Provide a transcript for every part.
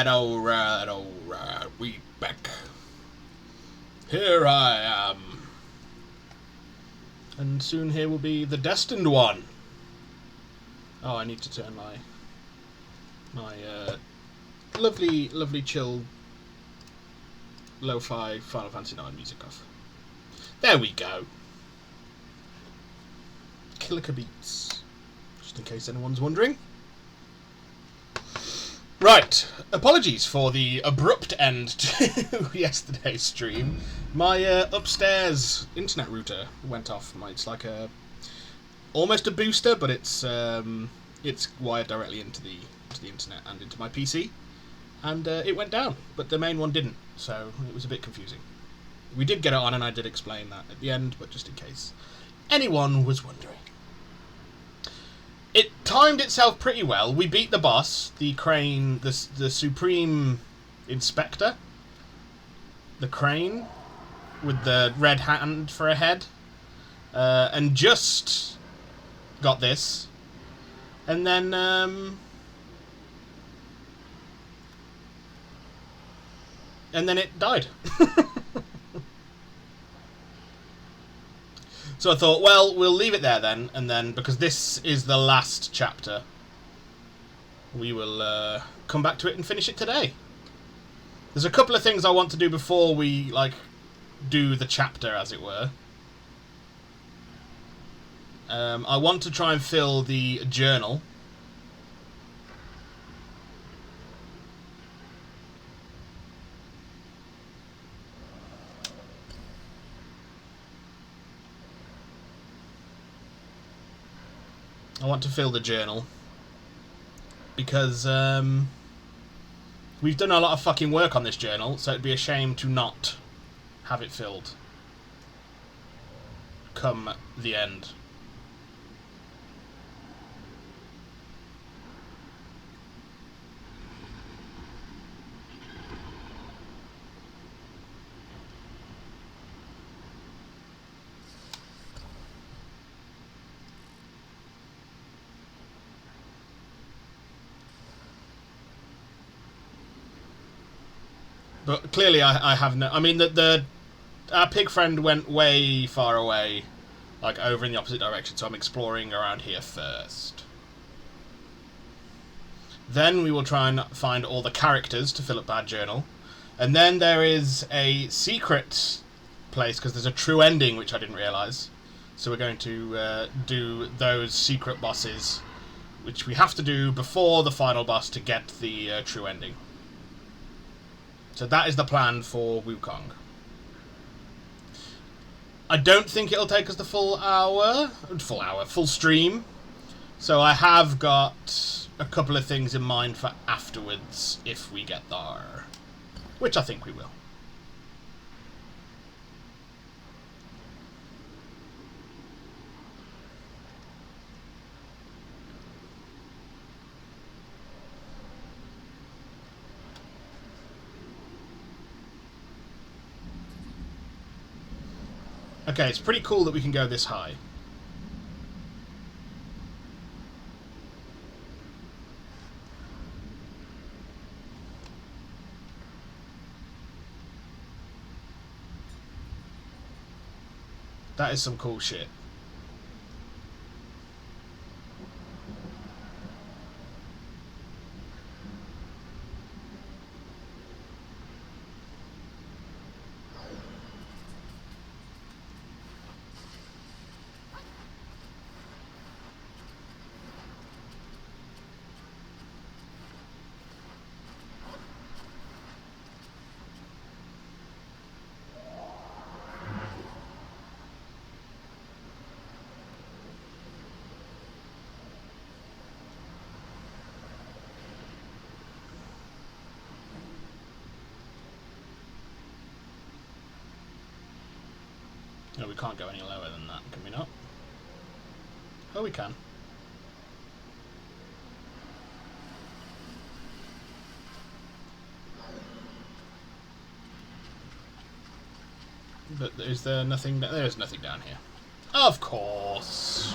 Alright, we back. Here I am. And soon here will be the destined one. Oh, I need to turn my lovely chill lo-fi Final Fantasy IX music off. There we go. Killica beats, just in case anyone's wondering. Right, apologies for the abrupt end to yesterday's stream. My upstairs internet router went off. It's like almost a booster, but it's wired directly into the internet and into my PC, and it went down, but the main one didn't, so it was a bit confusing. We did get it on, and I did explain that at the end, but just in case anyone was wondering. It timed itself pretty well. We beat the boss, the crane, the Supreme Inspector. The crane with the red hand for a head. And just got this. And then, it died. So I thought, well, we'll leave it there then, and then, because this is the last chapter, we will come back to it and finish it today. There's a couple of things I want to do before we, do the chapter, as it were. I want to try and fill the journal. Because we've done a lot of fucking work on this journal, so it'd be a shame to not have it filled come the end. But clearly I have no... I mean, our pig friend went way far away, over in the opposite direction, so I'm exploring around here first. Then we will try and find all the characters to fill up our journal. And then there is a secret place, because there's a true ending, which I didn't realise. So we're going to do those secret bosses, which we have to do before the final boss to get the true ending. So that is the plan for Wukong. I don't think it'll take us the full stream. So I have got a couple of things in mind for afterwards if we get there. Which I think we will. Okay, it's pretty cool that we can go this high. That is some cool shit. No, we can't go any lower than that, can we not? Oh, we can. But is there nothing... There is nothing down here. Of course.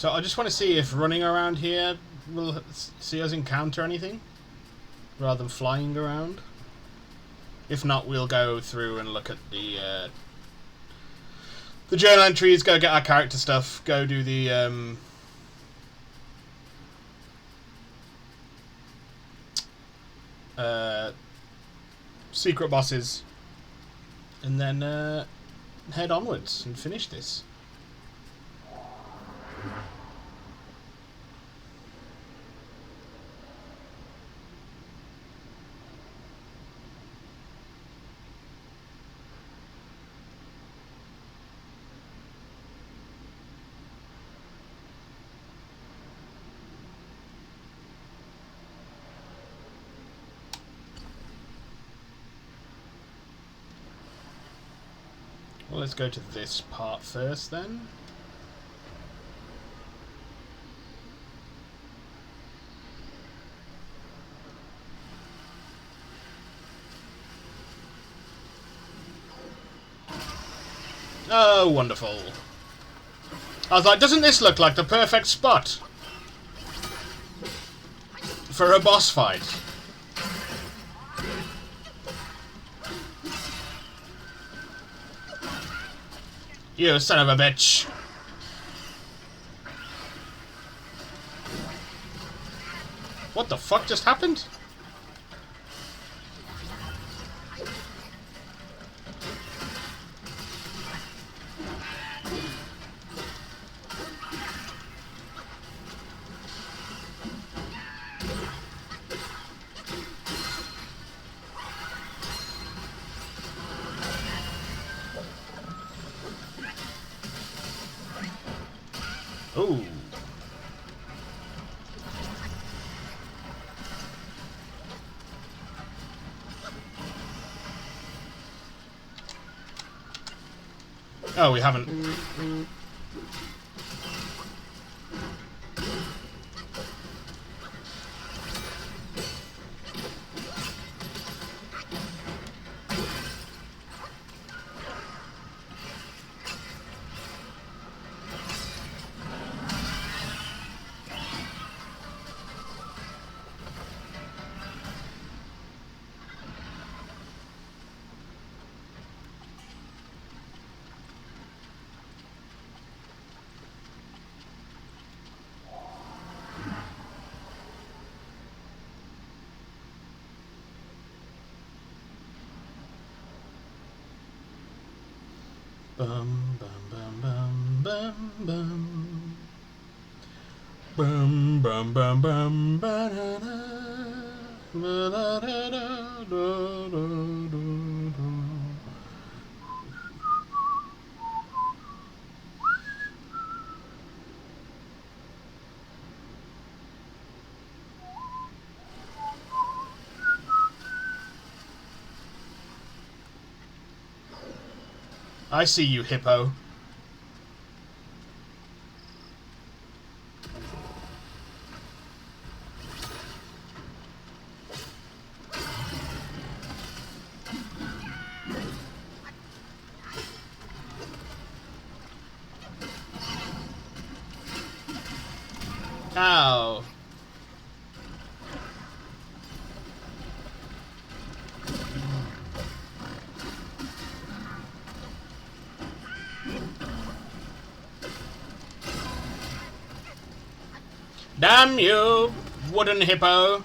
So I just want to see if running around here will see us encounter anything, rather than flying around. If not, we'll go through and look at the journal entries, go get our character stuff, go do the secret bosses, and then head onwards and finish this. Well, let's go to this part first then. Oh, wonderful. I was like, doesn't this look like the perfect spot for a boss fight? You son of a bitch. What the fuck just happened? Ooh. Oh, we haven't. Bum bum bum bum bum bum bum bum bum bum ba da da ba da da da da da da. I see you, hippo. Ow. Damn you, wooden hippo.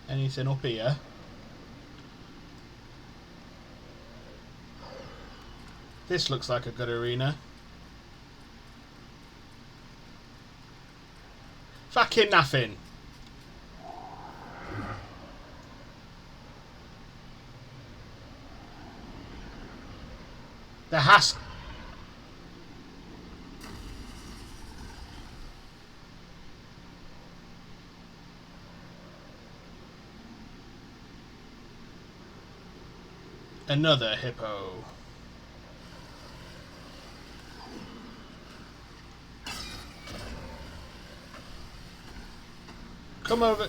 Anything up here? This looks like a good arena. Fucking nothing. There has... Another hippo. Come over.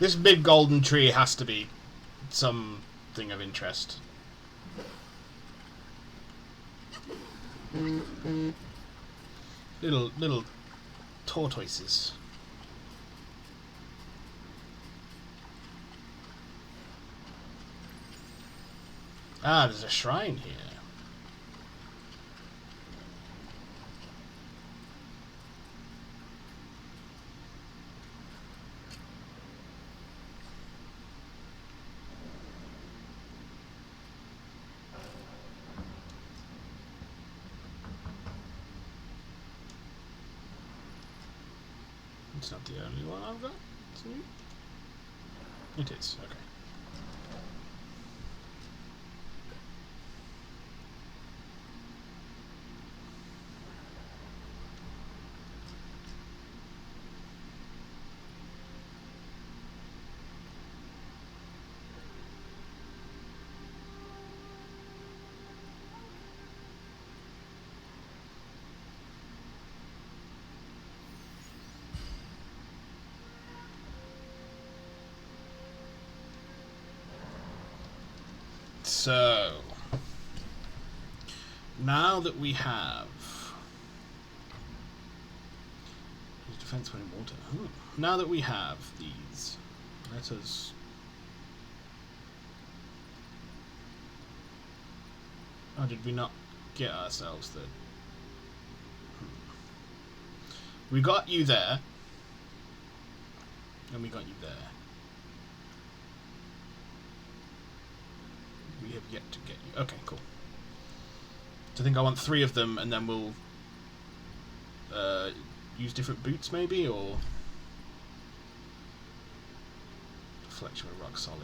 This big golden tree has to be something of interest. Little tortoises. Ah, there's a shrine here. It's not the only one I've got. It is, okay. So, now that we have defense when in water, now that we have these, let us did we not get ourselves the we got you there, and we got you there. We have yet to get you. Okay, cool. So I think I want 3 of them, and then we'll use different boots, maybe, or deflection with rock solid.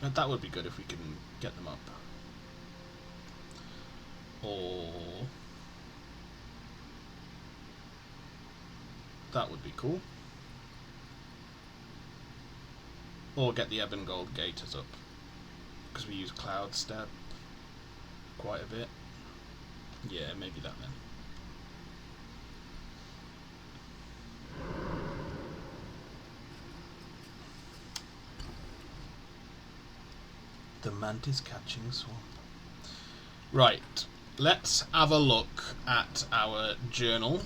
And that would be good if we can get them up. Or that would be cool. Or get the Ebon Gold Gators up, because we use Cloud Step quite a bit. Yeah, maybe that then. The mantis catching swamp. Right, let's have a look at our journal.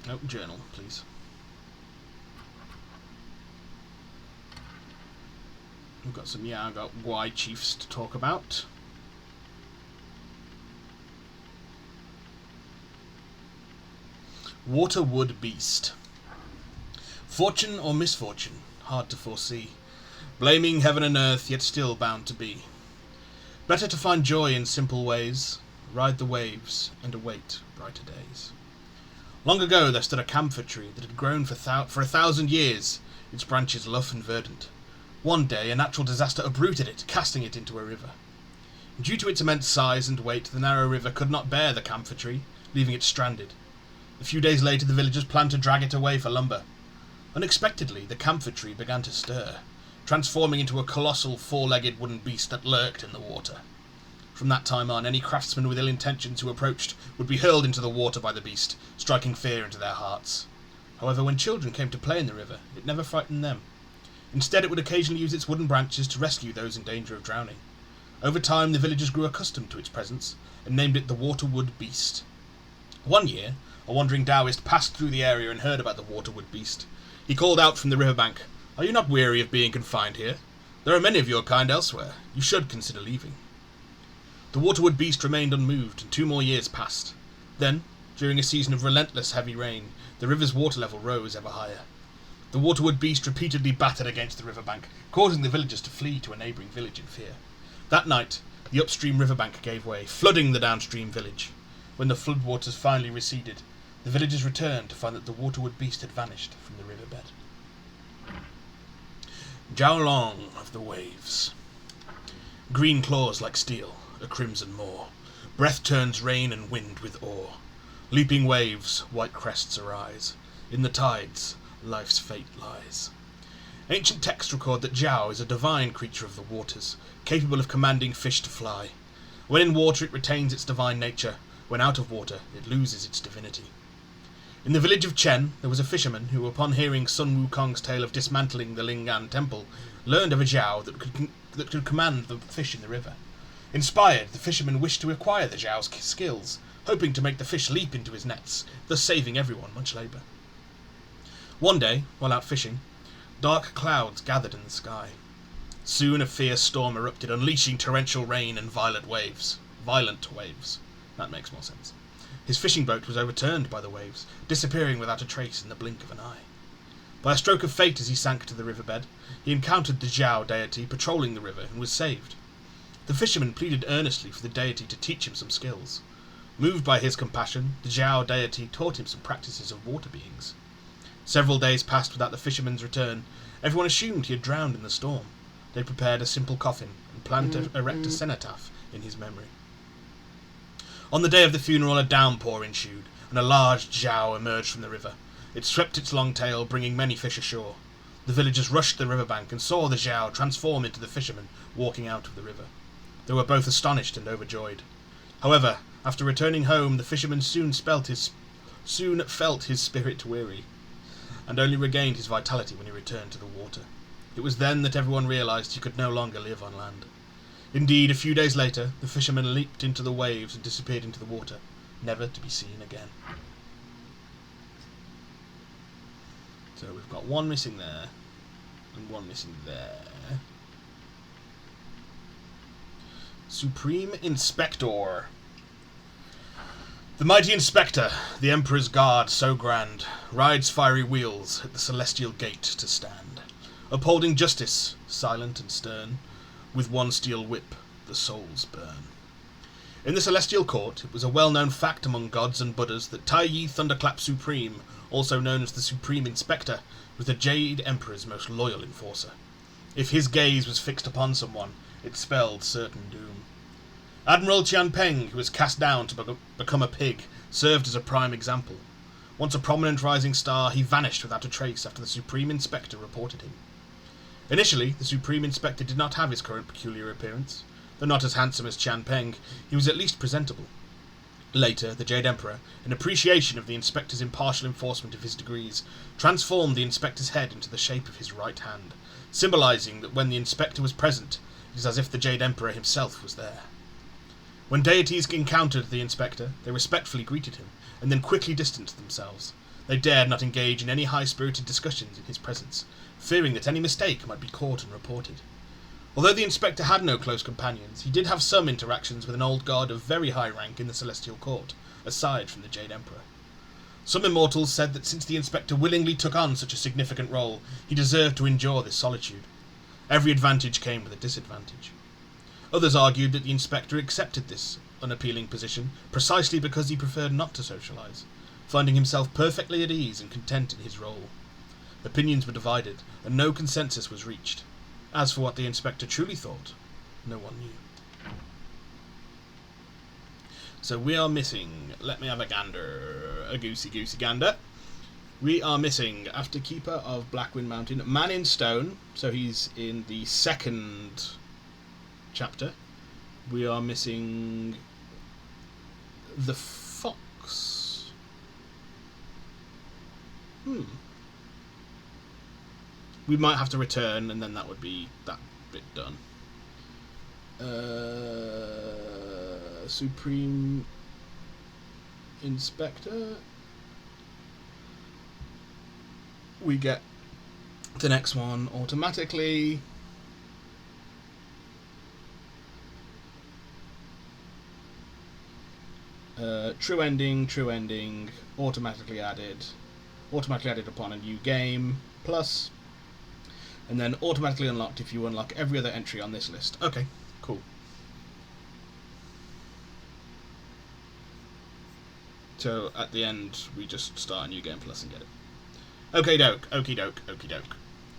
Nope, journal, please. We've got some Yaga Y chiefs to talk about. Waterwood Beast. Fortune or misfortune, hard to foresee. Blaming heaven and earth, yet still bound to be. Better to find joy in simple ways, ride the waves, and await brighter days. Long ago there stood a camphor tree that had grown for 1,000 years, its branches luff and verdant. One day a natural disaster uprooted it, casting it into a river. Due to its immense size and weight, the narrow river could not bear the camphor tree, leaving it stranded. A few days later the villagers planned to drag it away for lumber. Unexpectedly, the camphor tree began to stir, transforming into a colossal 4-legged wooden beast that lurked in the water. From that time on, any craftsman with ill intentions who approached would be hurled into the water by the beast, striking fear into their hearts. However, when children came to play in the river, it never frightened them. Instead, it would occasionally use its wooden branches to rescue those in danger of drowning. Over time, the villagers grew accustomed to its presence and named it the Waterwood Beast. One year, a wandering Taoist passed through the area and heard about the Waterwood Beast. He called out from the riverbank, "Are you not weary of being confined here? There are many of your kind elsewhere. You should consider leaving." The Waterwood Beast remained unmoved, and 2 more years passed. Then, during a season of relentless heavy rain, the river's water level rose ever higher. The Waterwood Beast repeatedly battered against the riverbank, causing the villagers to flee to a neighbouring village in fear. That night, the upstream riverbank gave way, flooding the downstream village. When the floodwaters finally receded, the villagers returned to find that the Waterwood Beast had vanished from the riverbed. Jiaolong of the Waves. Green claws like steel, a crimson moor. Breath turns rain and wind with awe. Leaping waves, white crests arise. In the tides, life's fate lies. Ancient texts record that Jiao is a divine creature of the waters, capable of commanding fish to fly. When in water, it retains its divine nature. When out of water, it loses its divinity. In the village of Chen, there was a fisherman who, upon hearing Sun Wukong's tale of dismantling the Lingan temple, learned of a Jiao that could command the fish in the river. Inspired, the fisherman wished to acquire the Jiao's skills, hoping to make the fish leap into his nets, thus saving everyone much labour. One day, while out fishing, dark clouds gathered in the sky. Soon a fierce storm erupted, unleashing torrential rain and violent waves. That makes more sense. His fishing boat was overturned by the waves, disappearing without a trace in the blink of an eye. By a stroke of fate, as he sank to the riverbed, he encountered the Jiao deity patrolling the river and was saved. The fisherman pleaded earnestly for the deity to teach him some skills. Moved by his compassion, the Jiao deity taught him some practices of water beings. Several days passed without the fisherman's return. Everyone assumed he had drowned in the storm. They prepared a simple coffin and planned to erect a cenotaph in his memory. On the day of the funeral, a downpour ensued, and a large Jiao emerged from the river. It swept its long tail, bringing many fish ashore. The villagers rushed to the riverbank and saw the Jiao transform into the fisherman walking out of the river. They were both astonished and overjoyed. However, after returning home, the fisherman soon felt his spirit weary, and only regained his vitality when he returned to the water. It was then that everyone realised he could no longer live on land. Indeed, a few days later, the fisherman leaped into the waves and disappeared into the water, never to be seen again. So we've got one missing there, and one missing there. Supreme Inspector. The mighty Inspector, the Emperor's guard so grand, rides fiery wheels at the celestial gate to stand, upholding justice, silent and stern, with one steel whip the souls burn. In the celestial court, it was a well-known fact among gods and Buddhas that Tai Yi Thunderclap Supreme, also known as the Supreme Inspector, was the Jade Emperor's most loyal enforcer. If his gaze was fixed upon someone, it spelled certain doom. Admiral Qian Peng, who was cast down to become a pig, served as a prime example. Once a prominent rising star, he vanished without a trace after the Supreme Inspector reported him. Initially, the Supreme Inspector did not have his current peculiar appearance. Though not as handsome as Qian Peng, he was at least presentable. Later, the Jade Emperor, in appreciation of the Inspector's impartial enforcement of his decrees, transformed the Inspector's head into the shape of his right hand, symbolising that when the Inspector was present, it is as if the Jade Emperor himself was there. When deities encountered the Inspector, they respectfully greeted him, and then quickly distanced themselves. They dared not engage in any high-spirited discussions in his presence, fearing that any mistake might be caught and reported. Although the Inspector had no close companions, he did have some interactions with an old god of very high rank in the Celestial Court, aside from the Jade Emperor. Some immortals said that since the Inspector willingly took on such a significant role, he deserved to endure this solitude. Every advantage came with a disadvantage. Others argued that the Inspector accepted this unappealing position precisely because he preferred not to socialise, finding himself perfectly at ease and content in his role. Opinions were divided, and no consensus was reached. As for what the Inspector truly thought, no one knew. So we are missing, let me have a gander, a goosey gander. We are missing, after Keeper of Blackwind Mountain, Man in Stone, so he's in the second chapter. We are missing the fox. We might have to return, and then that would be that bit done. Supreme Inspector. We get the next one automatically. True ending, automatically added upon a new game, plus, and then automatically unlocked if you unlock every other entry on this list. Okay, cool. So at the end, we just start a new game plus and get it. Okay, doke, okie doke, okie doke.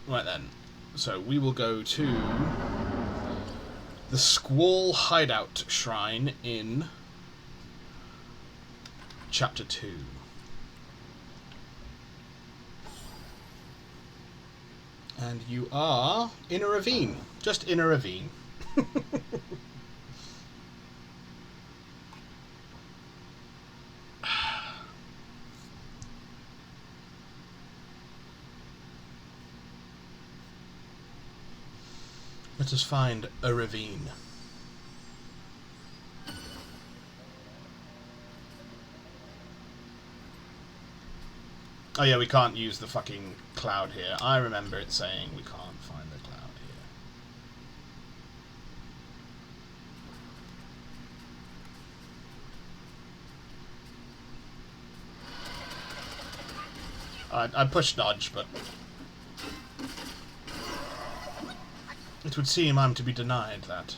Right then, so we will go to the Squall Hideout Shrine in Chapter 2. And you are in a ravine. Just in a ravine. Let us find a ravine. Oh yeah, we can't use the fucking cloud here. I remember it saying we can't find the cloud here. I pushed dodge, but it would seem I'm to be denied that.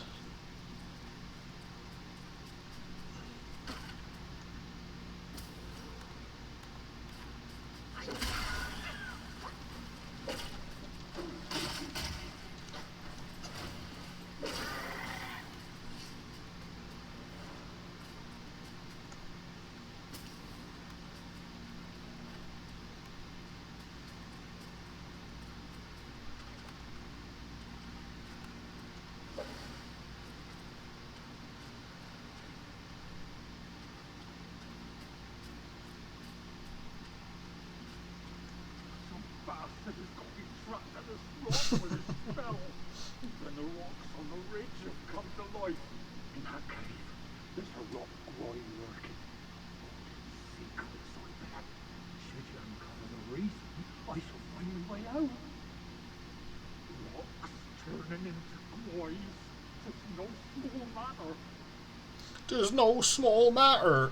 When the rocks on the ridge have come to life. In that cave, there's a rock quarry lurking. Secrets, I bet. Should you uncover the reason, I shall find my way out. Rocks turning into quarries. It's no small matter. 'Tis no small matter.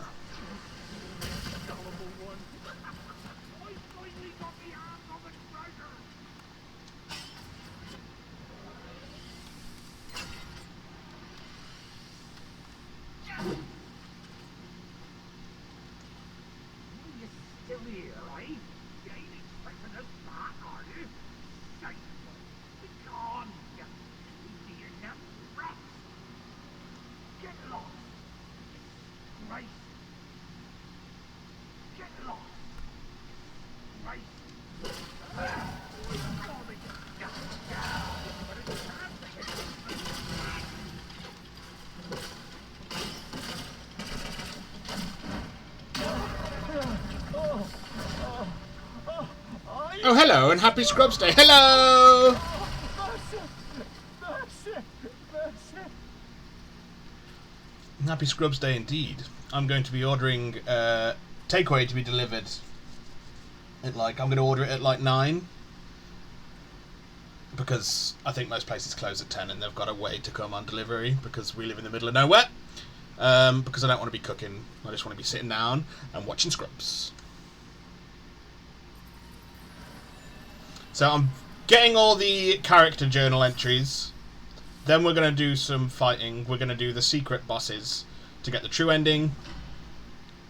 Gullible one. I finally got the hands on the treasure. You're still here, eh? You ain't expecting us back, are you? Shite. Be gone, you idiot rat. Get lost. Right. Get lost. Right. Oh, hello, and happy Scrubs Day. Hello! That's it. Happy Scrubs Day indeed. I'm going to be ordering takeaway to be delivered at I'm going to order it at 9, because I think most places close at 10 and they've got a way to come on delivery because we live in the middle of nowhere. Because I don't want to be cooking. I just want to be sitting down and watching Scrubs. So I'm getting all the character journal entries. Then we're going to do some fighting. We're going to do the secret bosses to get the true ending.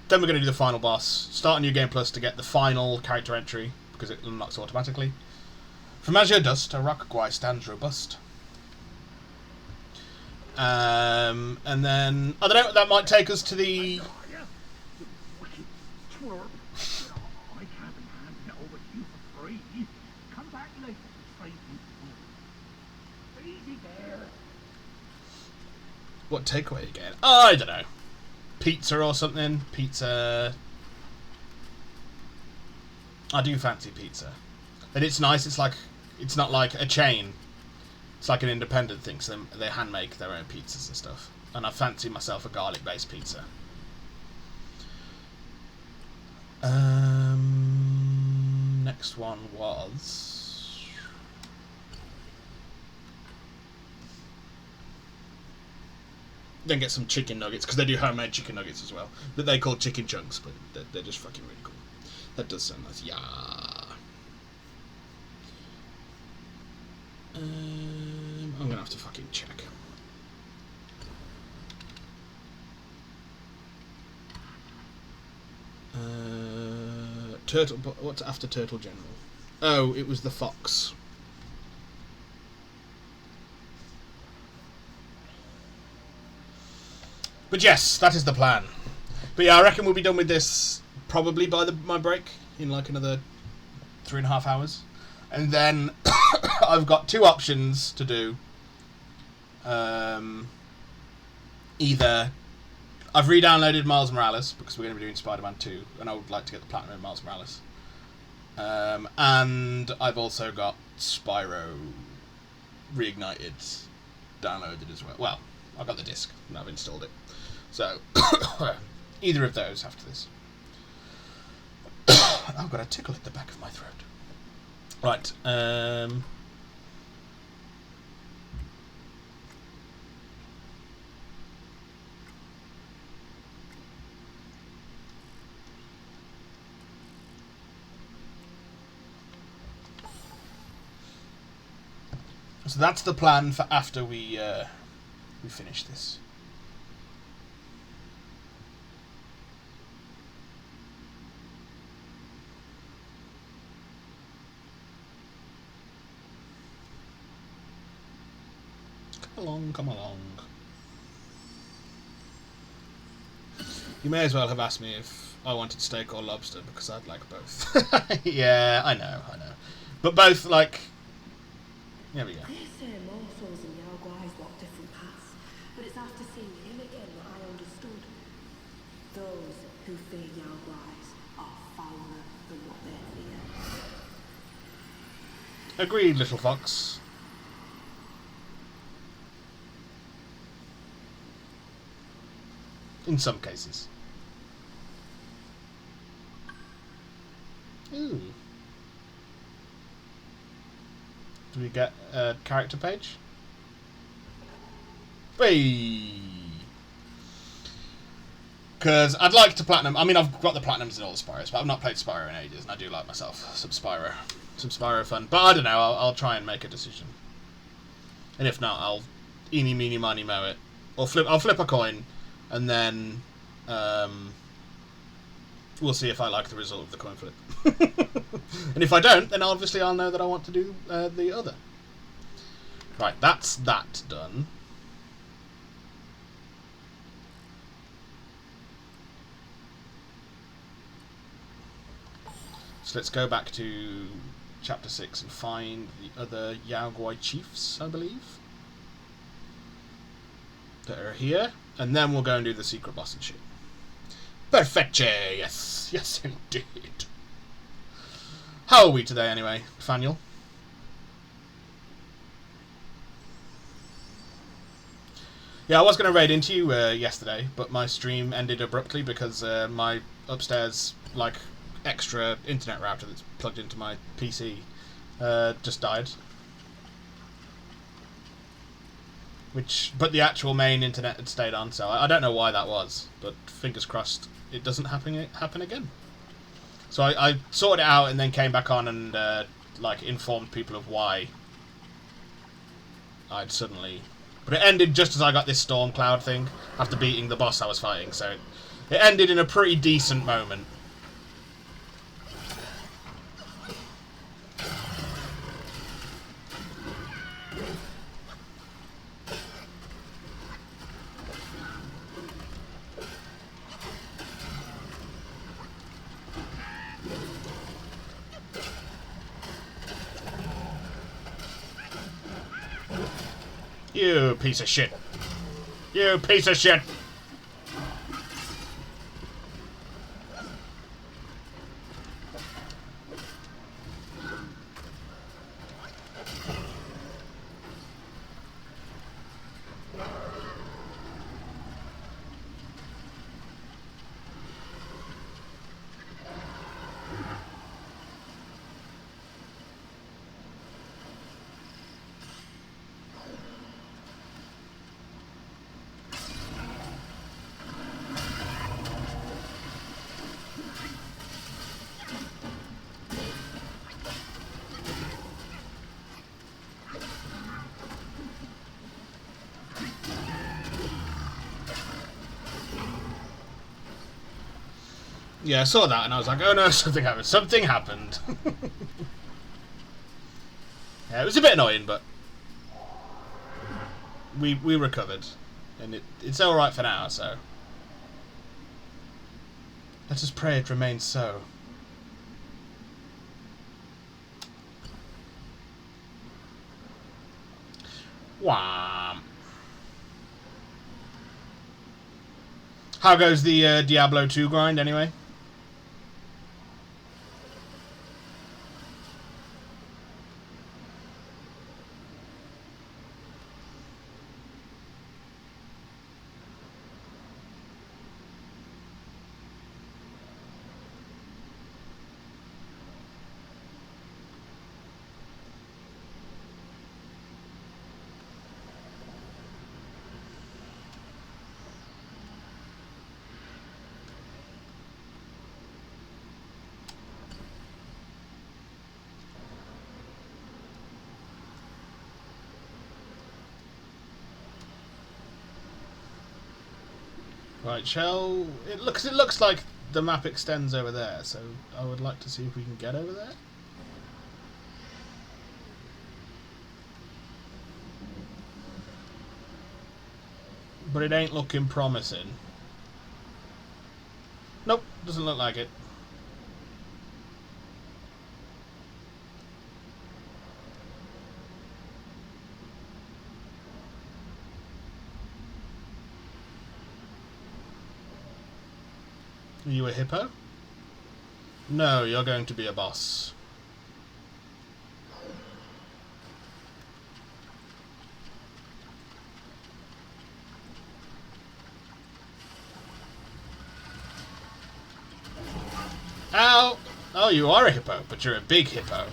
Then we're going to do the final boss. Start a new game plus to get the final character entry, because it unlocks automatically. From azure dust, a rock guy stands robust. And then, I don't know, that might take us to the... I haven't handed it over to you for free. Come back later to save you. Easy there. What takeaway again? Oh, I don't know. Pizza or something. Pizza. I do fancy pizza. And it's nice. It's like, it's not like a chain. It's like an independent thing. So they hand make their own pizzas and stuff. And I fancy myself a garlic based pizza. Next one was... Then get some chicken nuggets, because they do homemade chicken nuggets as well. That they call chicken chunks, but they're just fucking really cool. That does sound nice. Yeah. I'm gonna have to fucking check. Turtle. What's after Turtle General? Oh, it was the fox. But yes, that is the plan. But yeah, I reckon we'll be done with this probably by my break in like another 3.5 hours, and then I've got two options to do. Either I've re-downloaded Miles Morales because we're going to be doing Spider-Man 2, and I would like to get the platinum in Miles Morales. And I've also got Spyro Reignited downloaded as well. Well, I've got the disc and I've installed it. So, either of those after this. I've got a tickle at the back of my throat. Right. So that's the plan for after we finish this. Come along. You may as well have asked me if I wanted steak or lobster, because I'd like both. Yeah, I know. But both, like... There we go. They say mortals and Yao Guais walk different paths, but it's after seeing him again that I understood. Those who fear Yao Guais are fouler than what they fear. Agreed, little fox. In some cases. Ooh. Do we get a character page? Whee! Because I'd like to platinum. I mean, I've got the platinums in all the Spyros, but I've not played Spyro in ages, and I do like myself some Spyro. Some Spyro fun. But I don't know, I'll try and make a decision. And if not, I'll eeny, meeny, miny, moe it. Or I'll flip a coin, and then we'll see if I like the result of the coin flip. And if I don't, then obviously I'll know that I want to do the other. Right, that's that done. So let's go back to chapter 6 and find the other Yao Guai chiefs, I believe, that are here, and then we'll go and do the secret boss and shit. Perfect, yes, yes indeed. How are we today anyway, Nathaniel? Yeah, I was going to raid into you yesterday, but my stream ended abruptly because my upstairs, like, extra internet router that's plugged into my PC just died. But the actual main internet had stayed on, so I don't know why that was, but fingers crossed it doesn't happen again. So I sorted it out and then came back on and like informed people of why I'd suddenly... But it ended just as I got this storm cloud thing after beating the boss I was fighting, so it ended in a pretty decent moment. You piece of shit. You piece of shit! Yeah, I saw that and I was like, oh no, something happened. Something happened. Yeah, it was a bit annoying, but we recovered. And it's alright for now, so let us pray it remains so. Wham. How goes the Diablo 2 grind anyway? Right, it looks like the map extends over there, so I would like to see if we can get over there. But it ain't looking promising. Nope, doesn't look like it. Are you a hippo? No, you're going to be a boss. Ow! Oh, you are a hippo, but you're a big hippo.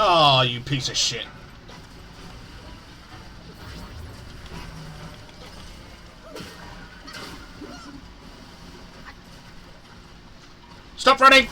Oh, you piece of shit. Stop running!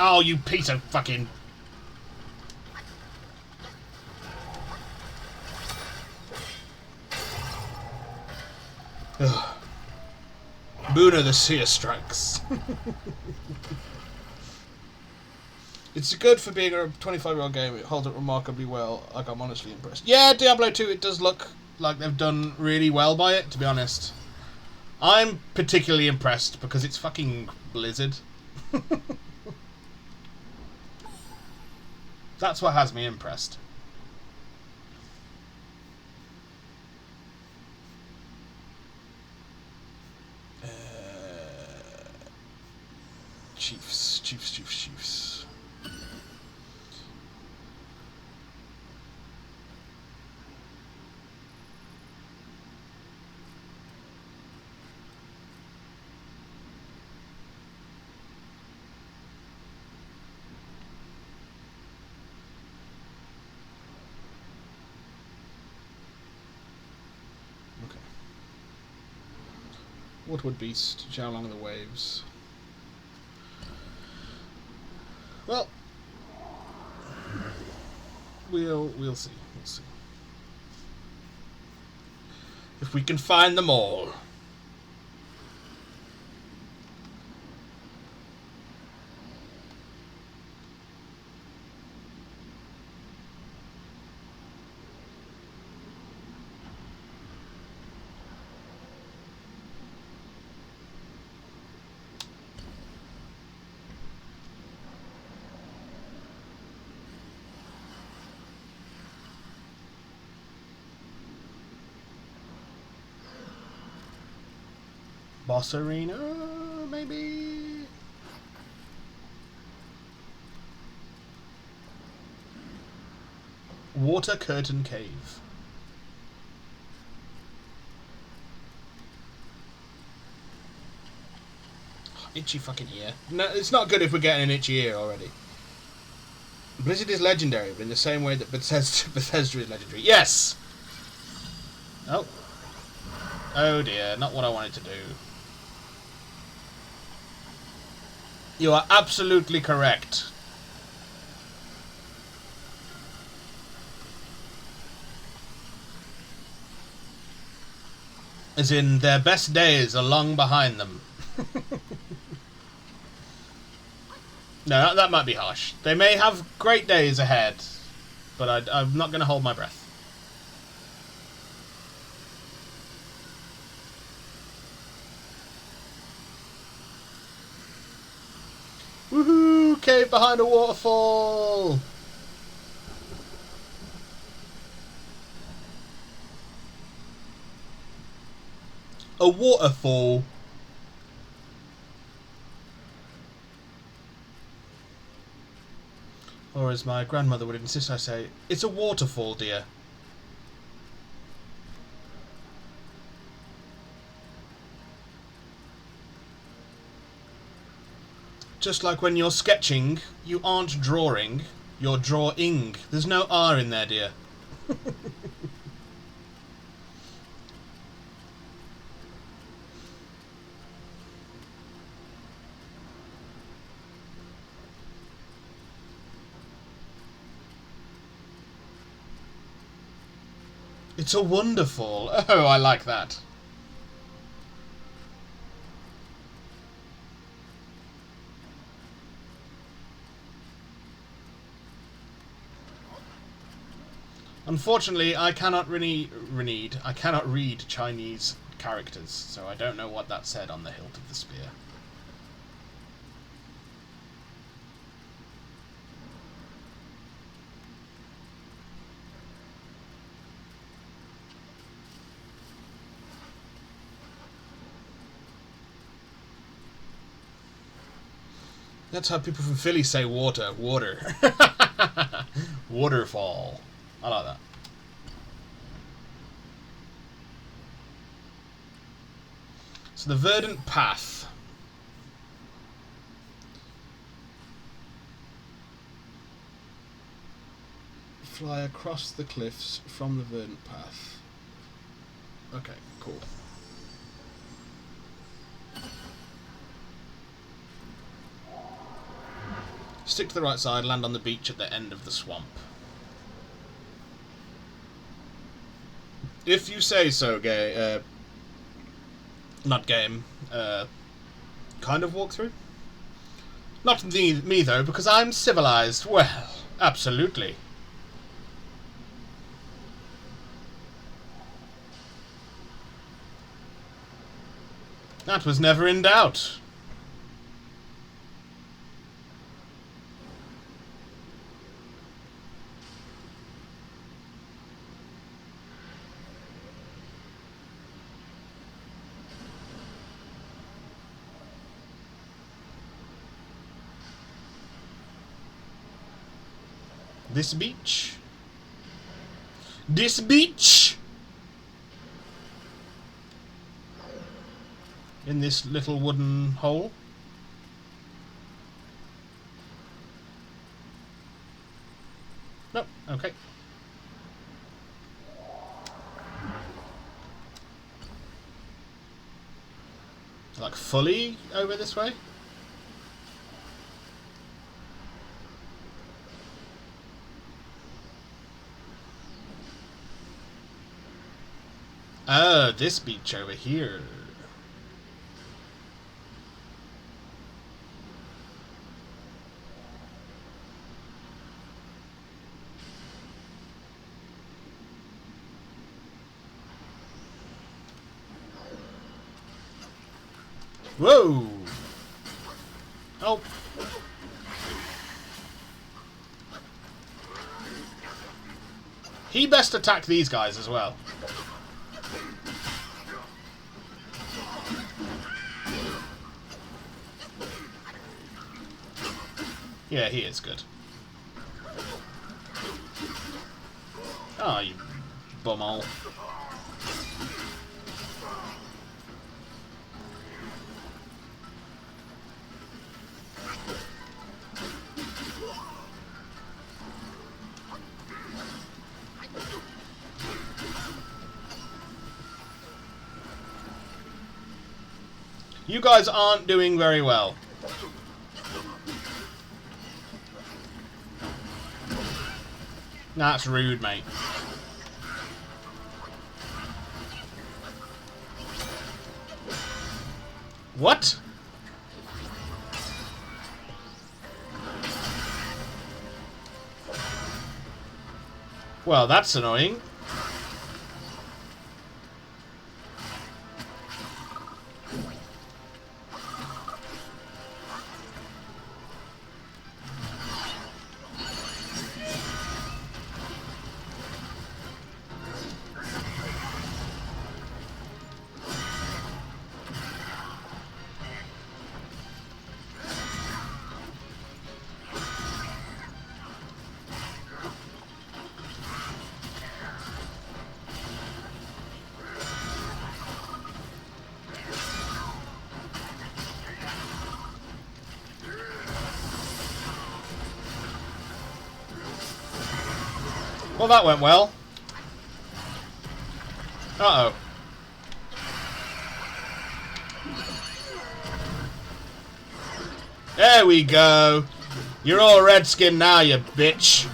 Oh, you piece of fucking... Ugh. Boona the Seer strikes. It's good for being a 25-year-old game. It holds up remarkably well. Like, I'm honestly impressed. Yeah, Diablo 2, it does look like they've done really well by it, to be honest. I'm particularly impressed because it's fucking Blizzard. That's what has me impressed. Chiefs. Okay. Woodwood Beast, Chow along the waves. Well, we'll see. We'll see if we can find them all. Boss Arena, maybe? Water Curtain Cave. Itchy fucking ear. No, it's not good if we're getting an itchy ear already. Blizzard is legendary, but in the same way that Bethesda is legendary. Yes! Oh. Oh dear, not what I wanted to do. You are absolutely correct. As in, their best days are long behind them. No, that might be harsh. They may have great days ahead, but I'm not going to hold my breath. Woohoo! Cave behind a waterfall! A waterfall? Or as my grandmother would insist I say, it's a waterfall, dear. Just like when you're sketching, you aren't drawing, you're drawing. There's no R in there, dear. It's a wonderful. Oh, I like that. Unfortunately, I cannot I cannot read Chinese characters, so I don't know what that said on the hilt of the spear. That's how people from Philly say water. Water. Waterfall. I like that. So the Verdant Path. Fly across the cliffs from the Verdant Path. Okay, cool. Stick to the right side, land on the beach at the end of the swamp. If you say so, not game, kind of walkthrough. Not me though, because I'm civilized. Well, absolutely. That was never in doubt. This beach. This beach. In this little wooden hole. Nope, okay. Like fully over this way? Oh, this beach over here. Whoa! Oh. He best attack these guys as well. Yeah, he is good. Ah, oh, you bumhole. You guys aren't doing very well. That's rude, mate. What? Well, that's annoying. Well, that went well. Uh-oh. There we go. You're all redskin now, you bitch.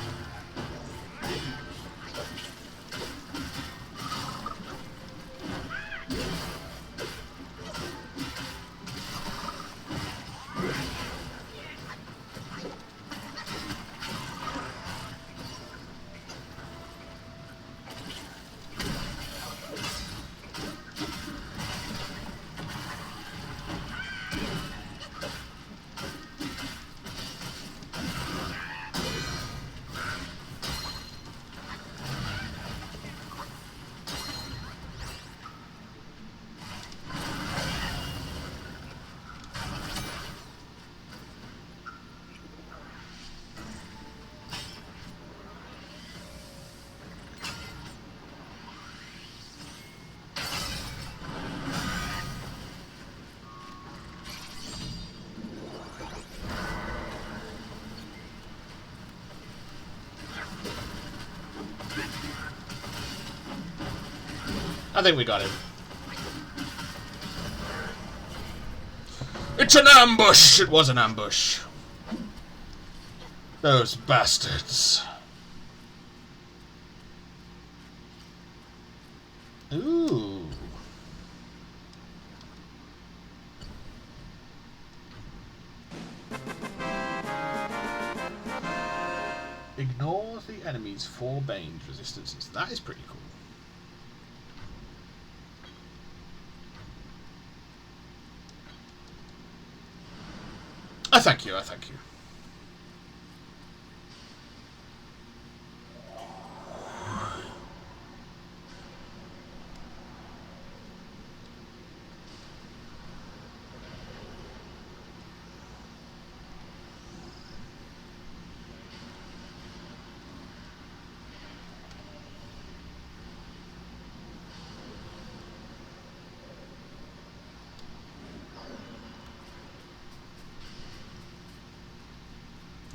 I think we got him. It's an ambush! It was an ambush. Those bastards. Ooh. Ignores the enemy's 4 Bane resistances. That is pretty cool. I thank you, I thank you.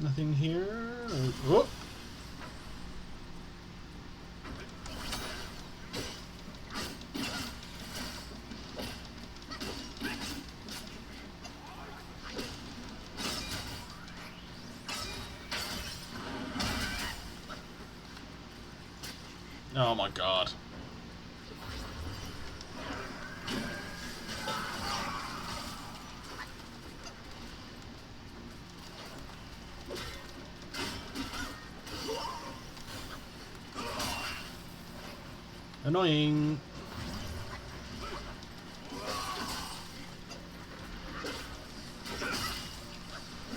Nothing here. Oh. Oh my god. Annoying.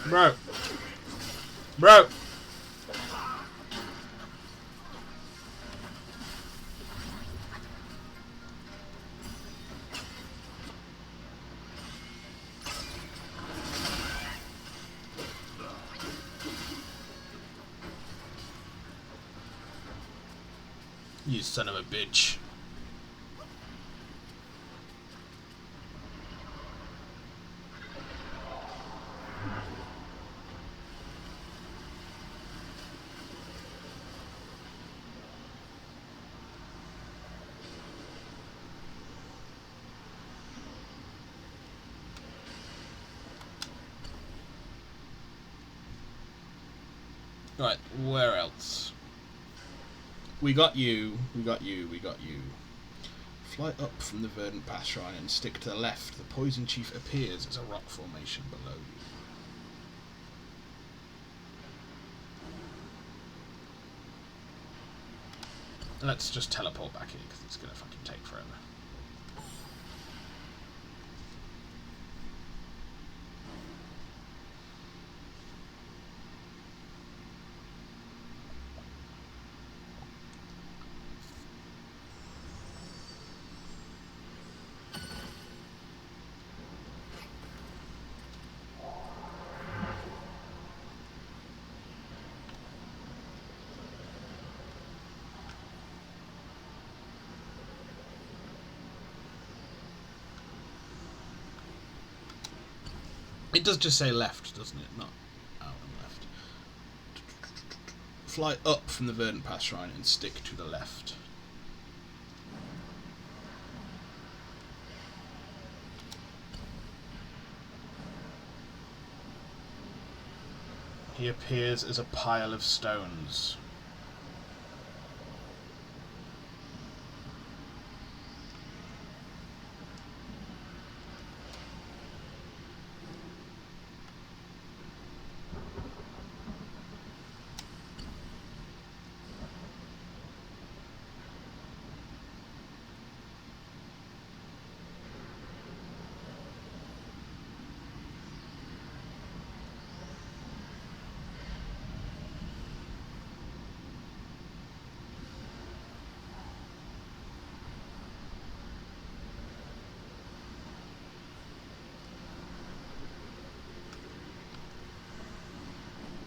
Bro. Bro. You son of a bitch. Right, where else? We got you, we got you, we got you. Fly up from the verdant path shrine and stick to the left. The poison chief appears as a rock formation below you. Let's just teleport back here because it's gonna fucking take forever. It does just say left, doesn't it? Not out and left. Fly up from the verdant path shrine and stick to the left. He appears as a pile of stones.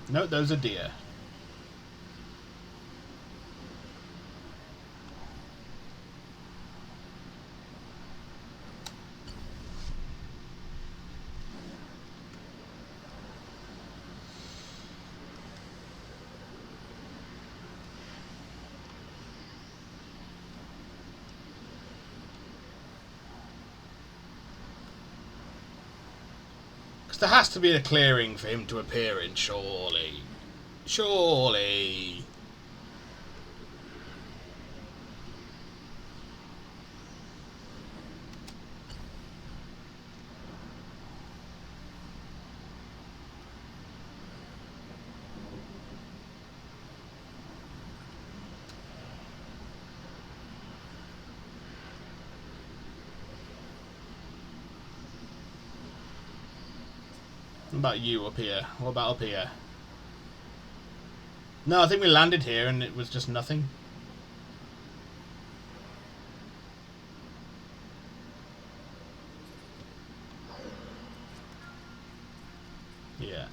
No, those are deer. Because there has to be a clearing for him to appear in, surely. Surely. What about you up here? What about up here? No, I think we landed here and it was just nothing. Yeah.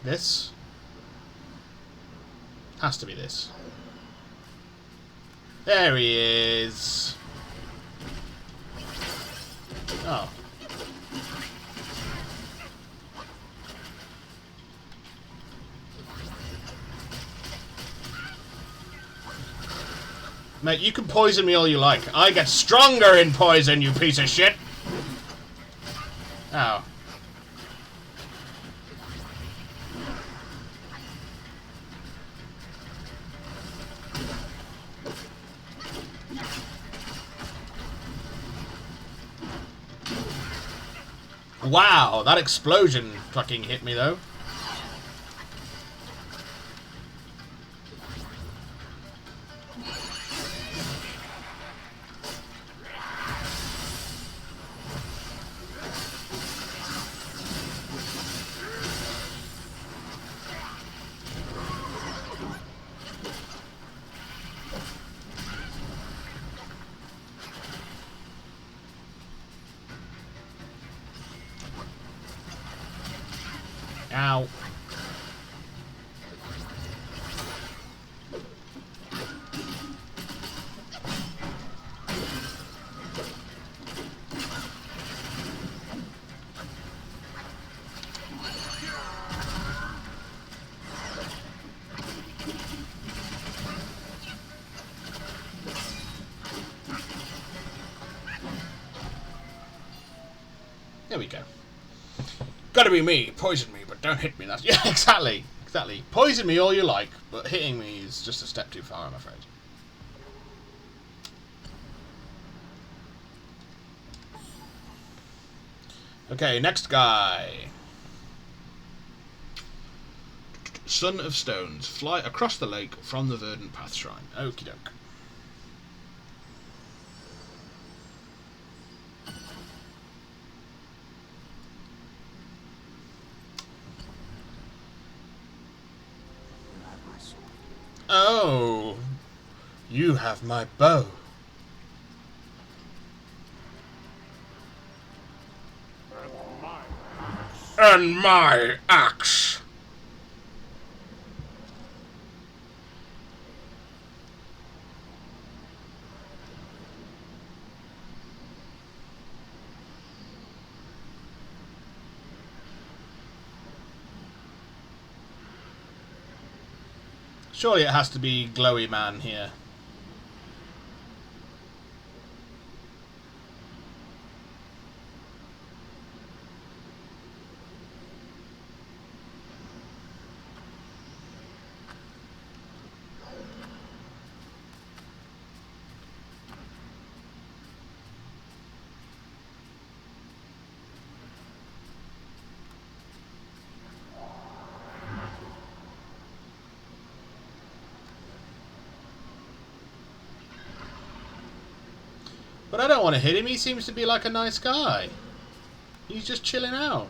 This? Has to be this. There he is. Oh. Mate, you can poison me all you like. I get stronger in poison, you piece of shit! Ow. Wow, that explosion fucking hit me though. Ow. There we go. Gotta be me. Poison me, but don't hit me. That's yeah, exactly. Exactly. Poison me all you like, but hitting me is just a step too far, I'm afraid. Okay, next guy. Son of Stones. Fly across the lake from the Verdant Path Shrine. Okie doke. Oh, you have my bow. And my axe. Surely it has to be Glowy Man here. But I don't want to hit him. He seems to be like a nice guy. He's just chilling out.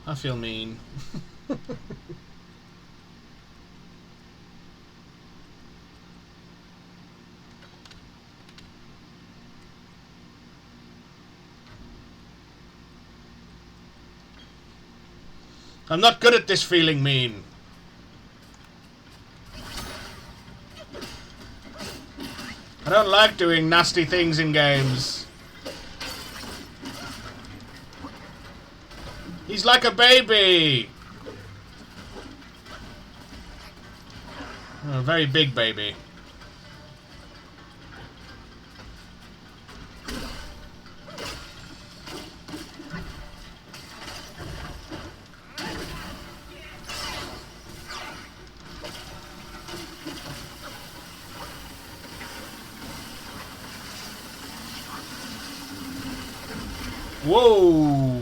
I feel mean. I'm not good at this feeling mean. I don't like doing nasty things in games. He's like a baby. A very big baby. Whoa!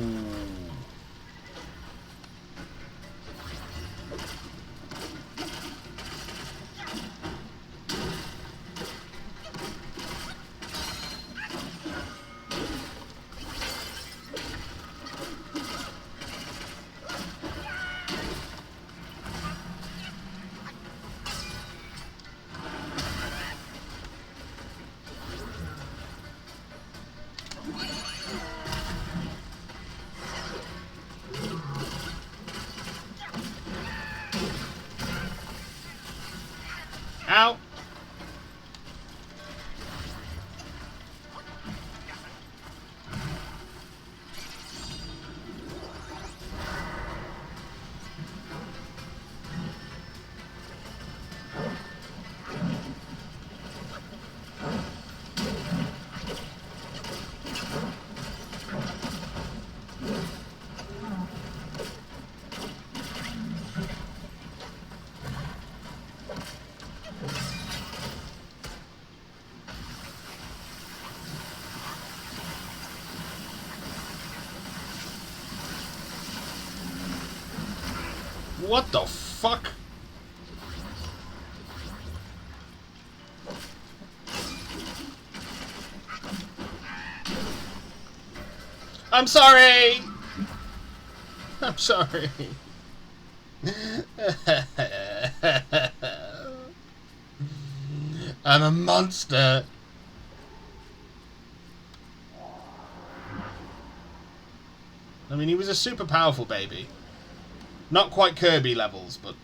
Ow! What the fuck? I'm sorry! I'm sorry. I'm a monster. I mean, he was a super powerful baby. Not quite Kirby levels, but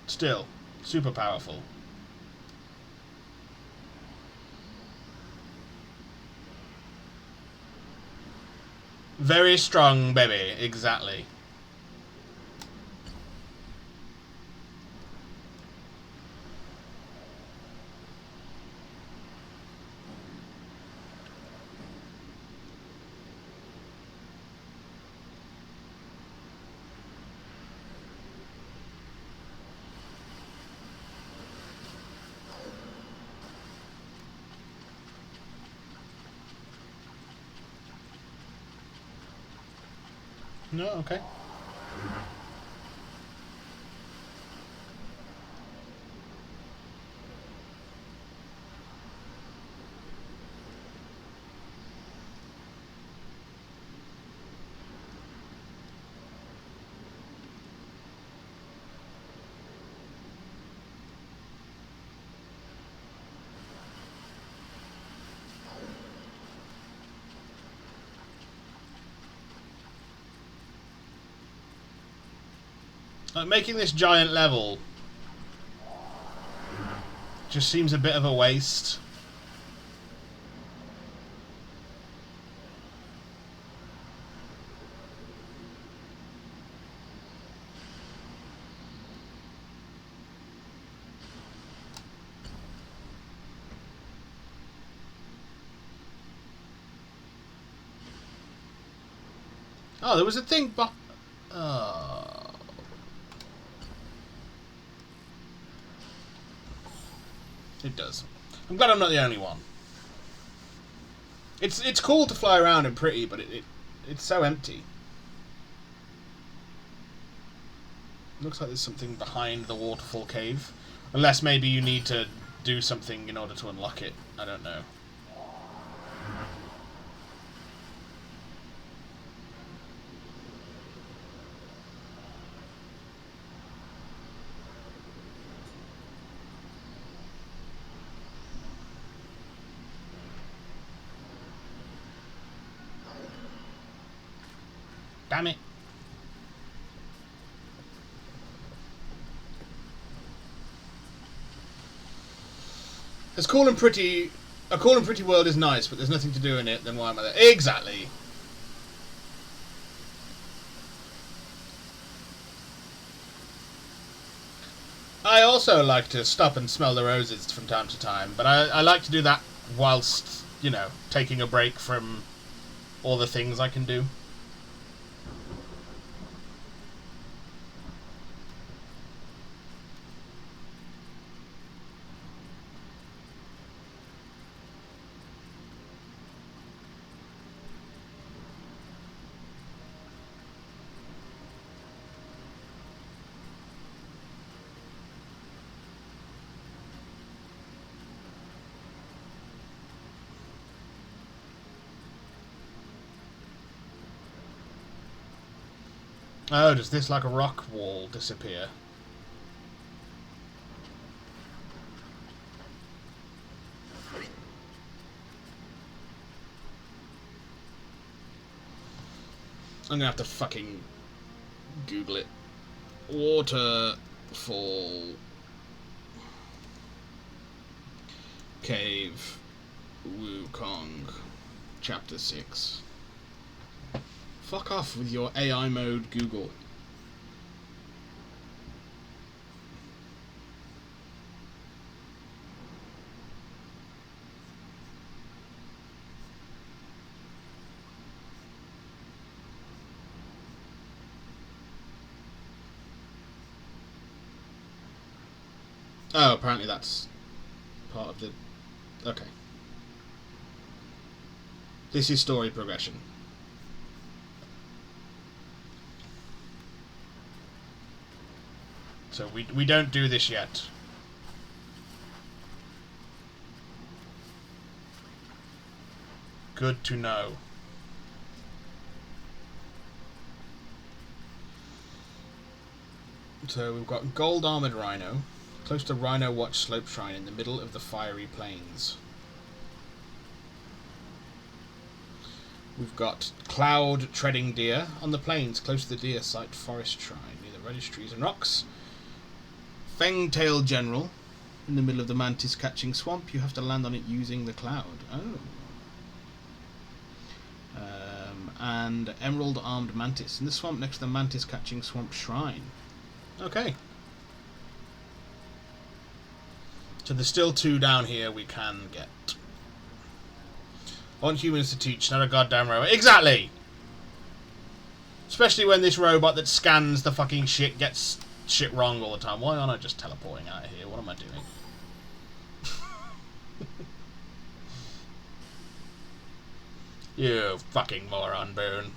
still, super powerful. Very strong baby, exactly. No, okay. Like, making this giant level just seems a bit of a waste. Oh, there was a thing, but it does. I'm glad I'm not the only one. It's cool to fly around and pretty, but it's so empty. Looks like there's something behind the waterfall cave. Unless maybe you need to do something in order to unlock it. I don't know. Damn it. It's cool and pretty. A cool and pretty world is nice, but there's nothing to do in it, then why am I there? Exactly. I also like to stop and smell the roses from time to time, but I like to do that whilst, you know, taking a break from all the things I can do. Oh, does this like a rock wall disappear? I'm gonna have to fucking Google it. Waterfall Cave Wukong Chapter 6. Fuck off with your AI mode, Google. Oh, apparently that's part of the... Okay. This is story progression. So we don't do this yet. Good to know. So we've got gold armored rhino, close to Rhino Watch Slope Shrine in the middle of the fiery plains. We've got cloud treading deer on the plains close to the deer site forest shrine near the reddish trees and rocks. Fang-tail general in the middle of the mantis catching swamp. You have to land on it using the cloud. Oh. And emerald armed mantis in the swamp next to the mantis catching swamp shrine. Okay. So there's still 2 down here we can get. I want humans to teach, not a goddamn robot. Exactly! Especially when this robot that scans the fucking shit gets shit wrong all the time. Why aren't I just teleporting out of here? What am I doing? You fucking moron, Boone.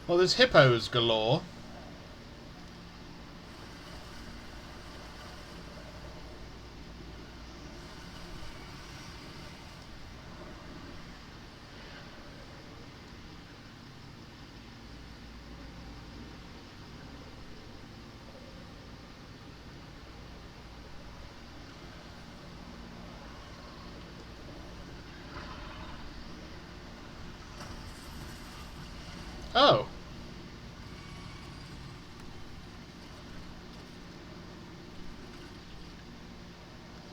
Well, there's hippos galore. Oh.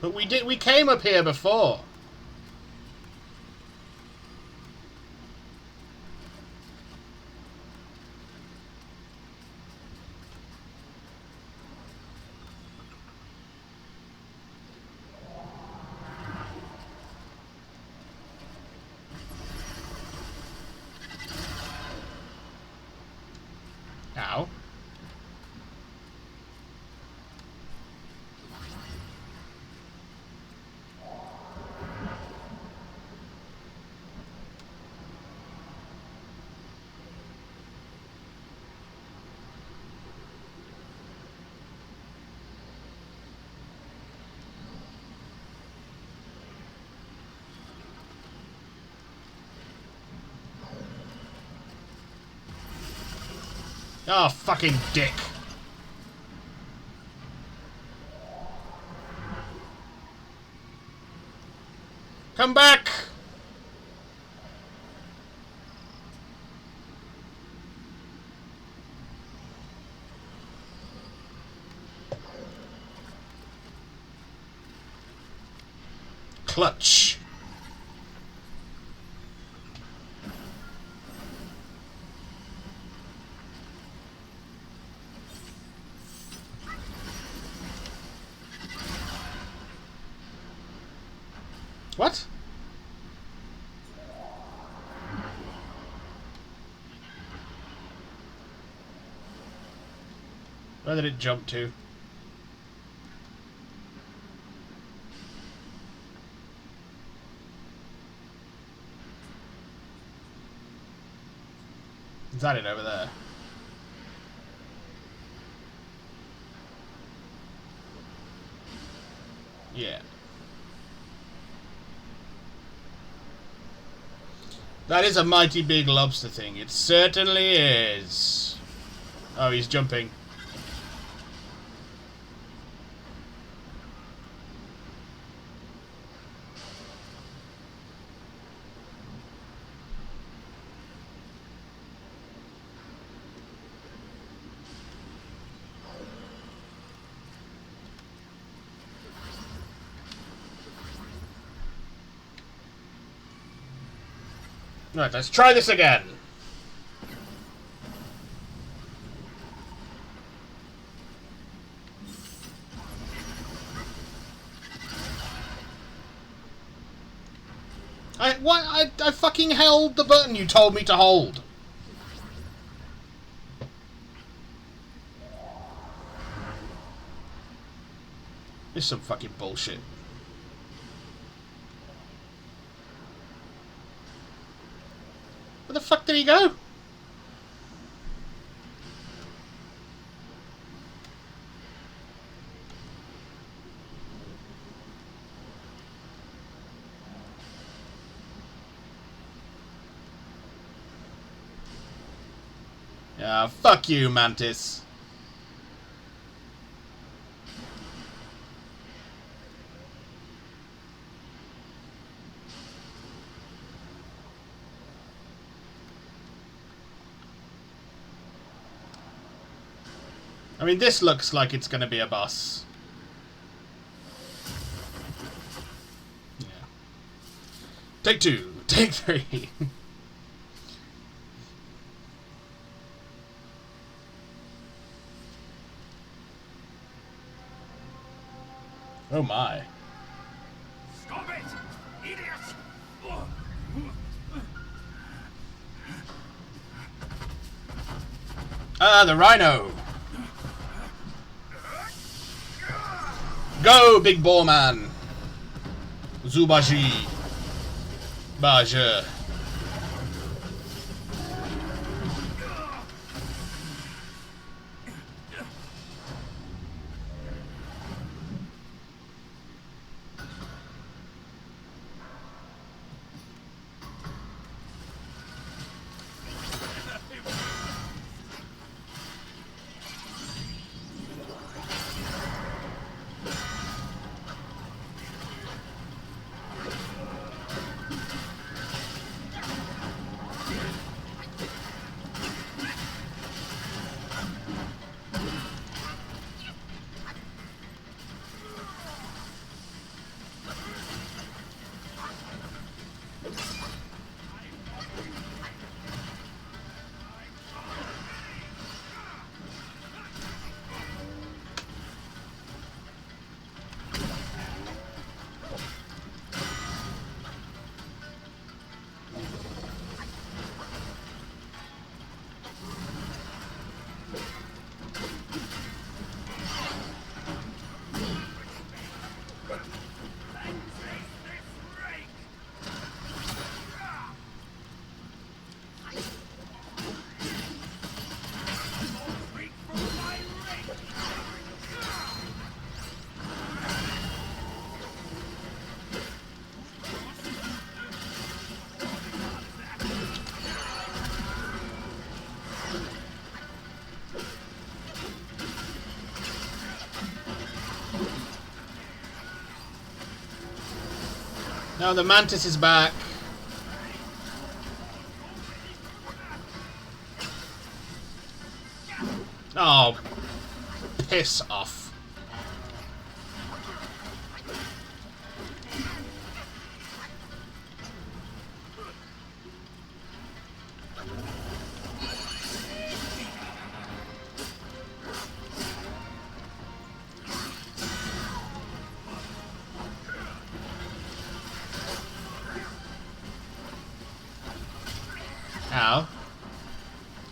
But we came up here before. Ow. Oh, fucking dick. Come back! Clutch. What? Where did it jump to? Is that it over there? Yeah. That is a mighty big lobster thing. It certainly is. Oh, he's jumping. Right, let's try this again. I fucking held the button you told me to hold. This is some fucking bullshit. Where the fuck did he go? Ah, fuck you, Mantis. I mean, this looks like it's gonna be a boss. Yeah. Take 2. Take 3. Oh my. Stop it, idiot! Ah, the rhino. Go, big boar man. Zubaji. Baja. Now the mantis is back. Oh, piss off. Ow.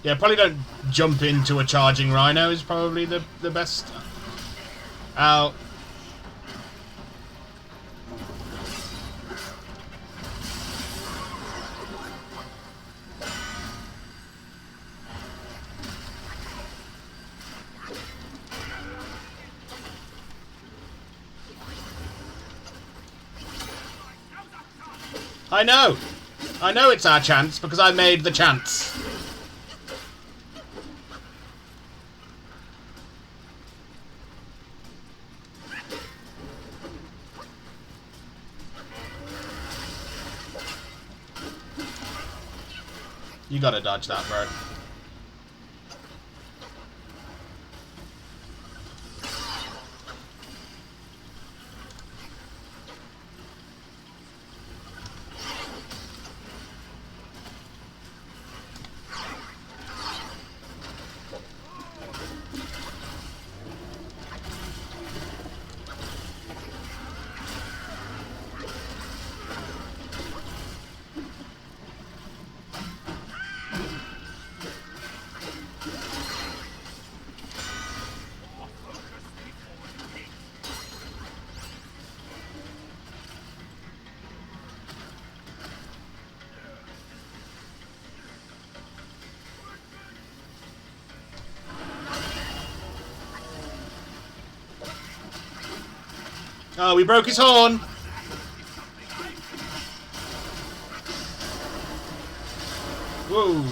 Yeah, probably don't jump into a charging rhino is probably the best. Ow. I know! I know it's our chance because I made the chance. You gotta dodge that, bro. Oh, we broke his horn! Whoa!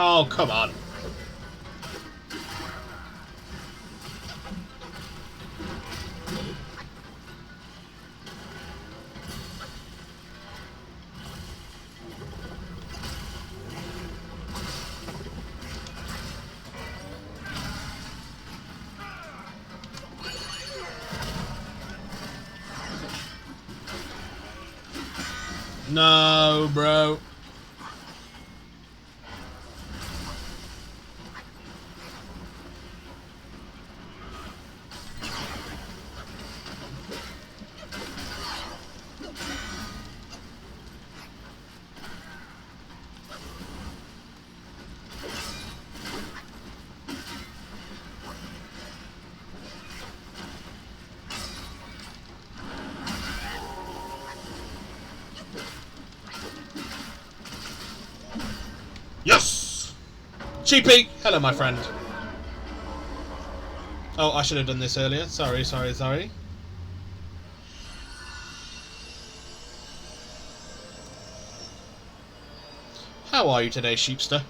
Oh, come on. No, bro. Yes! Cheapy! Hello, my friend. Oh, I should have done this earlier. Sorry, sorry, sorry. How are you today, sheepster?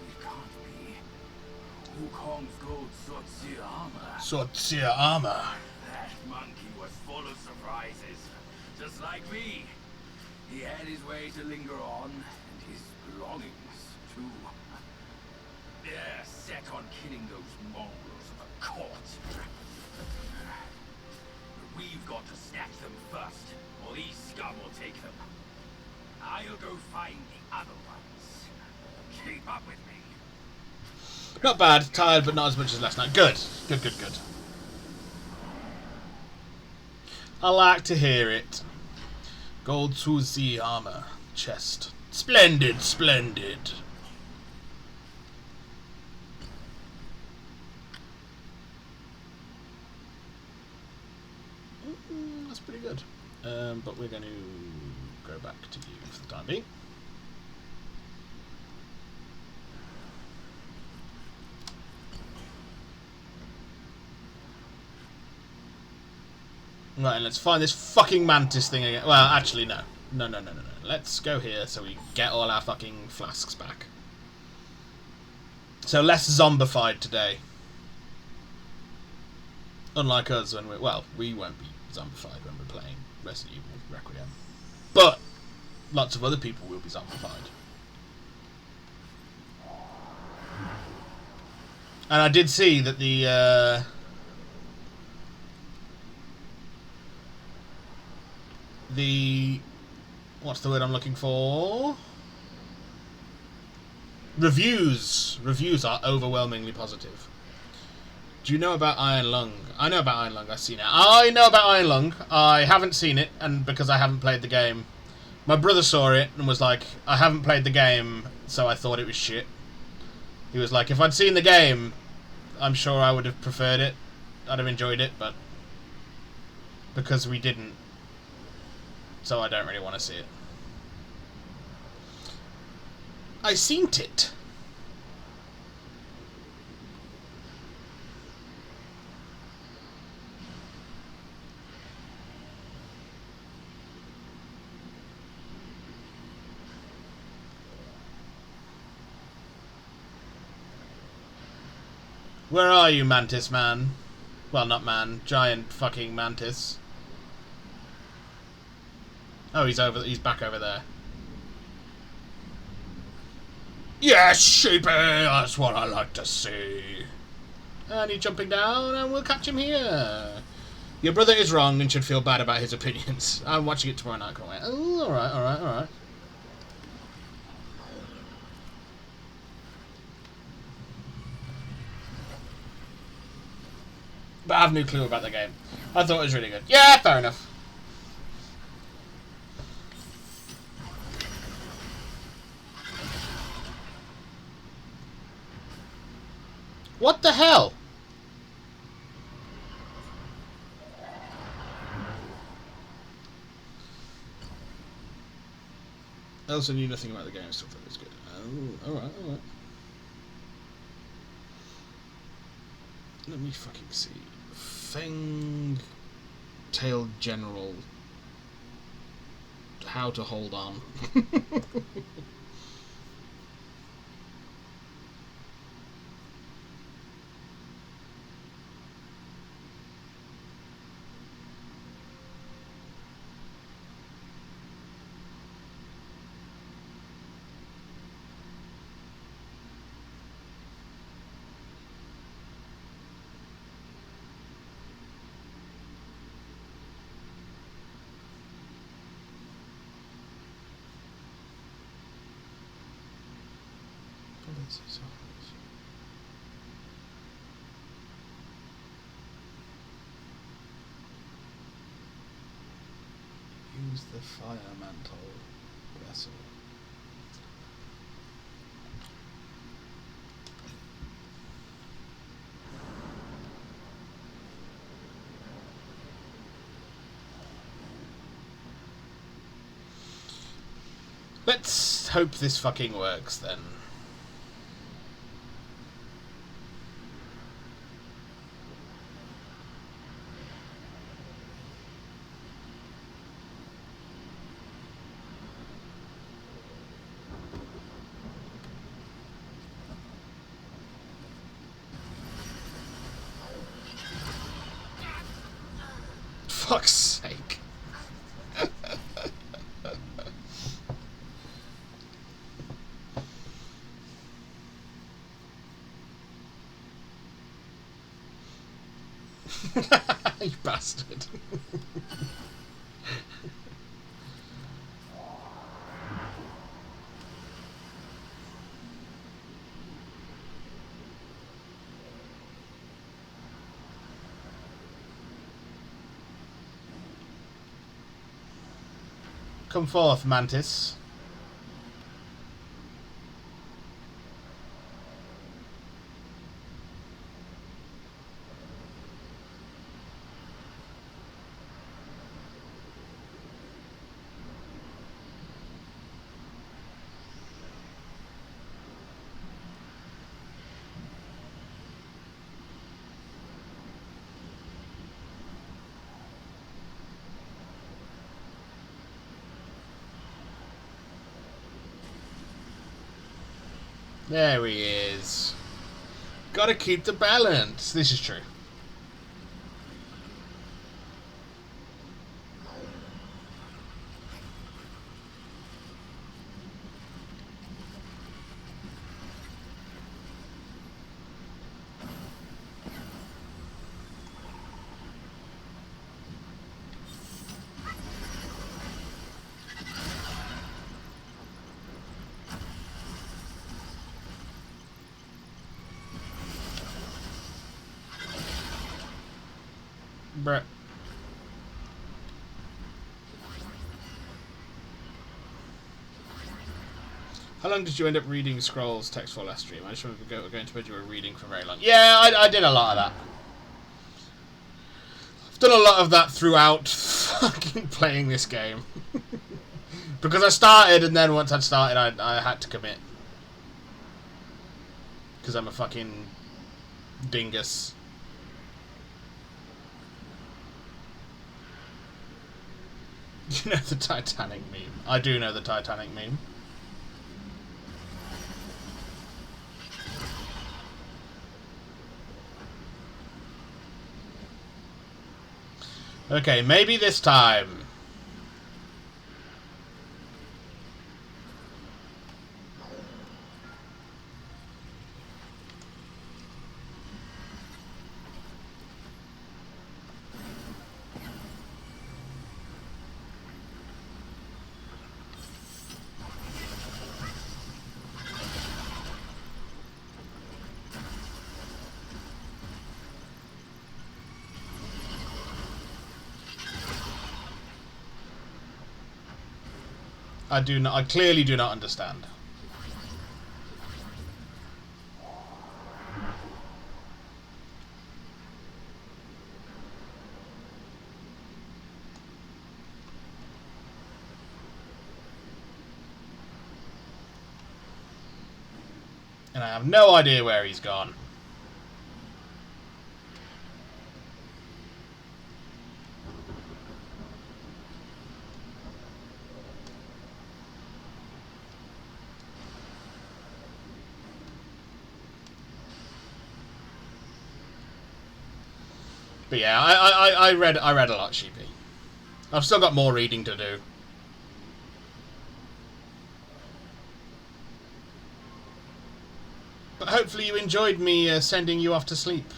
It can't be. Wukong's gold swordseer armor. Swordseer armor. That monkey was full of surprises. Just like me. He had his way to linger on, and his belongings, too. They're set on killing those mongrels of a court. But we've got to snatch them first, or these scum will take them. I'll go find the other ones. Keep up with me. Not bad. Tired, but not as much as last night. Good. Good, good, good. I like to hear it. Gold Swordseer armor. Chest. Splendid, splendid. That's pretty good. But we're going to go back to you for the time being. Right, let's find this fucking mantis thing again. Well, actually, no. No. Let's go here so we get all our fucking flasks back. So less zombified today. Unlike us when we won't be zombified when we're playing Resident Evil Requiem. But lots of other people will be zombified. And I did see that the what's the word I'm looking for? Reviews are overwhelmingly positive. Do you know about Iron Lung? I know about Iron Lung. I've seen it. I know about Iron Lung. I haven't seen it, and because I haven't played the game. My brother saw it and was like, I haven't played the game, so I thought it was shit. He was like, if I'd seen the game, I'm sure I would have preferred it. I'd have enjoyed it, but because we didn't, so I don't really want to see it. I seen it. Where are you, Mantis Man? Well, not man. Giant fucking Mantis. Oh, he's back over there. Yes, sheepy! That's what I like to see. And he's jumping down, and we'll catch him here. Your brother is wrong and should feel bad about his opinions. I'm watching it tomorrow night, can't wait. Oh, alright. But I have no clue about the game. I thought it was really good. Yeah, fair enough. What the hell? I also knew nothing about the game, so I thought it was good. Oh, alright. Let me fucking see. Fang Tail General. How to hold on. Use the fire mantle vessel. Let's hope this fucking works then. Fuck's sake. You bastard. Come forth, Mantis. There he is. Gotta keep the balance. This is true. Bruh. How long did you end up reading Scrolls text for last stream? I just remember going to bed you were reading for very long. Yeah, I did a lot of that. I've done a lot of that throughout fucking playing this game. Because I started, and then once I'd started, I had to commit. Because I'm a fucking dingus. You know the Titanic meme. I do know the Titanic meme. Okay, maybe this time. I clearly do not understand. And I have no idea where he's gone. But yeah, I read a lot, Sheepy. I've still got more reading to do. But hopefully you enjoyed me sending you off to sleep.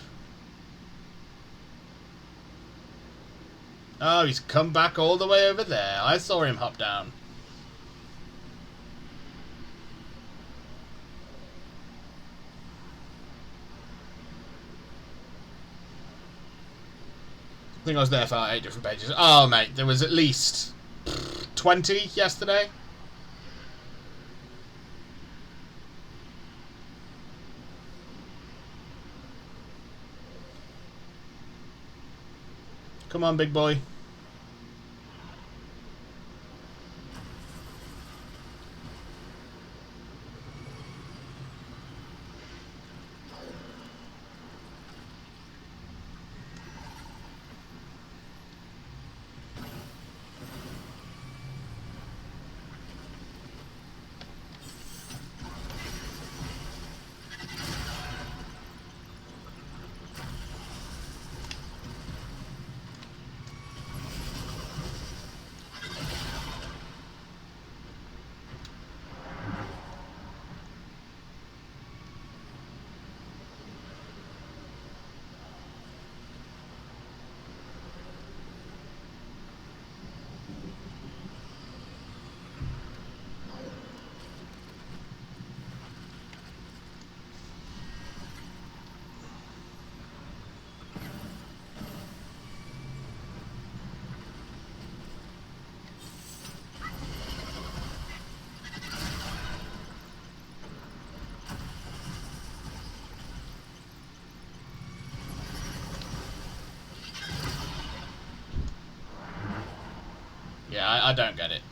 Oh, he's come back all the way over there. I saw him hop down. I think I was there for like 8 different pages. Oh, mate, there was at least 20 yesterday. Come on, big boy. Yeah, I don't get it.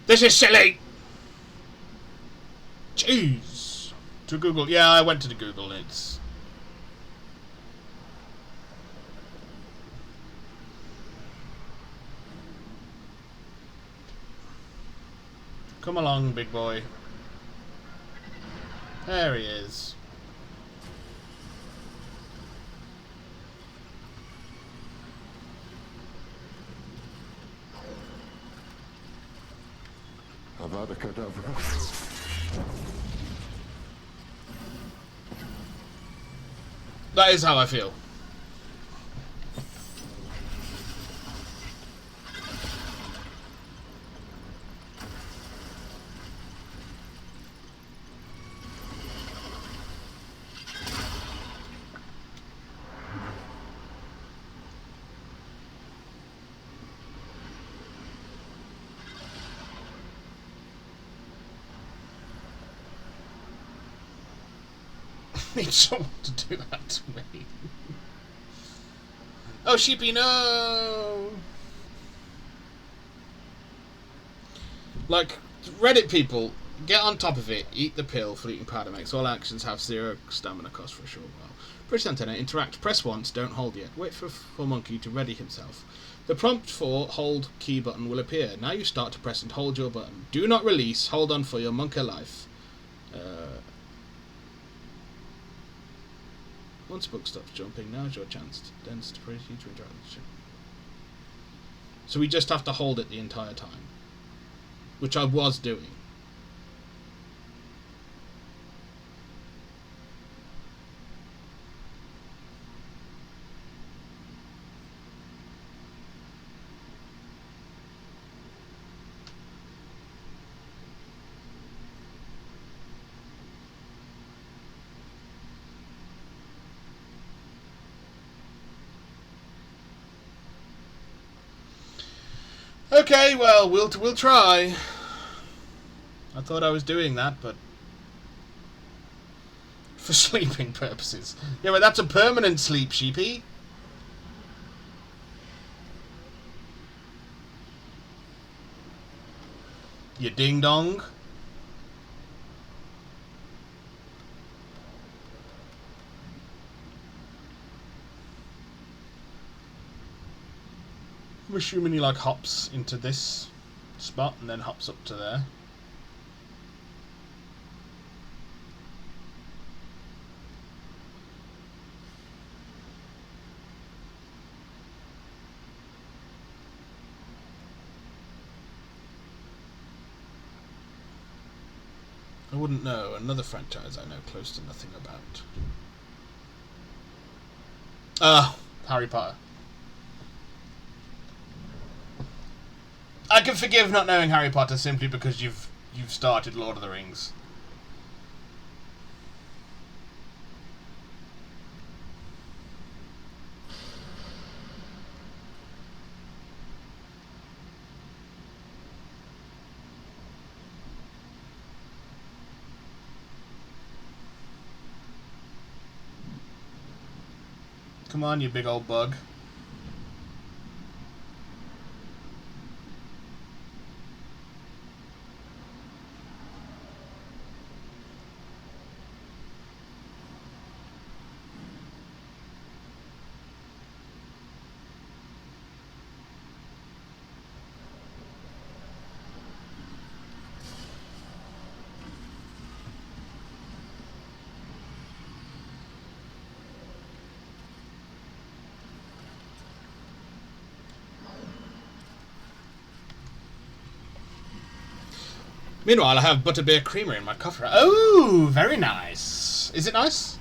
This is silly! Jeez. To Google. Yeah, I went to the Google. It's... Come along, big boy. There he is. Avada Kedavra. That is how I feel. Need someone to do that to me. Oh, sheepy, no! Like, Reddit people, get on top of it. Eat the pill. Fleeting powder makes all actions have 0 stamina cost for a short while. Push antenna, interact, press once, don't hold yet. Wait for monkey to ready himself. The prompt for hold key button will appear. Now you start to press and hold your button. Do not release. Hold on for your monkey life. Once book stops jumping, now's your chance. Then to proceed to interact. So we just have to hold it the entire time, which I was doing. Okay, well, we'll try. I thought I was doing that, but for sleeping purposes. Yeah, but that's a permanent sleep, sheepy. You ding dong. I'm assuming he like hops into this spot and then hops up to there. I wouldn't know. Another franchise I know close to nothing about. Harry Potter. I can forgive not knowing Harry Potter simply because you've started Lord of the Rings. Come on, you big old bug. Meanwhile, I have butterbeer creamer in my coffee. Oh, very nice. Is it nice?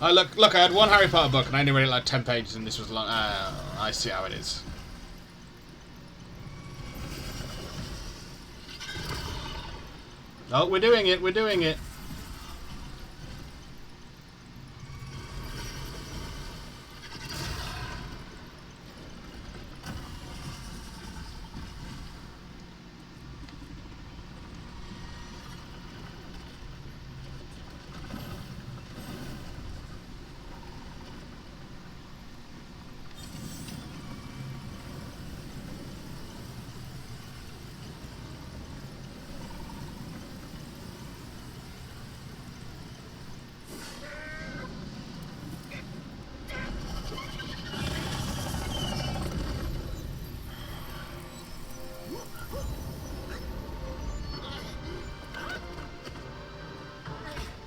Oh, look, I had one Harry Potter book and I only read it like 10 pages and this was long. I see how it is. Oh, we're doing it, we're doing it.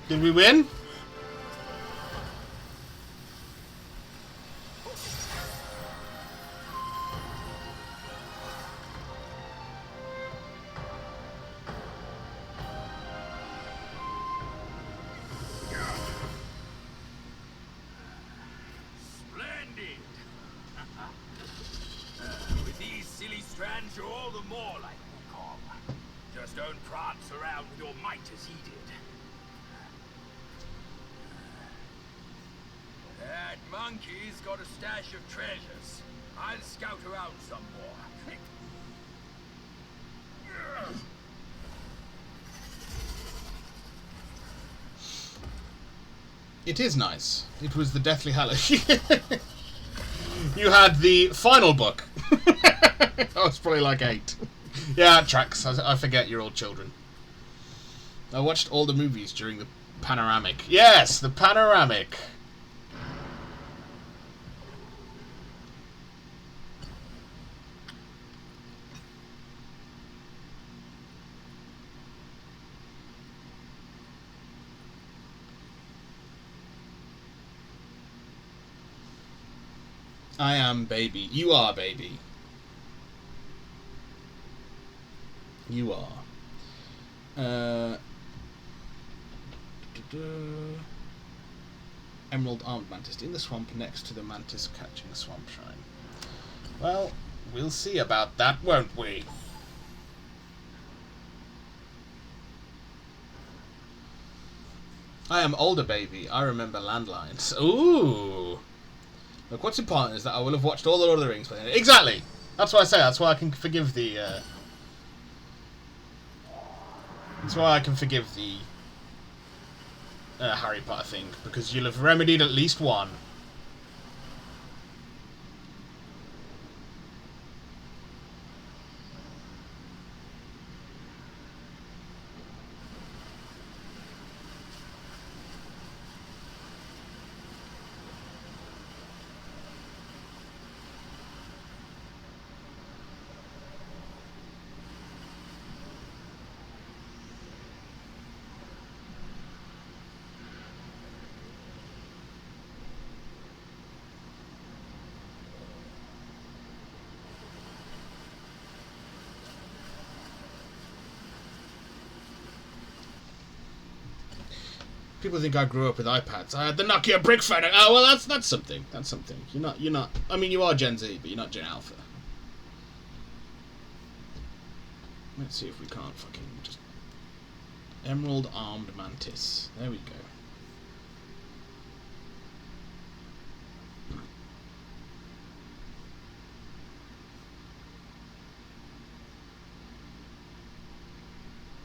Did we win? Splendid! With these silly strands, you're all the more like Wukong. Just don't prance around with your might as he did. That monkey's got a stash of treasures. I'll scout around some more. It is nice. It was the Deathly Hallows. You had the final book. I was probably like 8. Yeah, it tracks. I forget you're all children. I watched all the movies during the panoramic. Yes, the panoramic. I am baby. You are baby. You are. Emerald armed mantis in the swamp next to the mantis catching swamp shrine. Well, we'll see about that, won't we? I am older baby. I remember landlines. Ooh. Look, what's important is that I will have watched all the Lord of the Rings. Exactly! That's what I say. That's why I can forgive the... That's why I can forgive the Harry Potter thing. Because you'll have remedied at least one. People think I grew up with iPads. I had the Nokia brick phone. Oh well, that's something. That's something. You're not. I mean, you are Gen Z, but you're not Gen Alpha. Let's see if we can't fucking just Emerald armed mantis. There we go.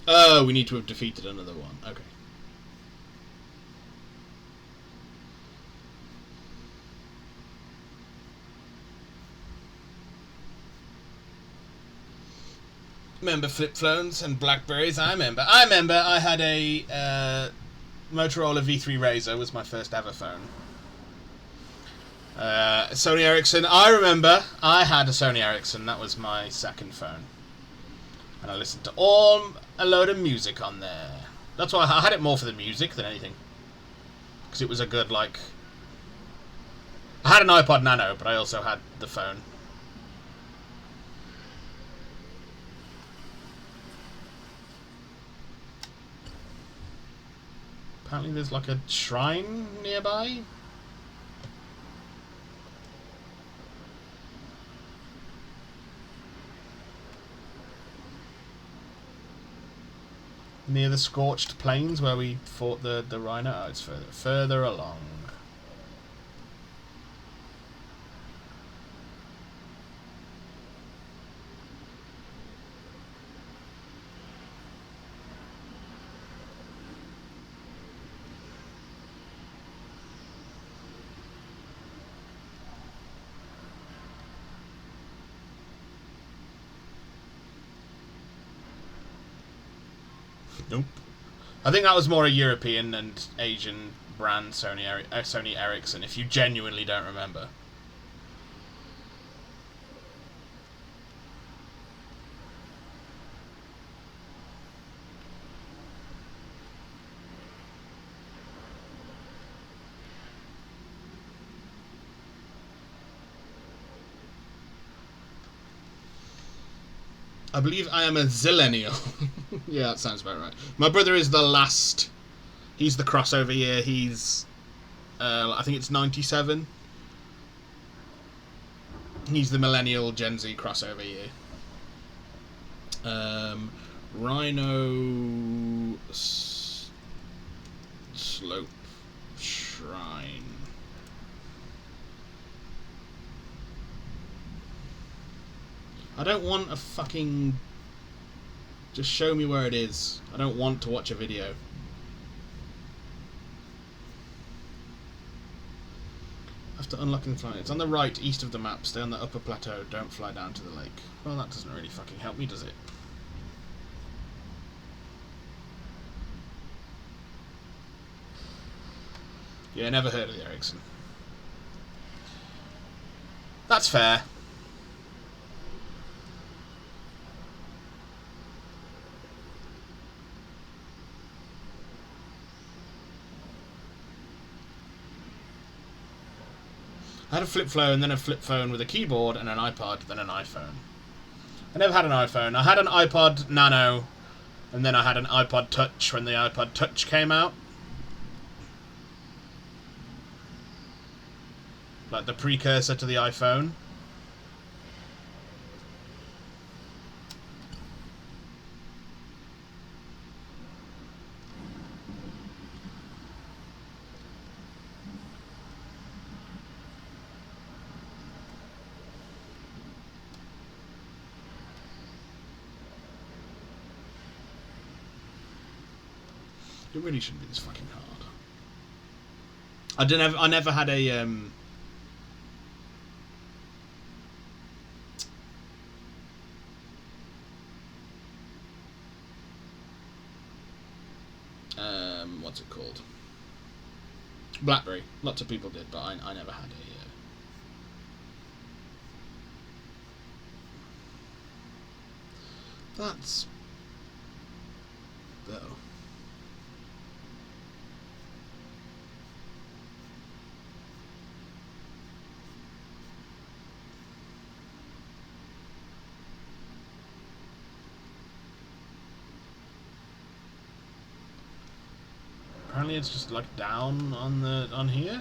Oh, we need to have defeated another one. Okay. Remember flip phones and Blackberries? I remember I had a Motorola V3 Razr was my first ever phone. Sony Ericsson. I remember I had a Sony Ericsson. That was my second phone. And I listened to a load of music on there. That's why I had it more for the music than anything. Because it was a good, like... I had an iPod Nano, but I also had the phone. Apparently there's like a shrine nearby. Near the scorched plains where we fought the rhino. Oh, it's further along. Nope. I think that was more a European and Asian brand, Sony Ericsson, if you genuinely don't remember. I believe I am a zillennial. Yeah, that sounds about right. My brother is the last. He's the crossover year. He's, I think it's 97. He's the millennial Gen Z crossover year. Rhino Slope Shrine. I don't want a fucking... Just show me where it is. I don't want to watch a video. After unlocking the flying, it's on the right, east of the map. Stay on the upper plateau. Don't fly down to the lake. Well, that doesn't really fucking help me, does it? Yeah, never heard of the Ericsson. That's fair. I had a flip phone, then a flip phone with a keyboard and an iPod, then an iPhone. I never had an iPhone. I had an iPod Nano, and then I had an iPod Touch when the iPod Touch came out. Like the precursor to the iPhone. It really shouldn't be this fucking hard. I never had a what's it called? BlackBerry. Lots of people did, but I never had a That's though. Apparently it's just like down on here.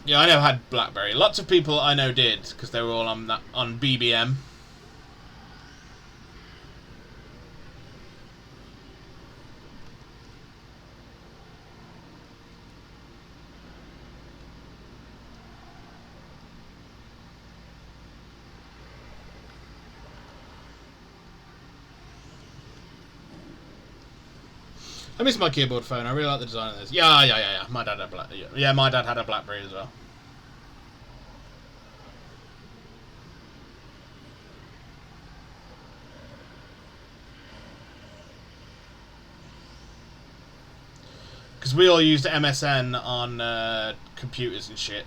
Yeah, I never had BlackBerry. Lots of people I know did because they were all on BBM. I miss my keyboard phone. I really like the design of this. Yeah. My dad had my dad had a BlackBerry as well. Because we all used MSN on computers and shit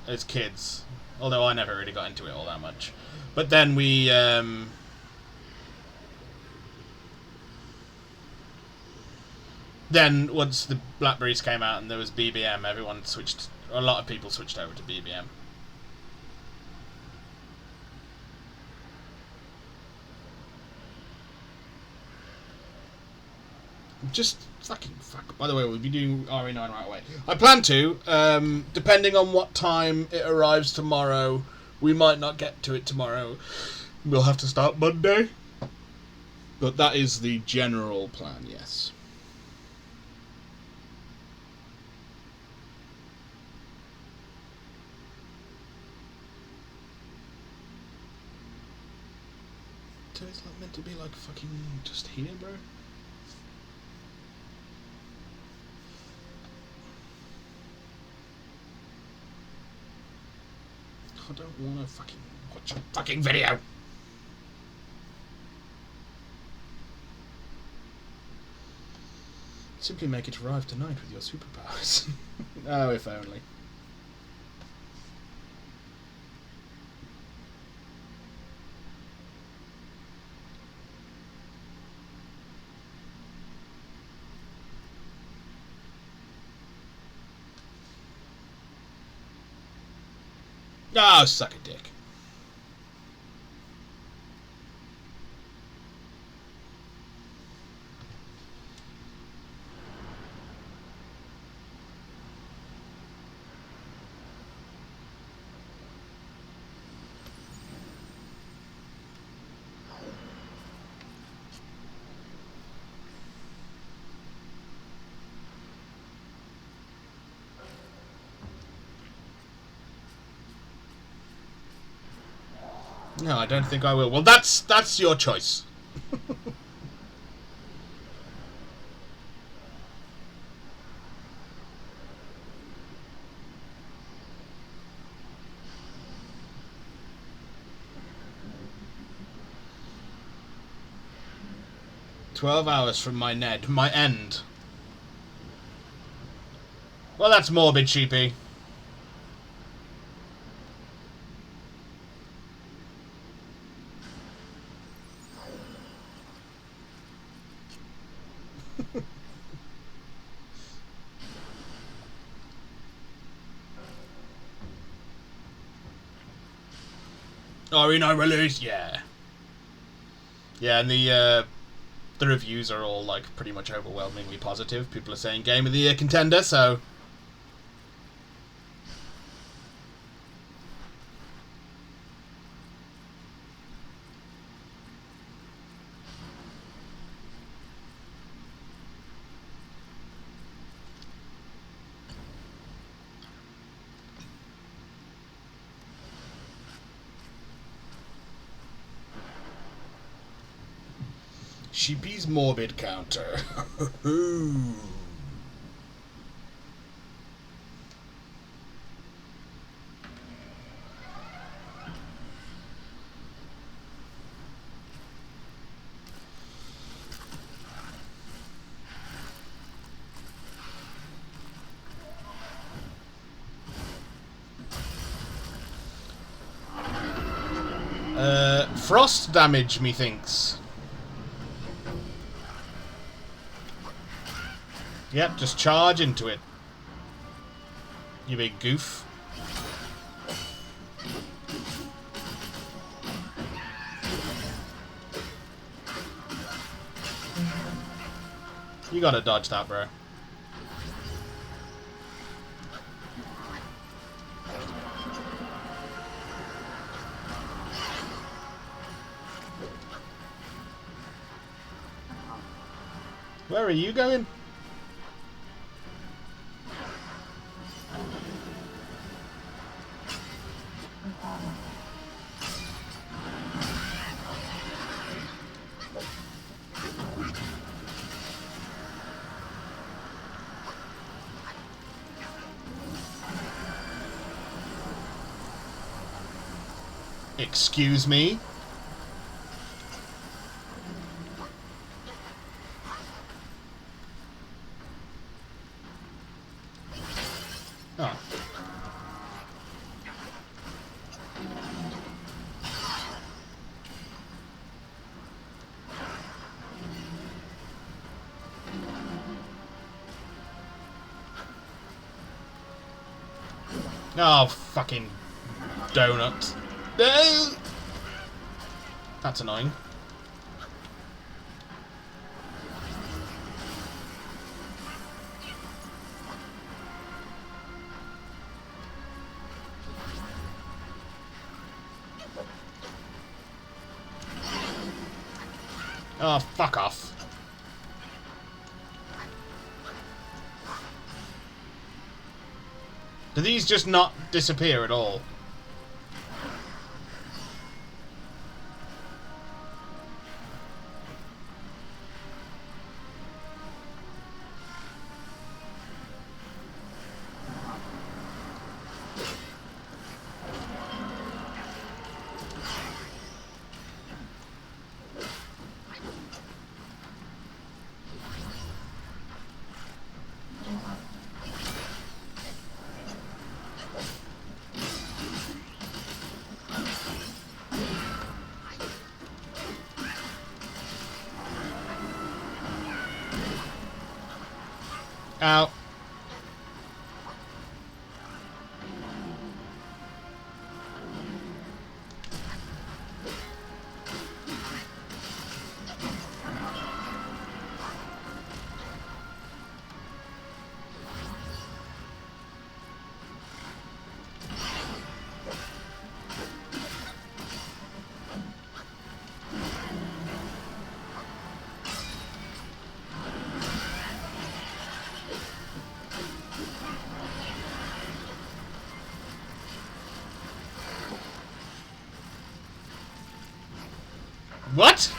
as kids. Although I never really got into it all that much. But then we... Then, once the Blackberries came out and there was BBM, a lot of people switched over to BBM. Just fucking fuck. By the way, we'll be doing RE9 right away. I plan to, depending on what time it arrives tomorrow. We might not get to it tomorrow. We'll have to start Monday. But that is the general plan, yes. So it's not meant to be like fucking just here, bro? I don't want to fucking watch a fucking video. Simply make it arrive tonight with your superpowers. Oh, if only. Oh, suck a dick. No, I don't think I will. Well, that's your choice. 12 hours from my end. Well, that's morbid, sheepy. Reno release, yeah. Yeah, and the reviews are all like pretty much overwhelmingly positive. People are saying Game of the Year contender, so Sheepy's morbid counter. Frost damage, methinks. Yep, just charge into it. You big goof. You gotta dodge that, bro. Where are you going? Excuse me? Oh. Oh, fucking donut. No! That's annoying. Oh, fuck off. Do these just not disappear at all? Ow. What?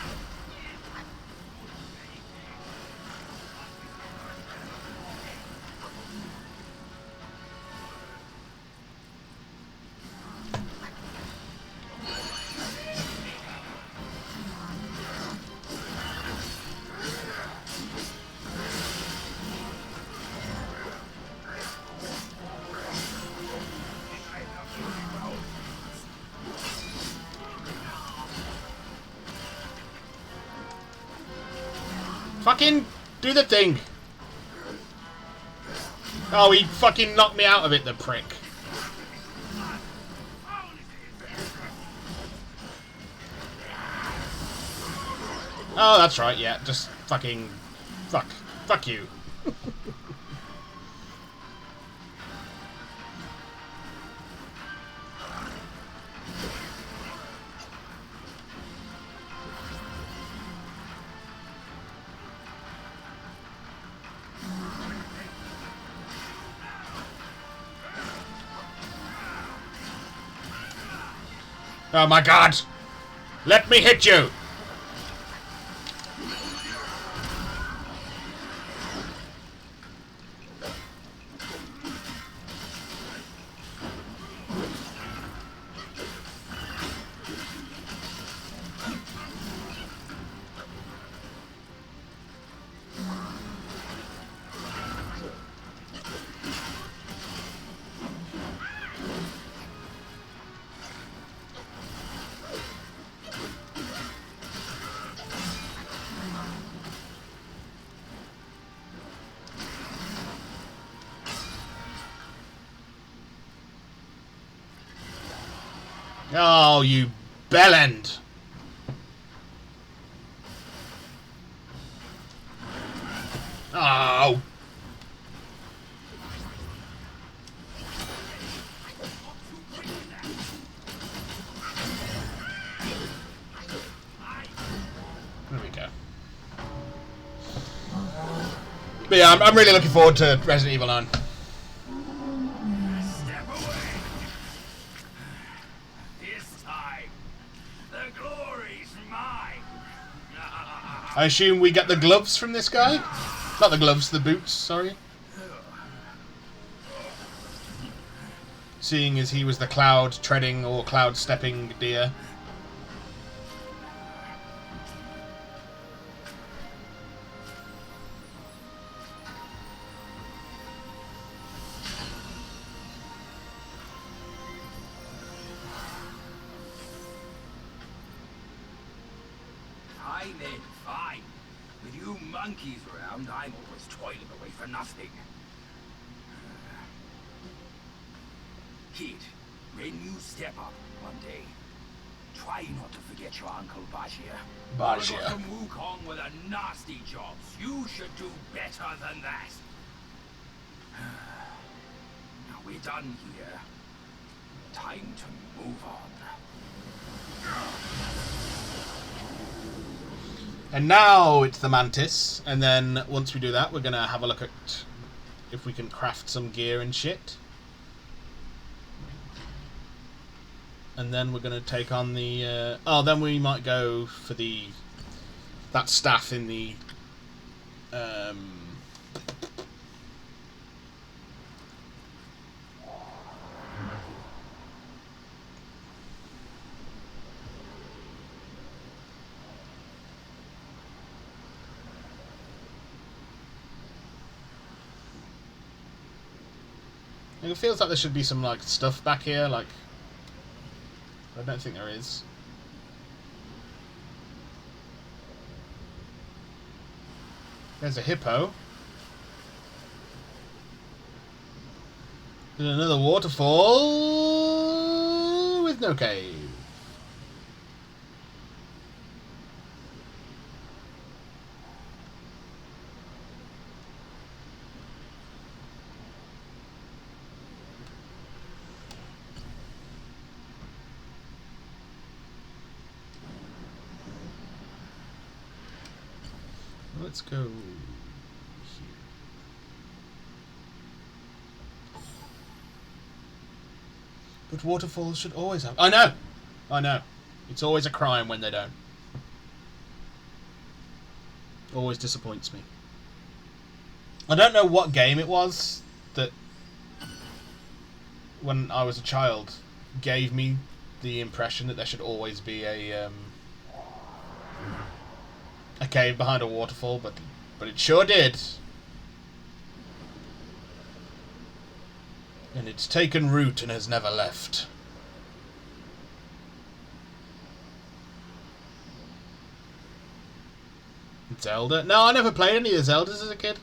Fucking do the thing. Oh, he fucking knocked me out of it, the prick. Oh, that's right, yeah. Just fucking... Fuck. Fuck you. Oh my god! Let me hit you! Oh, you bellend! Oh! There we go. But yeah, I'm really looking forward to Resident Evil 9. I assume we get the gloves from this guy? Not the gloves, the boots, sorry. Seeing as he was the cloud treading or cloud stepping deer. Fine then, fine. With you monkeys around, I'm always toiling away for nothing. Kid, when you step up one day, try not to forget your Uncle Bashir. Bashir. From Wukong with a nasty jobs. You should do better than that. Now we're done here. Time to move on. And now it's the Mantis, and then once we do that, we're gonna have a look at if we can craft some gear and shit. And then we're gonna take on the. Oh, then we might go for that staff in the. It feels like there should be some like stuff back here, like. I don't think there is. There's a hippo. There's another waterfall with no cave. Let's go here. But waterfalls should always have... I know! It's always a crime when they don't. Always disappoints me. I don't know what game it was that, when I was a child, gave me the impression that there should always be a cave behind a waterfall, but it sure did. And it's taken root and has never left. Zelda? No, I never played any of the Zeldas as a kid.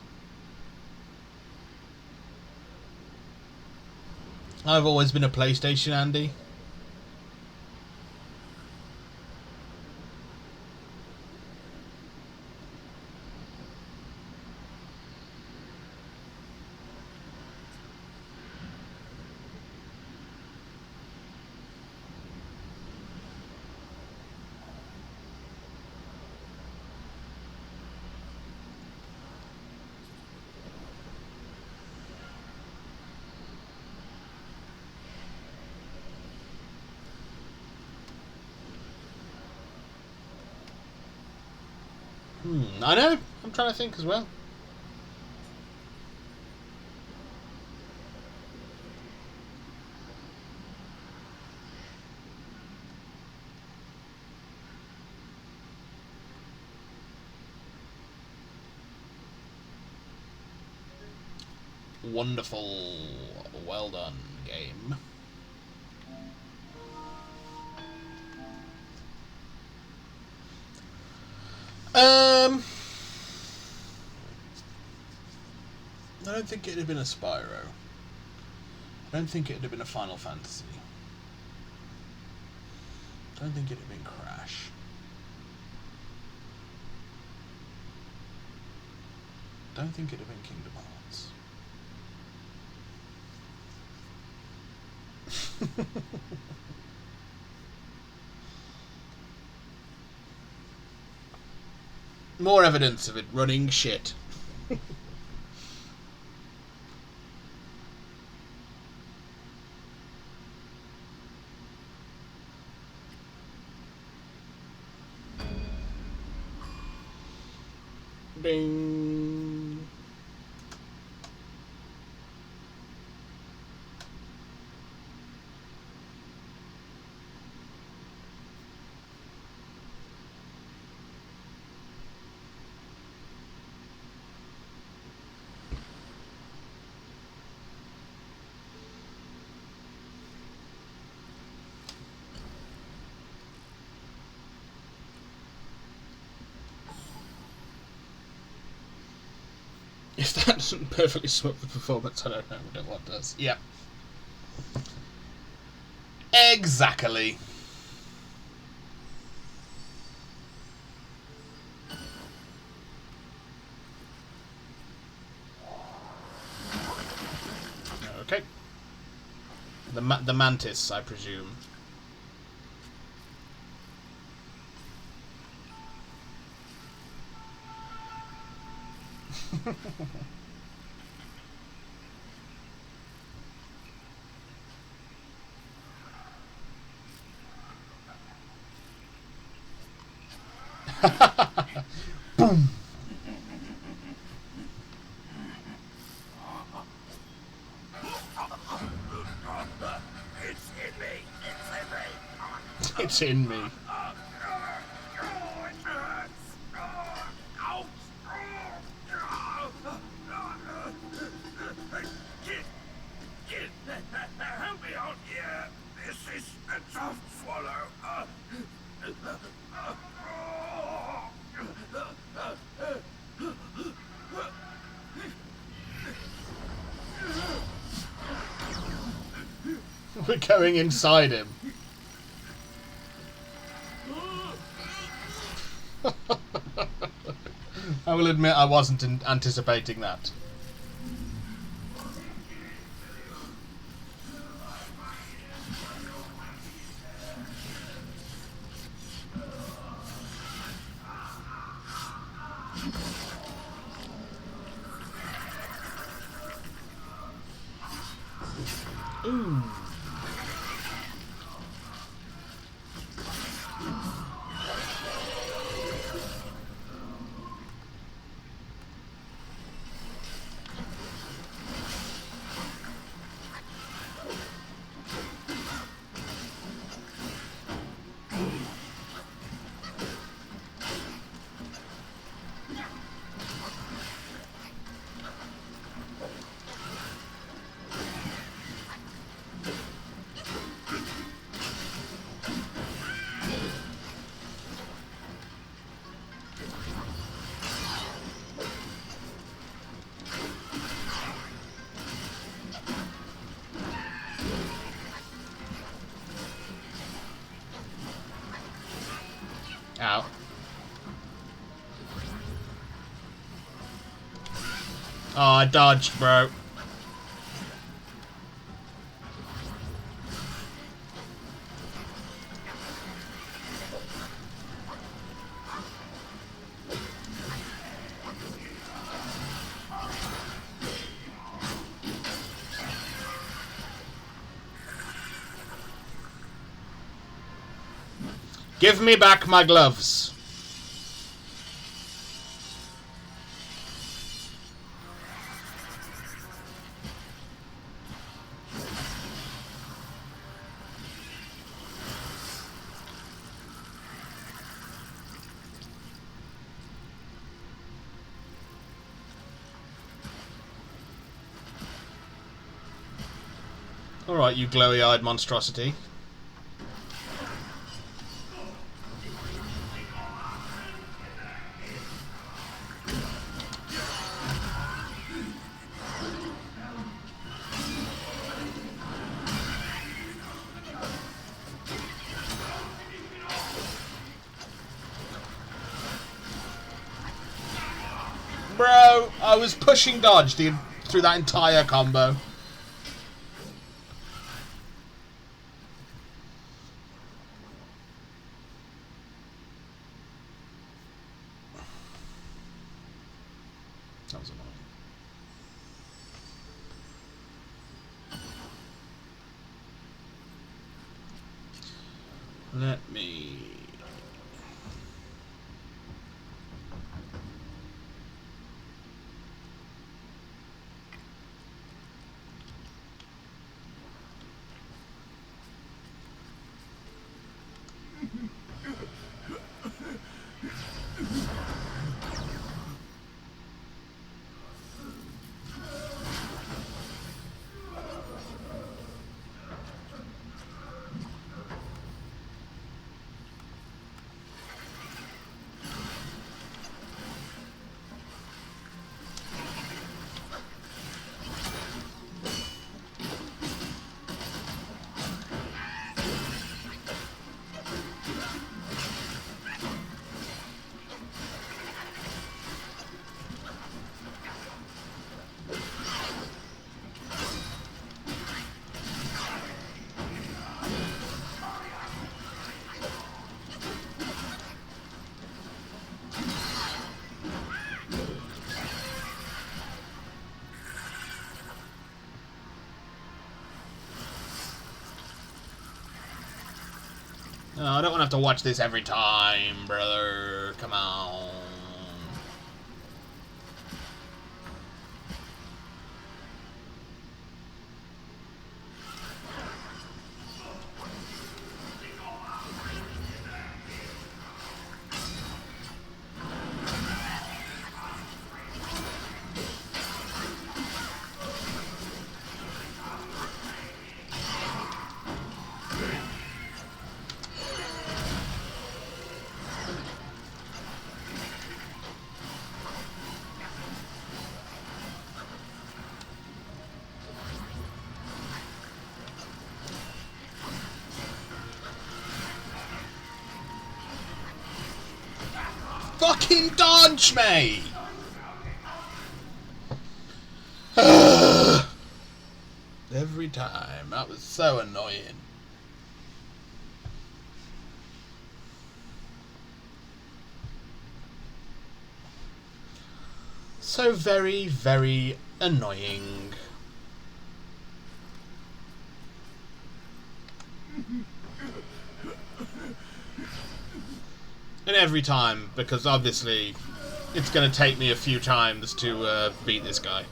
I've always been a PlayStation Andy. I know. I'm trying to think as well. Wonderful. Well done, game. I don't think it'd have been a Spyro. I don't think it'd have been a Final Fantasy. I don't think it'd have been Crash. I don't think it'd have been Kingdom Hearts. More evidence of it running shit. Ding. If that doesn't perfectly sum up the performance, I don't know what does. Yep. Exactly. Okay. The mantis, I presume. Boom. It's in me. Help me out here. This is a tough swallow. We're going inside him. I will admit I wasn't anticipating that. Ooh. Ow. Oh, I dodged, bro. Give me back my gloves. Alright, you glowy-eyed monstrosity. Bro, I was pushing dodge through that entire combo. That was annoying. Let me... No, I don't want to have to watch this every time, brother. Come on. Fucking dodge me! Every time. That was so annoying. So very, very annoying. And every time, because obviously it's going to take me a few times to beat this guy.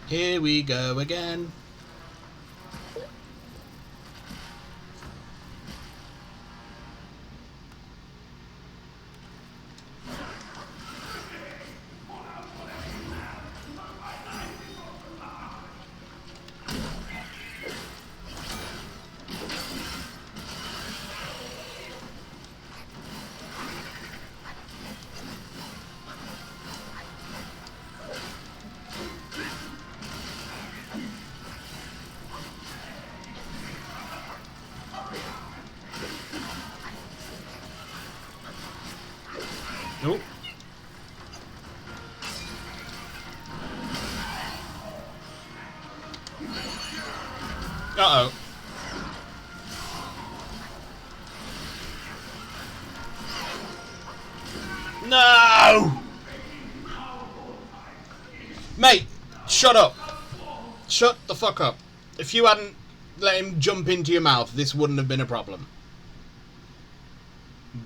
Here we go again. Nope. Uh-oh. No! Mate, shut up. Shut the fuck up. If you hadn't let him jump into your mouth, this wouldn't have been a problem.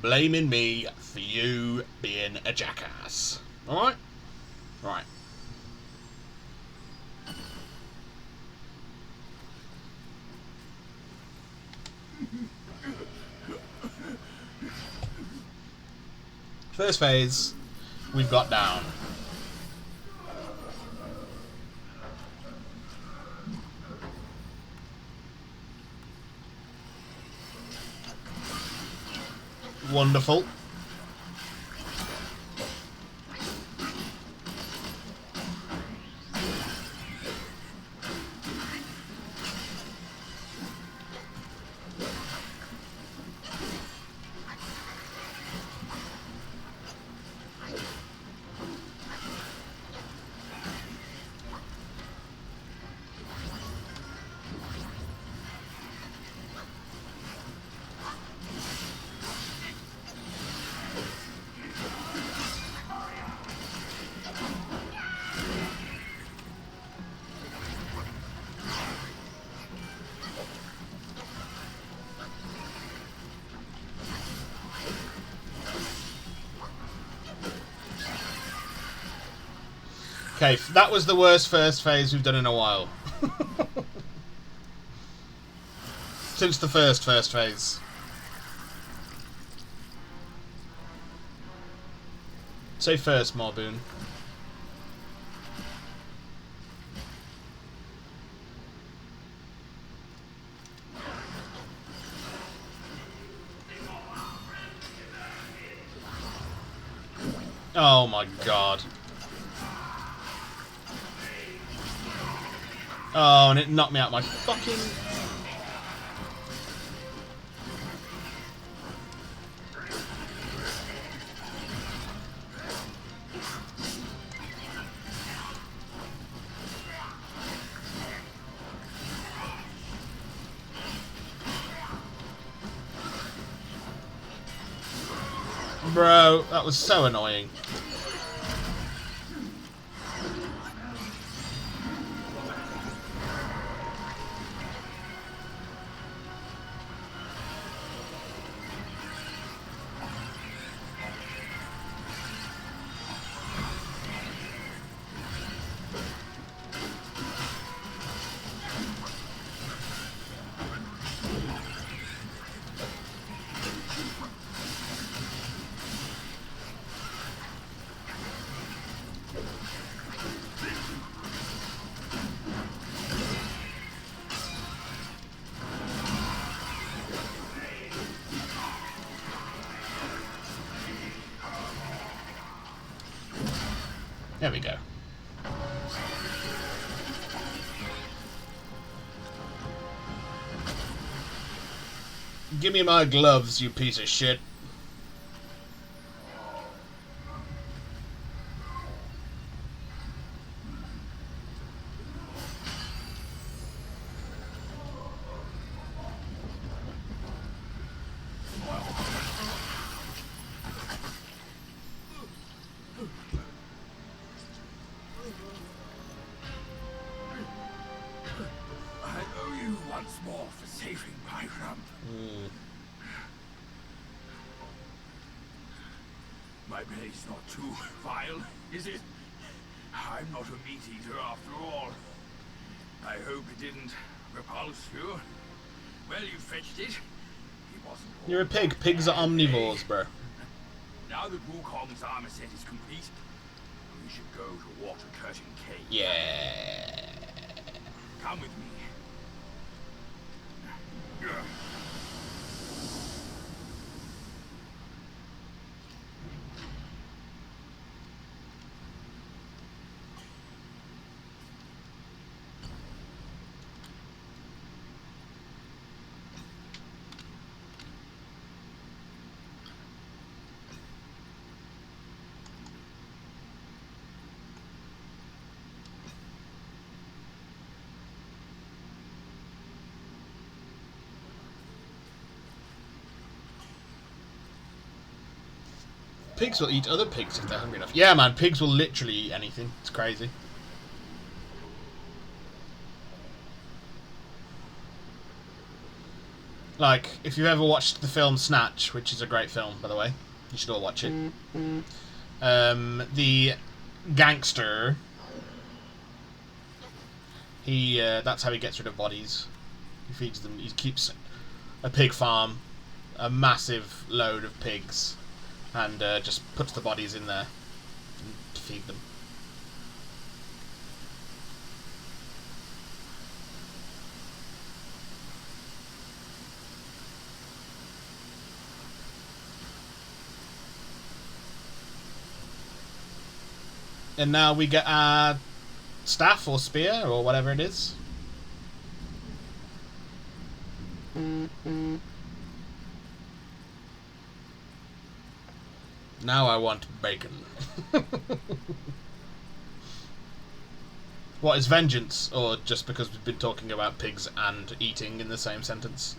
Blaming me for you being a jackass. Alright? Right. First phase, we've got down. Wonderful. Okay, that was the worst first phase we've done in a while. Since the first phase. Say first, Marboon. Oh my god. Oh, and it knocked me out my fucking... Bro, that was so annoying. There we go. Give me my gloves, you piece of shit. I owe you once more for saving my rump. My belly's not too vile, is it? I'm not a meat eater after all. I hope it didn't repulse you. Well, you fetched it. He wasn't. You're a pig. Pigs are omnivores, bro. Now that Wukong's armor set is complete, we should go to Water Curtain Cave. Yeah. Come with me. Pigs will eat other pigs if they're hungry enough. Yeah, man, pigs will literally eat anything. It's crazy. Like, if you've ever watched the film Snatch, which is a great film, by the way, you should all watch it. The gangster, that's how he gets rid of bodies. He feeds them. He keeps a pig farm, a massive load of pigs, and just puts the bodies in there and feed them. And now we get our staff or spear or whatever it is. Now I want bacon. What is vengeance? Or just because we've been talking about pigs and eating in the same sentence?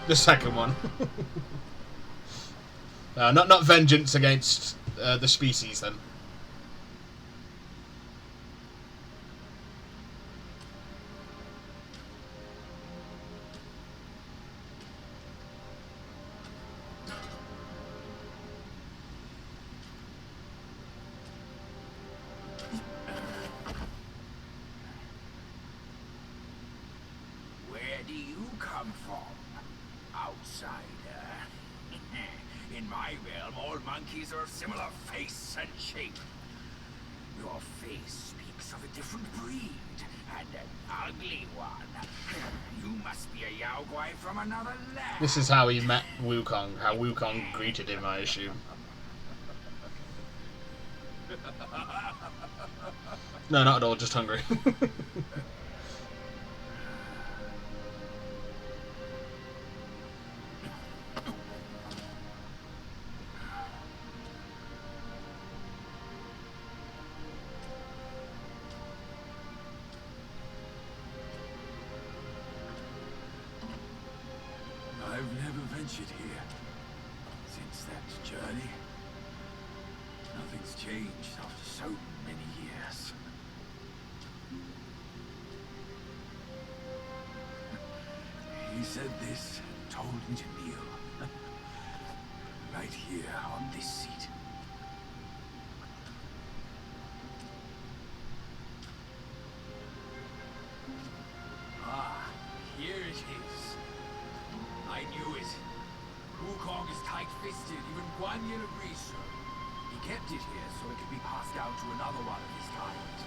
The second one. Not vengeance against the species, then. Where do you come from, outsider? In my realm, all monkeys are of similar face and shape. Your face speaks of a different breed, and an ugly one. You must be a Yao Guai from another land. This is how he met Wukong, how Wukong greeted him, I assume. No, not at all, just hungry. I've never ventured here since that journey. Nothing's changed after so many years. He said this and told me to kneel. Right here on this seat. Ah, here it is. I knew it. Wukong is tight-fisted, even Guan Yin agrees so. He kept it here so it could be passed down to another one of his kind.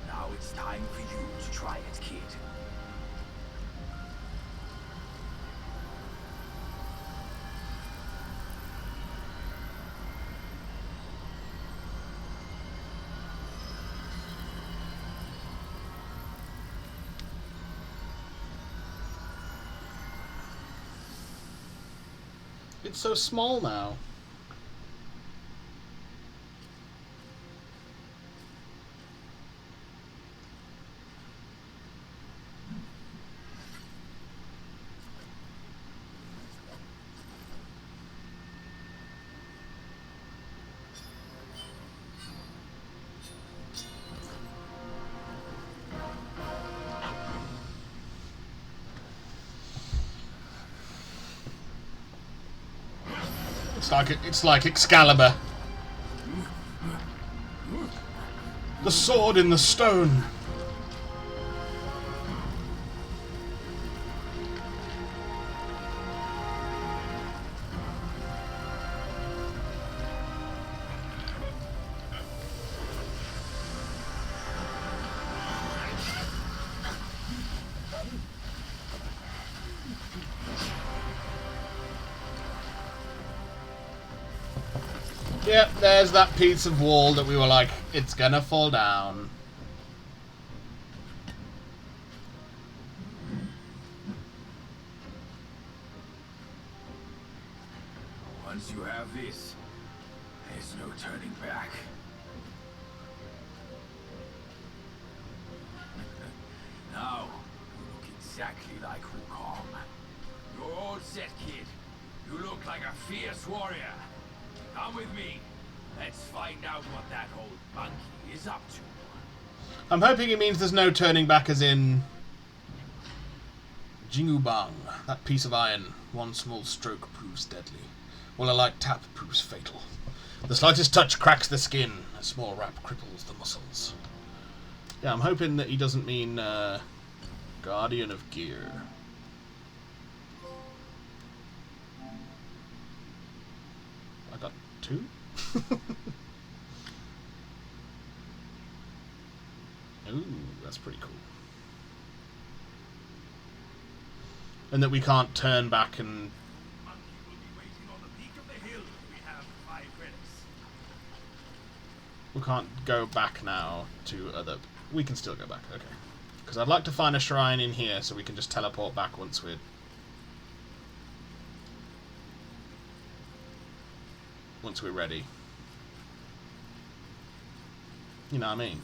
Now it's time for you to try it, kid. It's so small now. It's like Excalibur. The sword in the stone. Yep, there's that piece of wall that we were like, it's gonna fall down. Once you have this, there's no turning back. Now, you look exactly like Wukong. You're all set, kid. You look like a fierce warrior. Come with me. Let's find out what that old monkey is up to. I'm hoping it means there's no turning back as in... Jingu Bang, that piece of iron. One small stroke proves deadly, while a light tap proves fatal. The slightest touch cracks the skin. A small rap cripples the muscles. Yeah, I'm hoping that he doesn't mean Guardian of Gear. I got 2? Ooh, that's pretty cool. And that we can't turn back and... Monkey will be waiting on the peak of the hill. We have 5 relics. We can't go back now to other... We can still go back, okay. Because I'd like to find a shrine in here so we can just teleport back once we're ready. You know what I mean?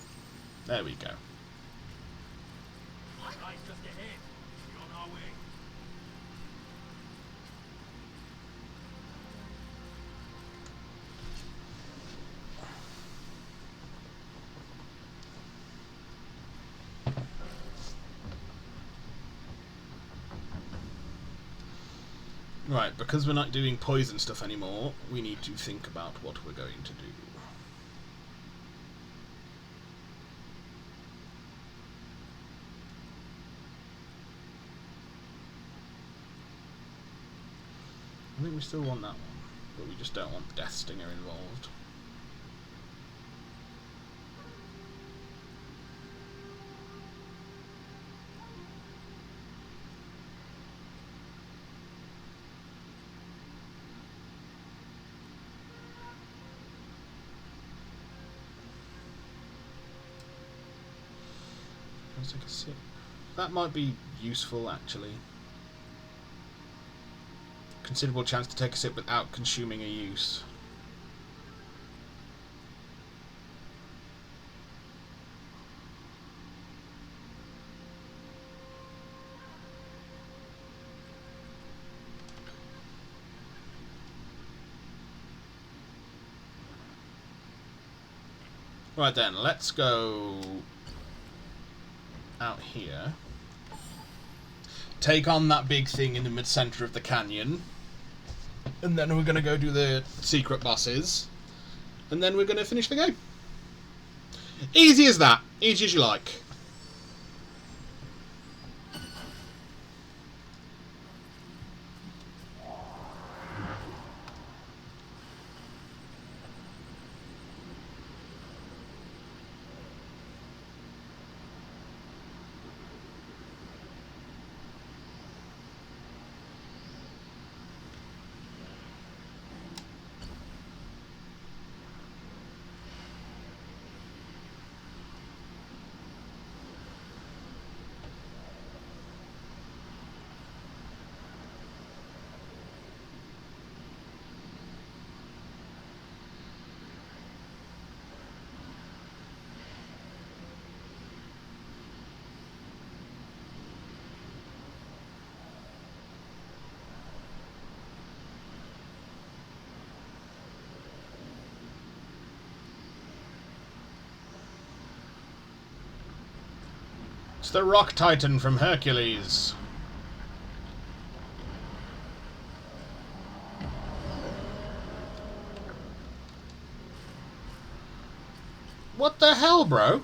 There we go. Right just ahead. We're on our way. Right, because we're not doing poison stuff anymore, we need to think about what we're going to do. I think we still want that one, but we just don't want Death Stinger involved. Let's take a sip. That might be useful, actually. Considerable chance to take a sip without consuming a use. Right then, let's go out here. Take on that big thing in the mid-center of the canyon. And then we're going to go do the secret bosses. And then we're going to finish the game. Easy as that. Easy as you like. It's the Rock Titan from Hercules. What the hell, bro?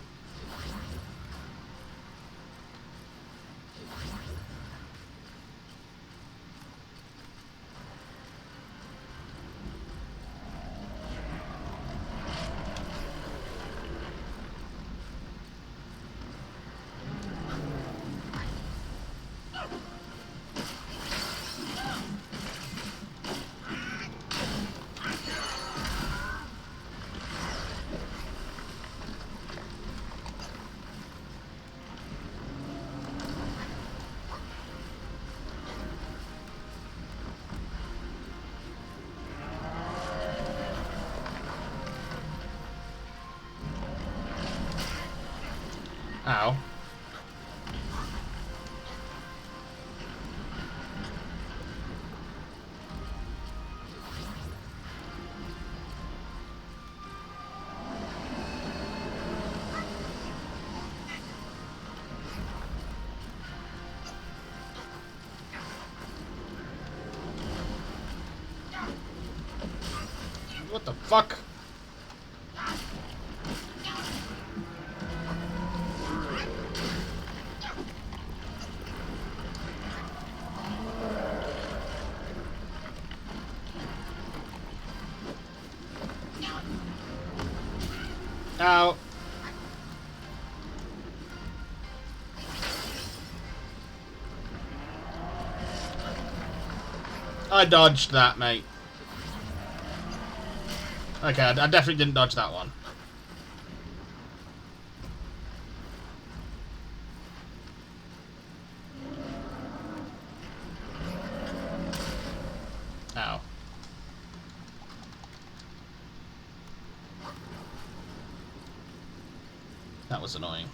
Ow. What the fuck? Ow. I dodged that, mate. Okay, I definitely didn't dodge that one. Ow. That was annoying.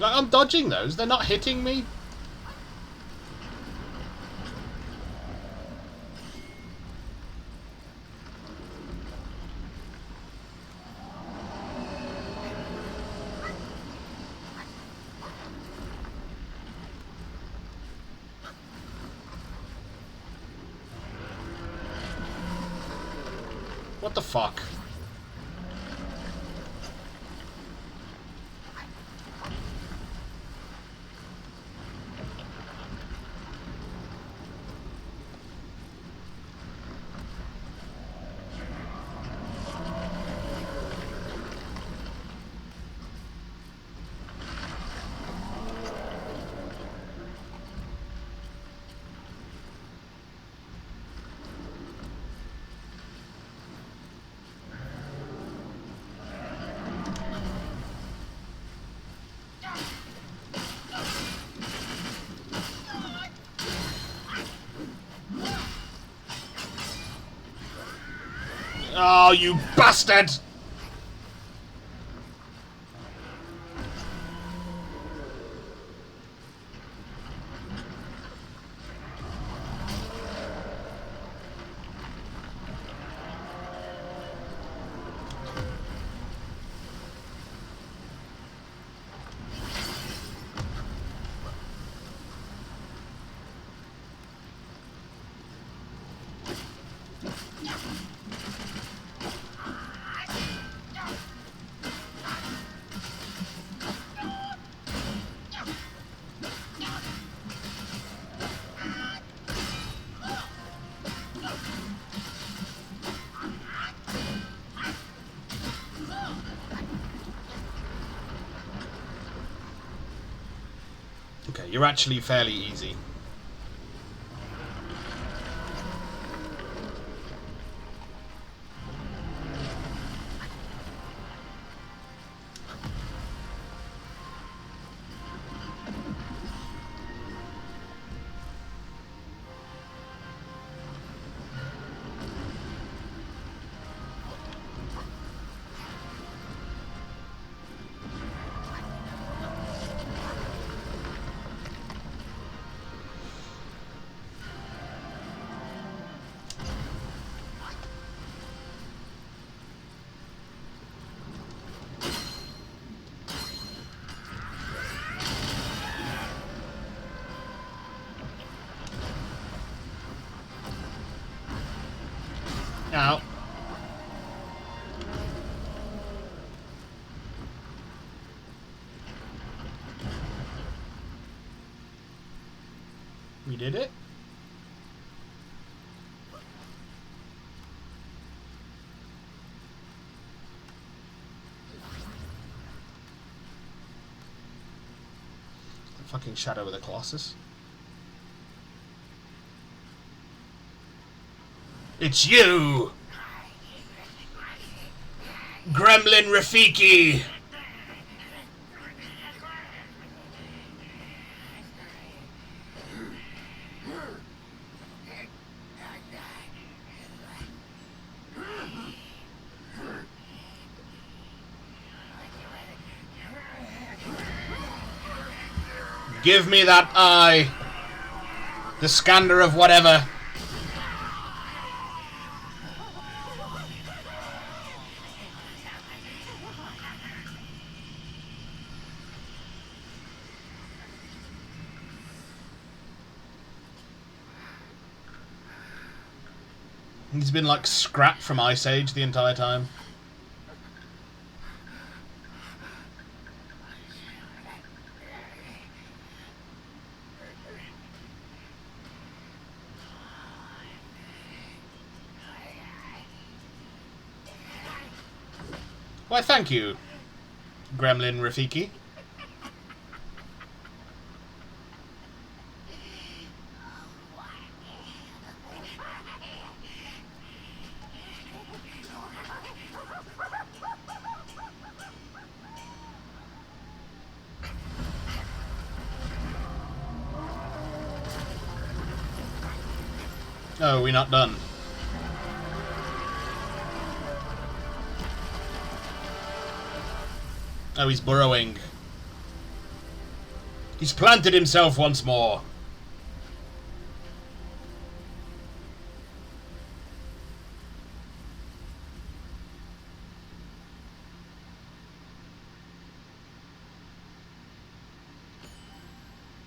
Like, I'm dodging those. They're not hitting me. What the fuck? Oh, you bastard! Okay, you're actually fairly easy. Ow. We did it. The fucking Shadow of the Colossus. It's you! Gremlin Rafiki! Give me that eye! The scanner of whatever. He's been like scrapped from Ice Age the entire time. Why, thank you, Gremlin Rafiki. Oh, we're not done. Oh, he's burrowing. He's planted himself once more.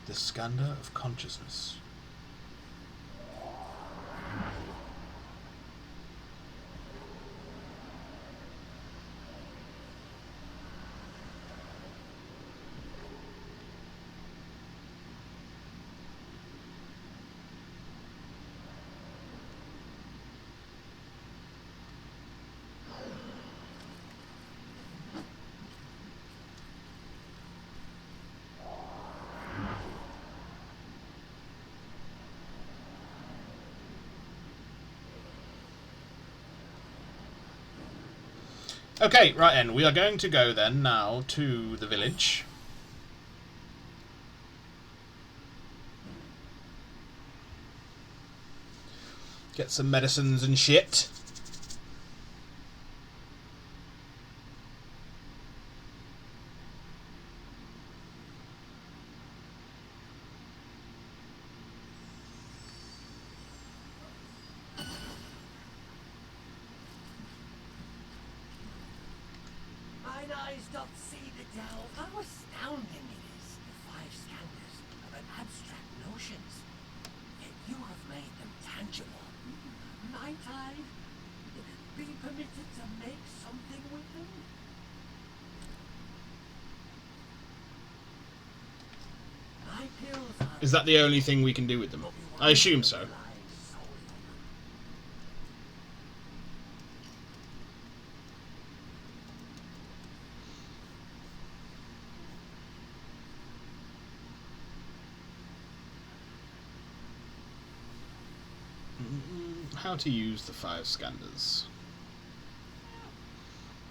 The Scander of Consciousness. Okay, right then. We are going to go then now to the village. Get some medicines and shit. Eyes don't see the delve. How astounding it is. The 5 Scanders of an abstract notions. Yet you have made them tangible. Might I be permitted to make something with them? My pills are... Is that the only thing we can do with them? I assume so. How to use the 5 Scanders.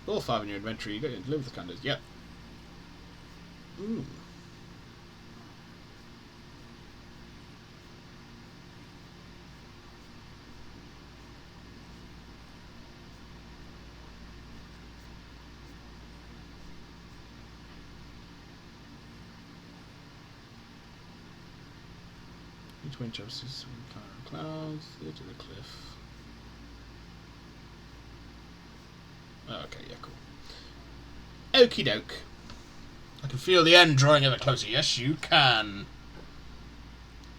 All 5 in your inventory, you go and deliver the Scanders. Yep. Ooh. Twin justice, clouds, to the cliff. Oh, okay, yeah, cool. Okie doke. I can feel the end drawing ever closer. Yes, you can.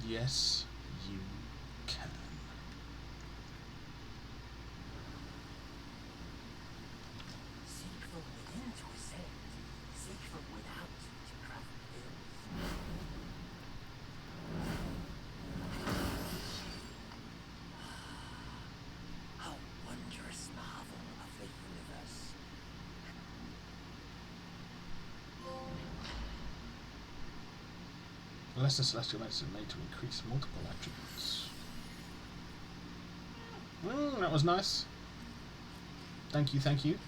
Yes, you can. Unless the celestial medicine is made to increase multiple attributes. That was nice. Thank you, thank you.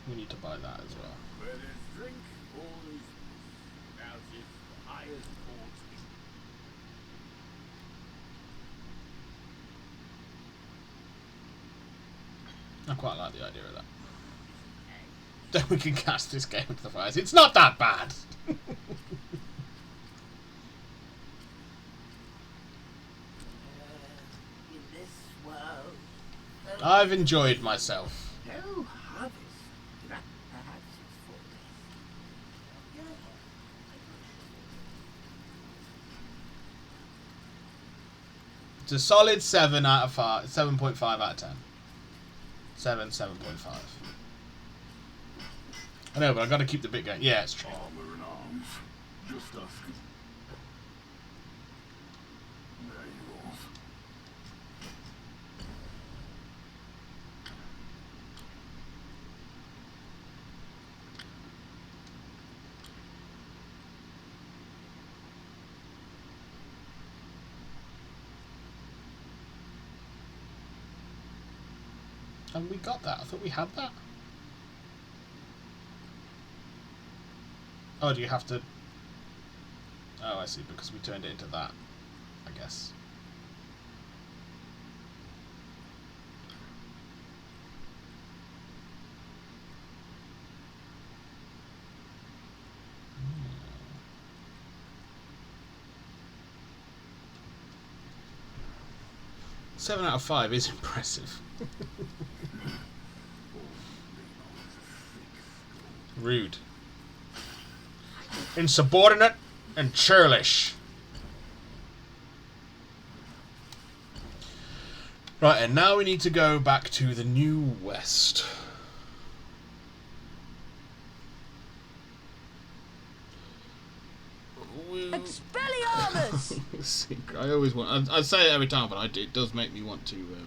We need to buy that as well. Where there's drink, all is as if the highest port is. I quite like the idea of that. Then we can cast this game into the fires. It's not that bad! In this world, I've enjoyed myself. no harvest. That perhaps is for this. It's a solid 7 out of 5, 7.5 out of 10. 7.5. I know, but I gotta keep the bit going. Yeah, it's true. Armor and arms. Just asking. There you are. And we got that. I thought we had that. Oh, do you have to... Oh, I see, because we turned it into that, I guess. Seven out of 5 is impressive. Rude. Insubordinate and churlish. Right, and now we need to go back to the New West. Expelliarmus! I always want... I say it every time, but it does make me want to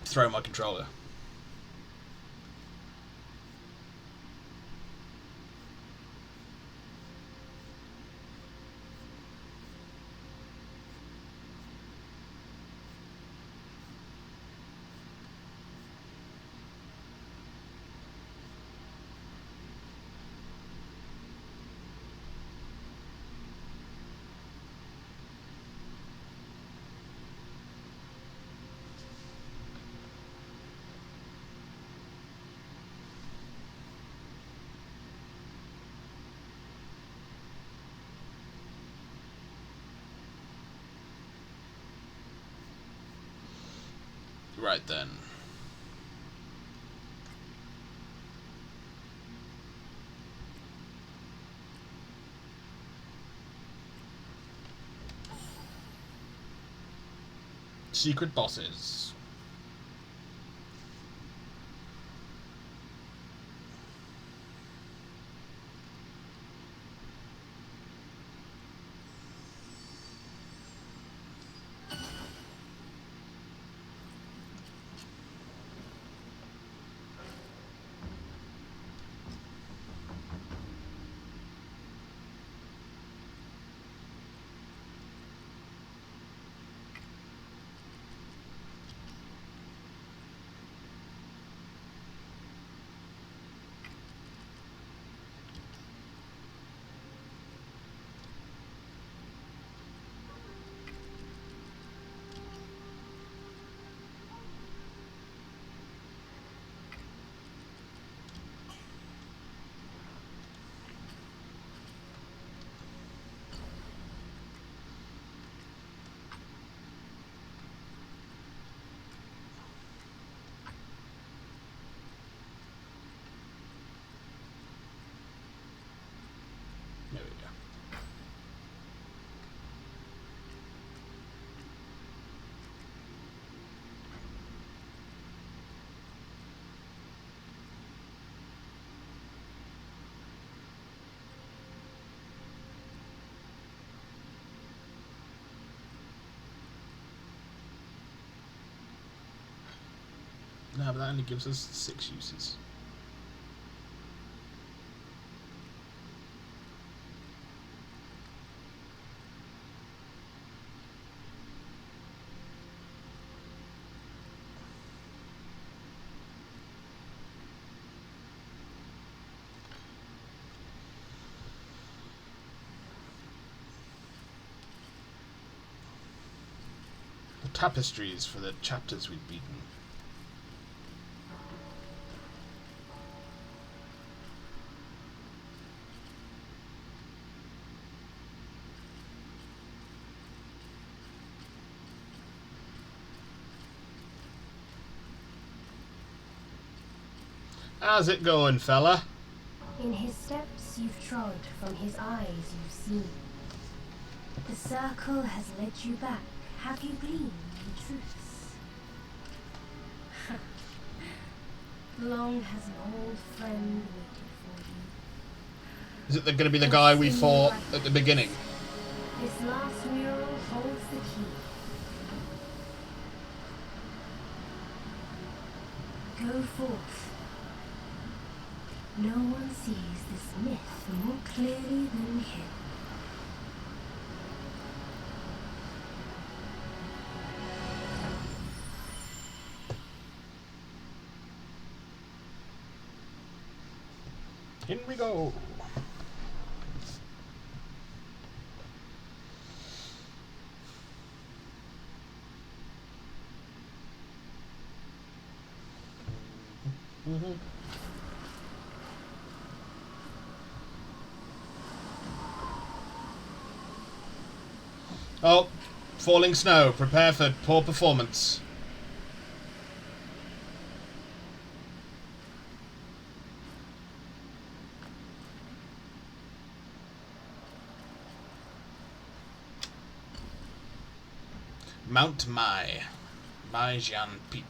throw my controller. Right then. Secret bosses. No, but that only gives us 6 uses. The tapestries for the chapters we've beaten. How's it going, fella? In his steps you've trod, from his eyes you've seen. The circle has led you back. Have you gleaned the truths? Long has an old friend waited for you. Is it going to be the guy we fought at the beginning? This last mural holds the key. Go forth. No one sees this myth more clearly than him. In we go. Oh, falling snow. Prepare for poor performance. Mount Mai. Maijian Peak.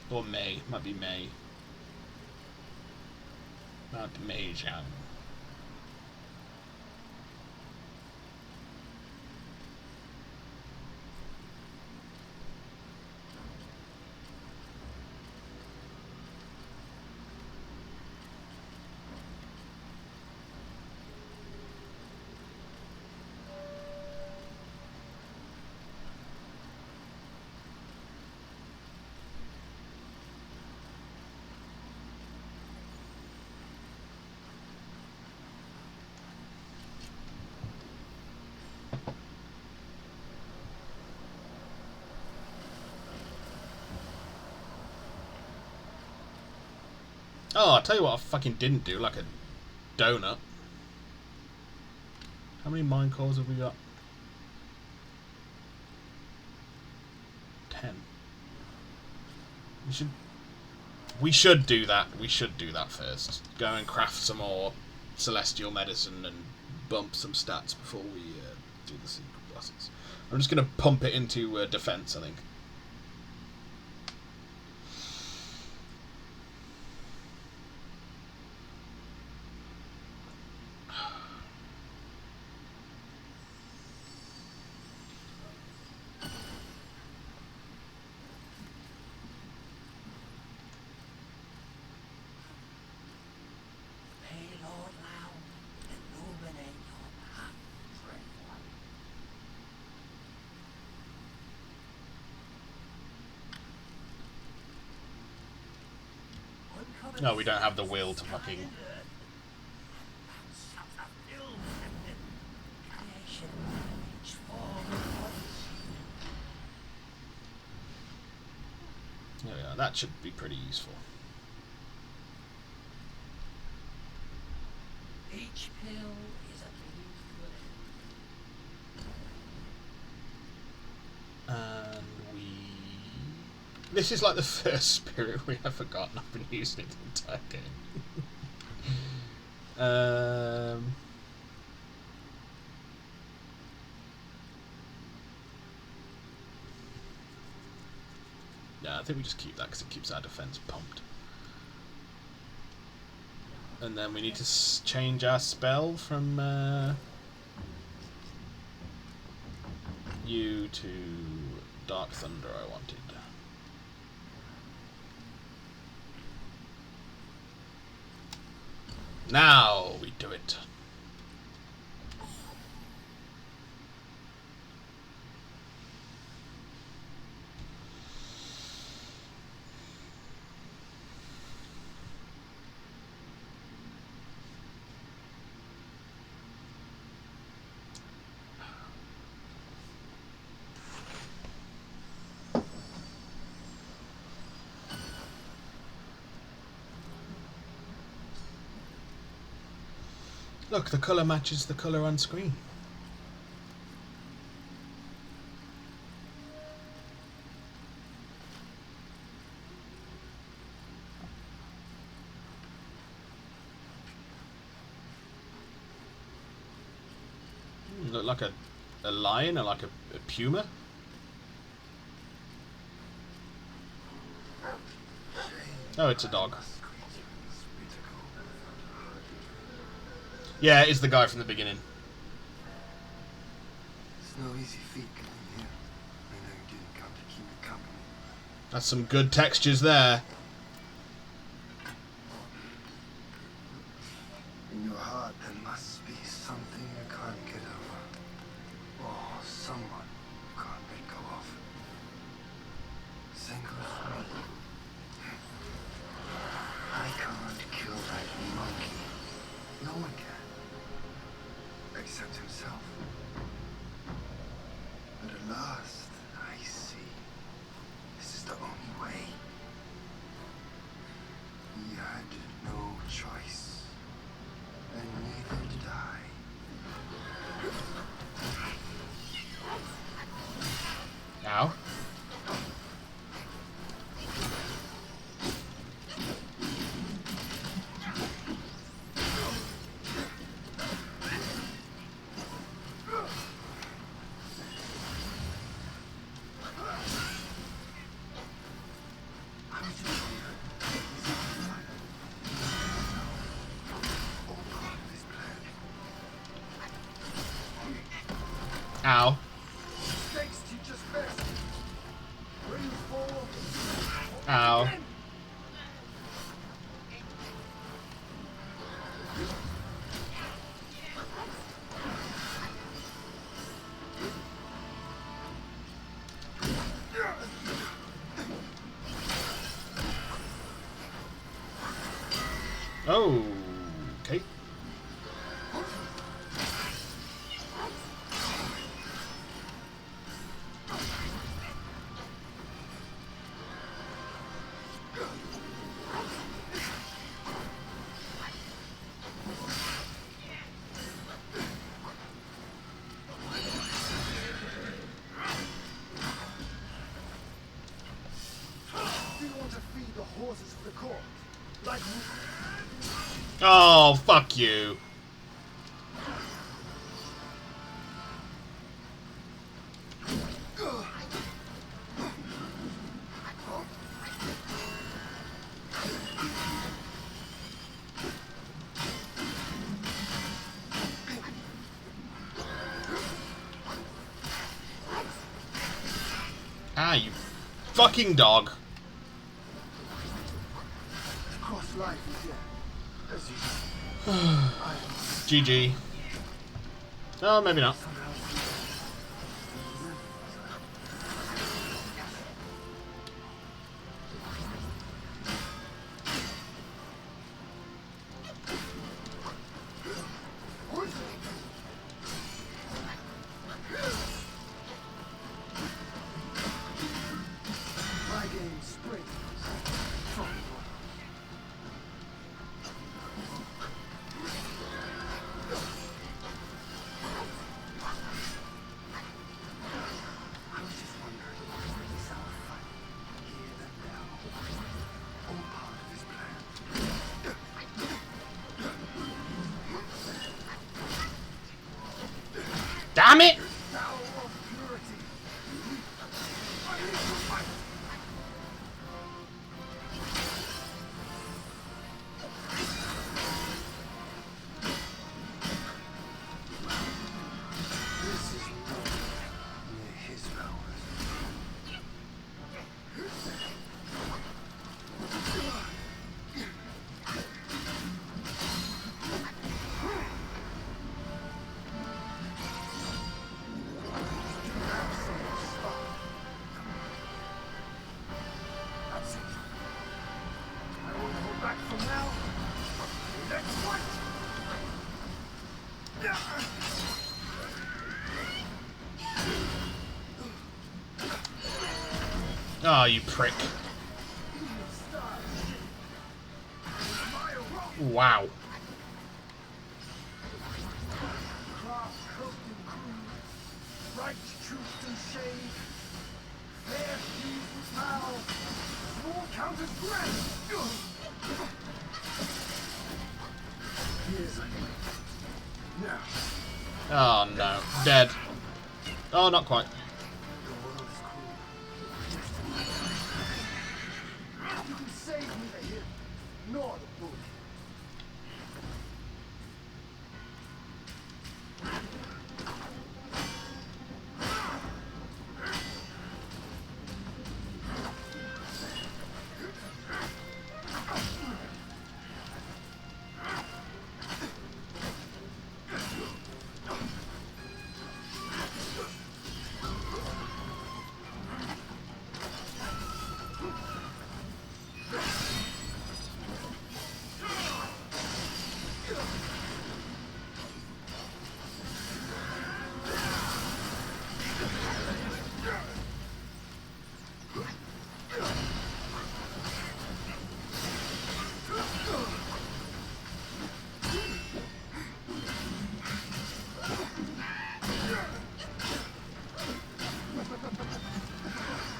Or May. Might be May. Mount Maijian. Oh, I'll tell you what I fucking didn't do, like a donut. How many mine cores have we got? 10. We should do that. We should do that first. Go and craft some more celestial medicine and bump some stats before we do the secret classes. I'm just going to pump it into defense, I think. May Lord Lao illuminate your path, Dread One. No, we don't have the will to fucking... Creation, each form of There we are. That should be pretty useful. each pill is a means to an end. And we... This is like the first spirit we have forgotten. I've been using it the entire game. Yeah, I think we just keep that because it keeps our defense pumped. And then we need to change our spell from you to Dark Thunder, I wanted. Now we do it. Look, the colour matches the colour on screen. Look like a lion or like a puma. Oh, it's a dog. Yeah, it's the guy from the beginning. It's no easy feat coming here. I know you didn't come to keep me company. That's some good textures there. In your heart, there must be something you can't get over. Or someone you can't let go of. Same goes for me. I can't kill that monkey. No one can. Except himself. But at last, I see. This is the only way. He had no choice. And neither did I. Ow. Ow. Thanks, teacher's best. Ready for... Ow. Oh, okay. Do you want to feed the horses for the court? Like... Oh, fuck you. Ah, you fucking dog. Cross life is here. As you GG. Oh, maybe not. my game springs from I was just wondering, is our fight here and now all part of his plan? Damn it! Now of purity. I need to fight. Oh, you prick. Wow. Right truth and shade, fair feud and foul, small counters grand. Here's a now. Oh no, dead. Oh, not quite. The world is cruel. You can save neither him nor the book.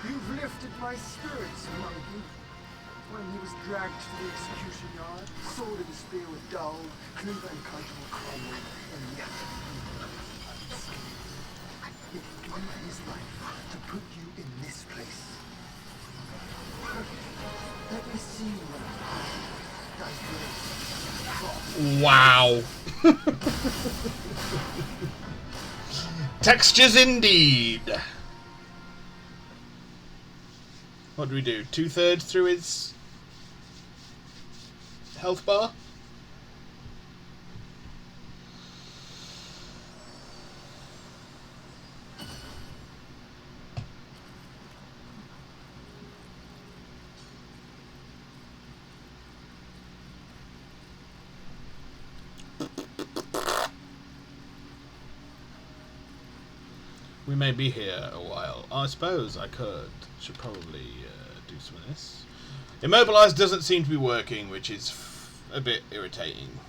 You've lifted my spirits, monkey. When he was dragged to the execution yard, sword in spear with dull, cleaver and cudgel were crumbled, and yet he gave his life to put you in this place. Let me see what thy grace. Wow. Textures indeed. What do we do? 2/3 through his health bar? We may be here a while. I suppose I could. Should probably do some of this. Immobilize doesn't seem to be working, which is a bit irritating.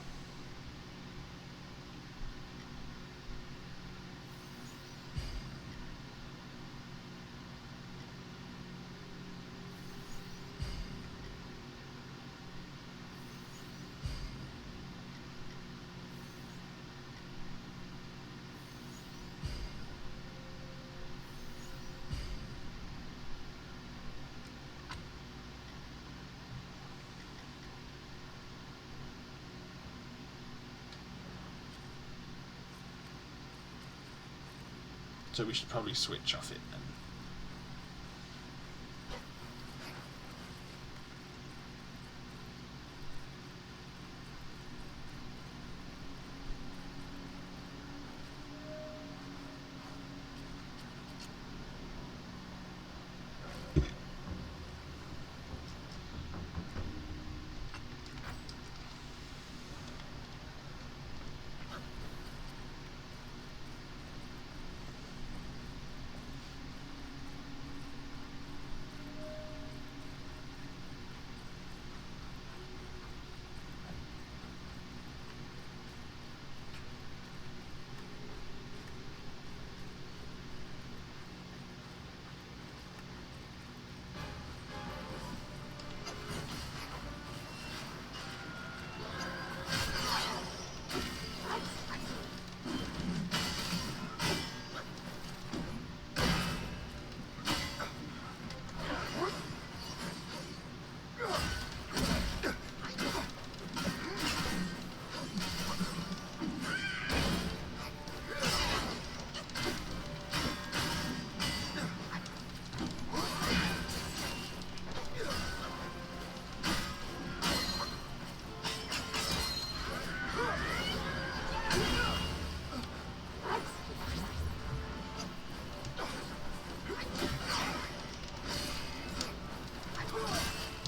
So we should probably switch off it then.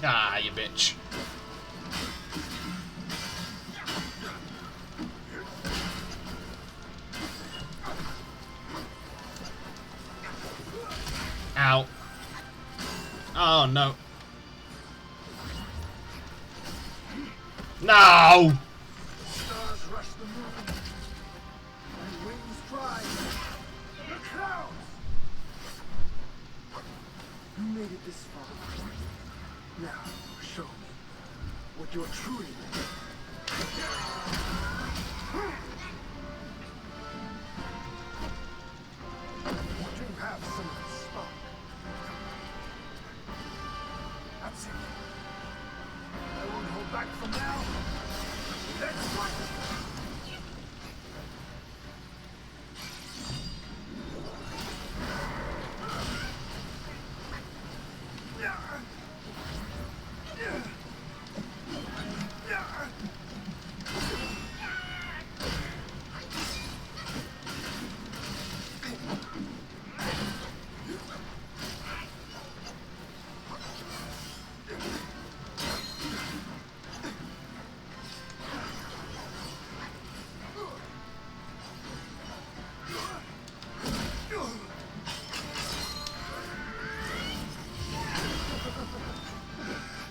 Ah, you bitch. Ow. Oh, no. No! Stars rush the moon, and wings dry. The clouds! You made it this far. Now, show me what you're truly like. You have some of the spark. That's it. I won't hold back from now. Let's fight!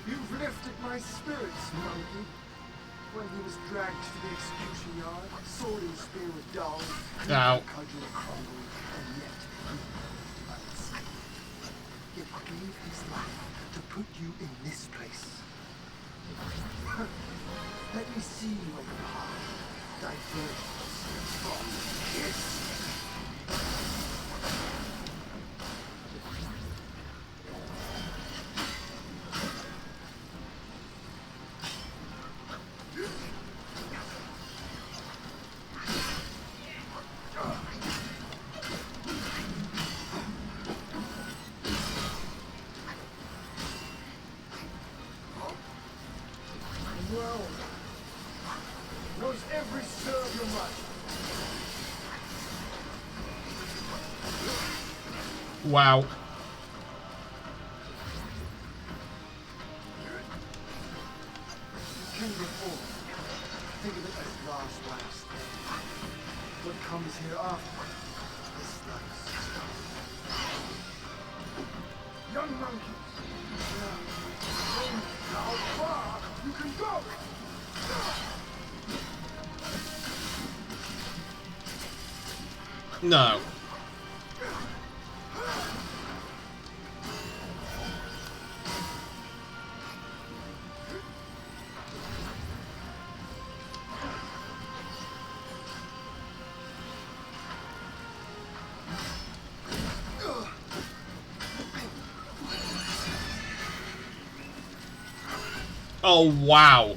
You've lifted my spirits, monkey. When he was dragged to the execution yard, sword and spear were dull, Ow. cudgel crumbled, and yet he lived unscathed. Yet he gave his life to put you in this place. Let me see your path diverges from his. Knows every stir of your mind. Wow. King before, think of it as last rites. What comes hereafter is life's start. Young monkey, now how far you can go. No. Oh, wow.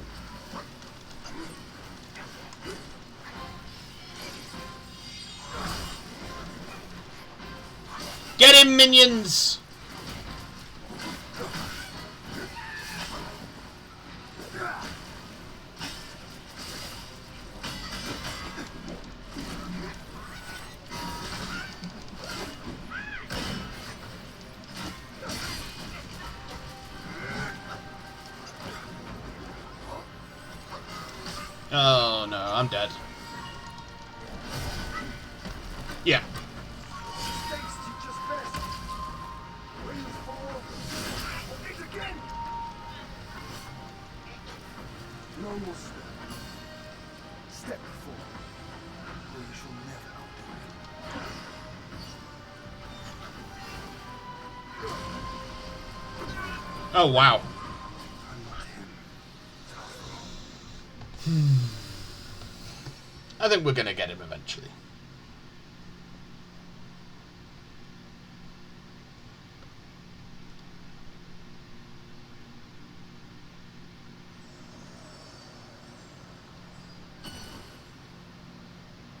Get him, minions! Oh no, I'm dead. Yeah. Mistakes teach us best. When you fall, it's again. No more step. Step before, or you shall never outdo it. Oh wow. I'm not him. I think we're gonna get him eventually.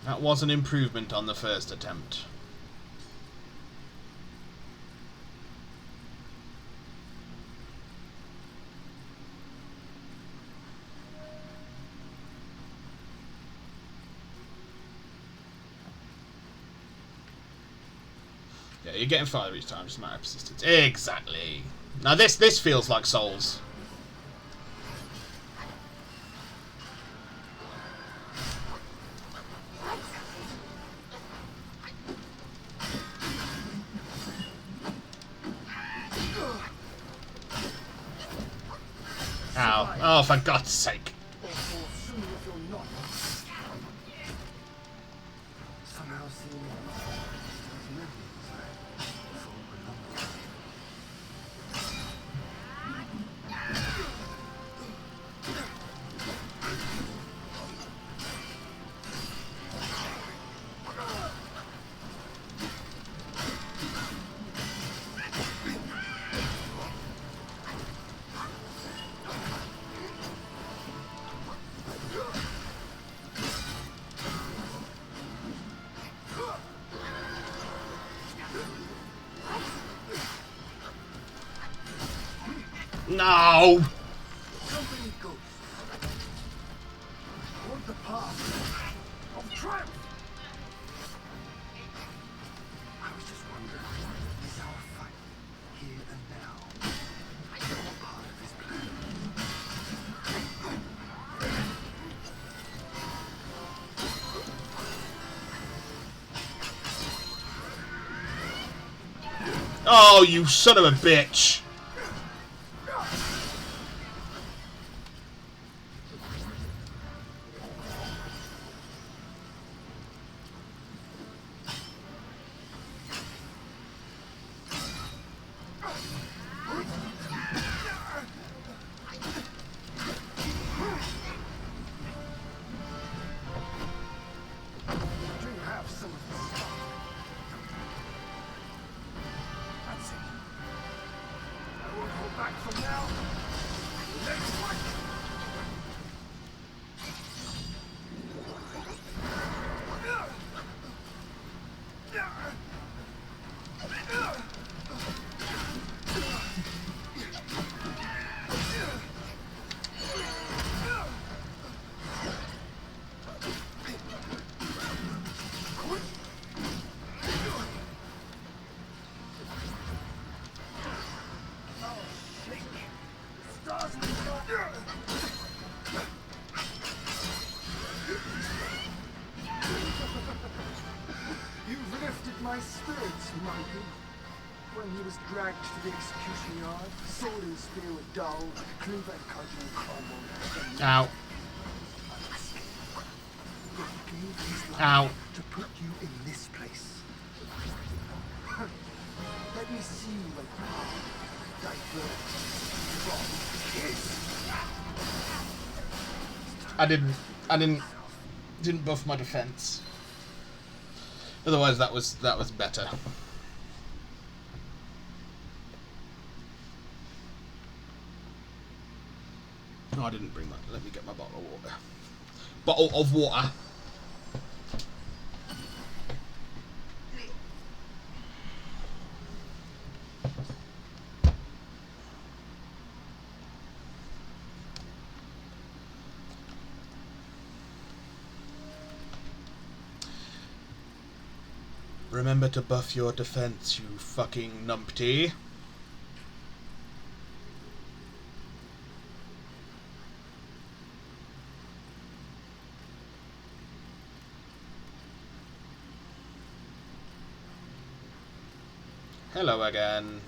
That was an improvement on the first attempt. Yeah, you're getting farther each time, just a matter of persistence. Exactly. Now this feels like Souls. Ow. Oh, for God's sake. Somehow seeing those memories I thought were numbered. No! Something goes toward the path of triumph. I was just wondering, is our fight here and now all part of his plan? Oh, you son of a bitch! Do you have some of this stuff? That's it. I won't hold back from now. Let's fight! Stars in the sky. You've lifted my spirits, Michael. When he was dragged to the execution yard, sword and spear were dull, cleaver and cudgel crumbled. Ow. God gave his life Ow. to put you in this place. Let me see you like diverge from his. I didn't buff my defense. Otherwise that was better. No, I didn't bring that. Let me get my bottle of water. Bottle of water. Remember to buff your defense, you fucking numpty. Hello again.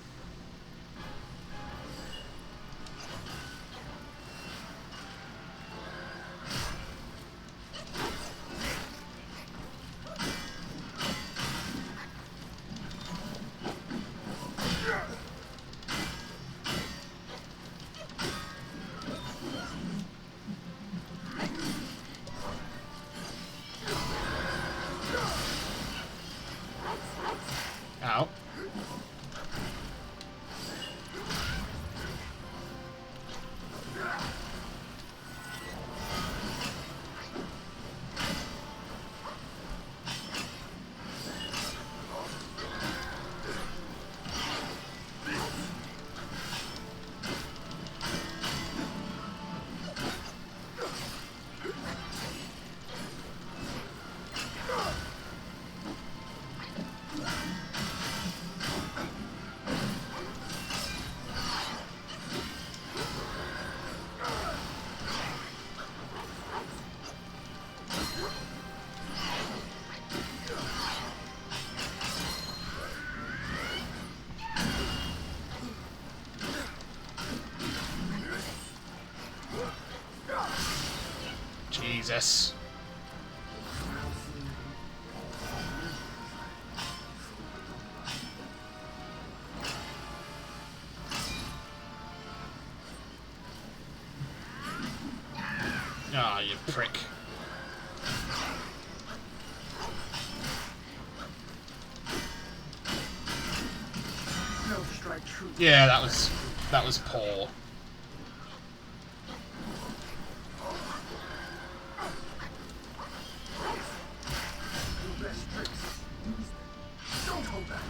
Ow. Jesus. Ah, you prick. No strike true. Yeah, that was poor. Your best tricks. Use them. Don't hold back.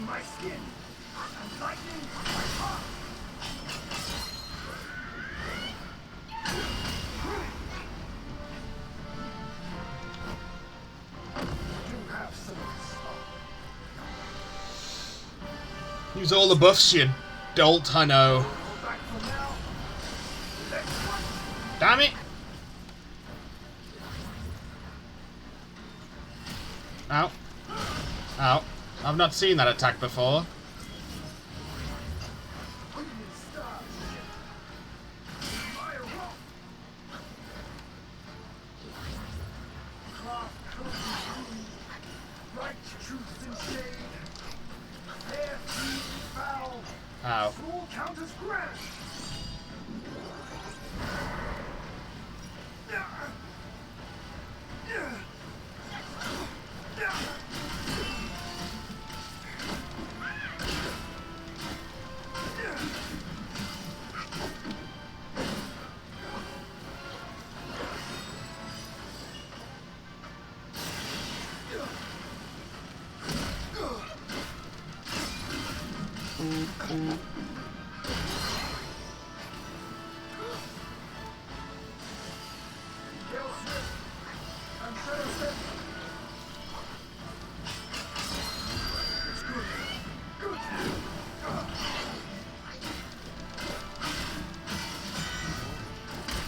My skin and lightning my heart. You have some of Use all the buffs, you dolt, I know. Hold back for now. Let's one. Damn it! Ow. Ow. I've not seen that attack before. Ow.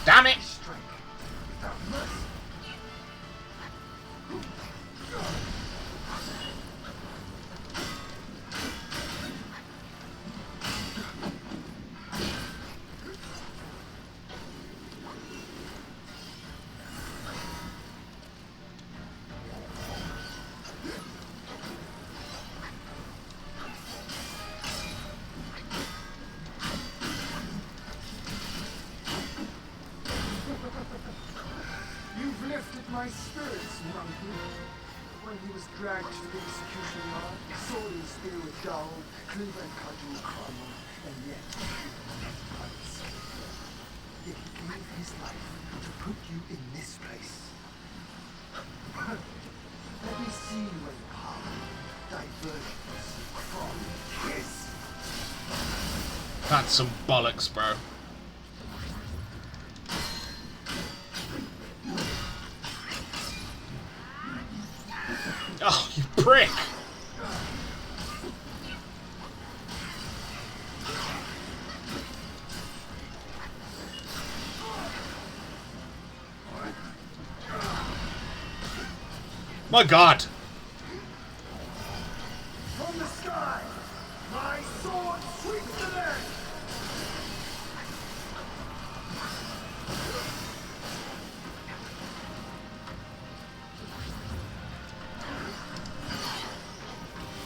Damn it! You've lifted my spirits, monkey. When he was dragged to the execution yard, sword and spear were dulled, cleaver and cudgel crumbled, and yet he gave his life to put you in this place. Let me see where your power diverges from his. That's some bollocks, bro. Oh, you prick! My God! From the sky, my sword sweeps the land.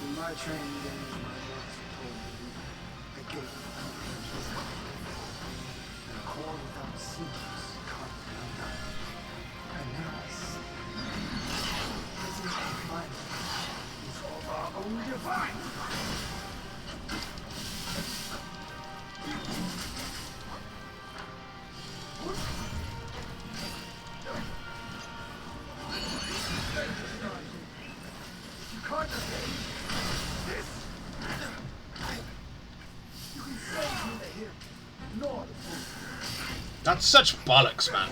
In my training days, my master told me the gate of comprehension and a cord without seams can't be undone. And now I see. Present confinement is of our own divine. You can't escape this. You can save neither him nor the fool. That's such bollocks, man.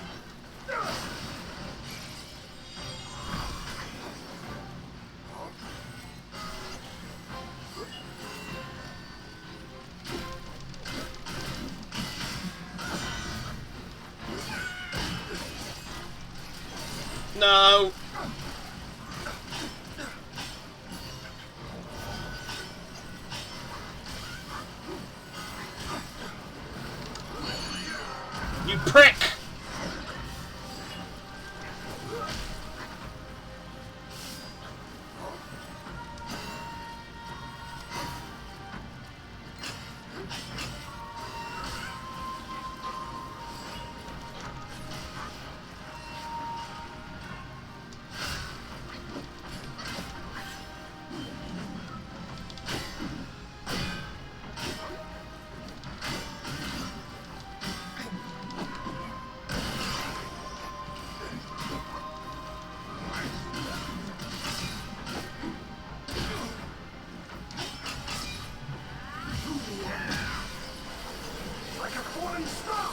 No! You prick! Like a falling star.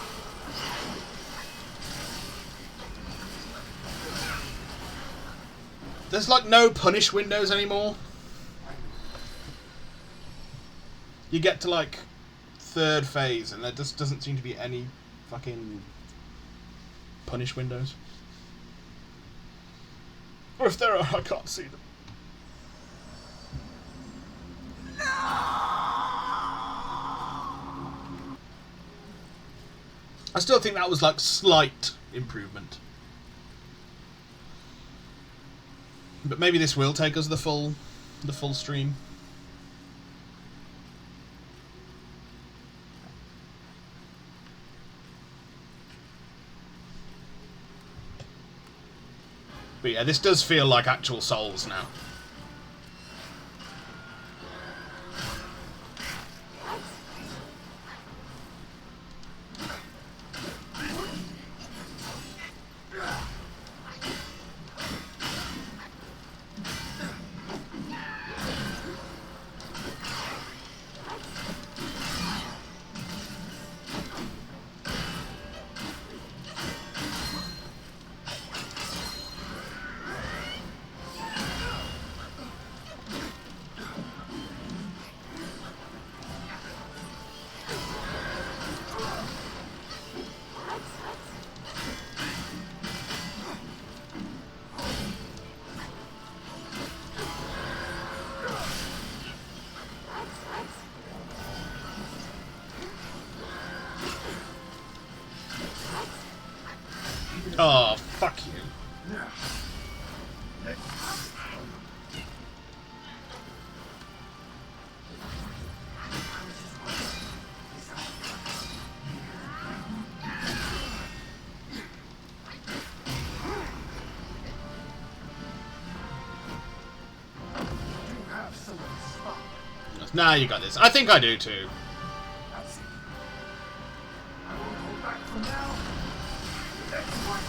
There's like no punish windows anymore. You get to like third phase and there just doesn't seem to be any fucking punish windows. Or if there are, I can't see them. I still think that was like slight improvement. But maybe this will take us the full stream. But yeah, this does feel like actual Souls now. Oh, fuck you. Nah, you got this. I think I do too. That's it. I won't hold back from now. Next one.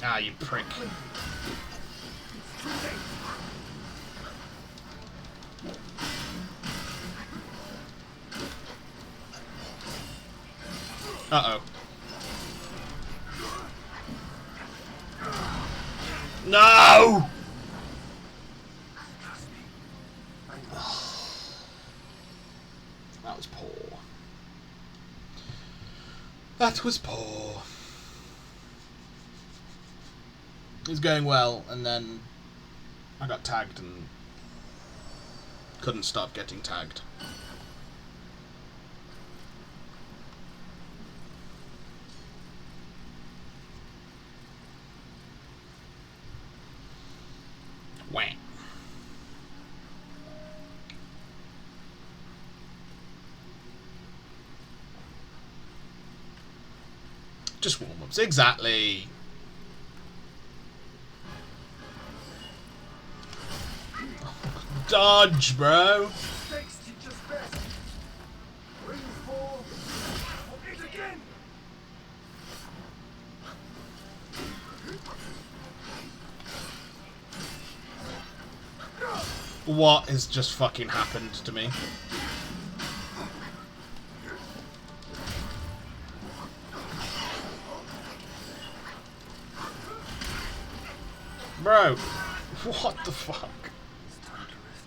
Ah, you prick. Uh-oh. No! That was poor. That was poor. It was going well, and then I got tagged and couldn't stop getting tagged. Wah. Just warm-ups, exactly. Dodge, bro. Mistakes teach us best. When you fall, it again. What has just fucking happened to me? Bro, what the fuck? It's time to rest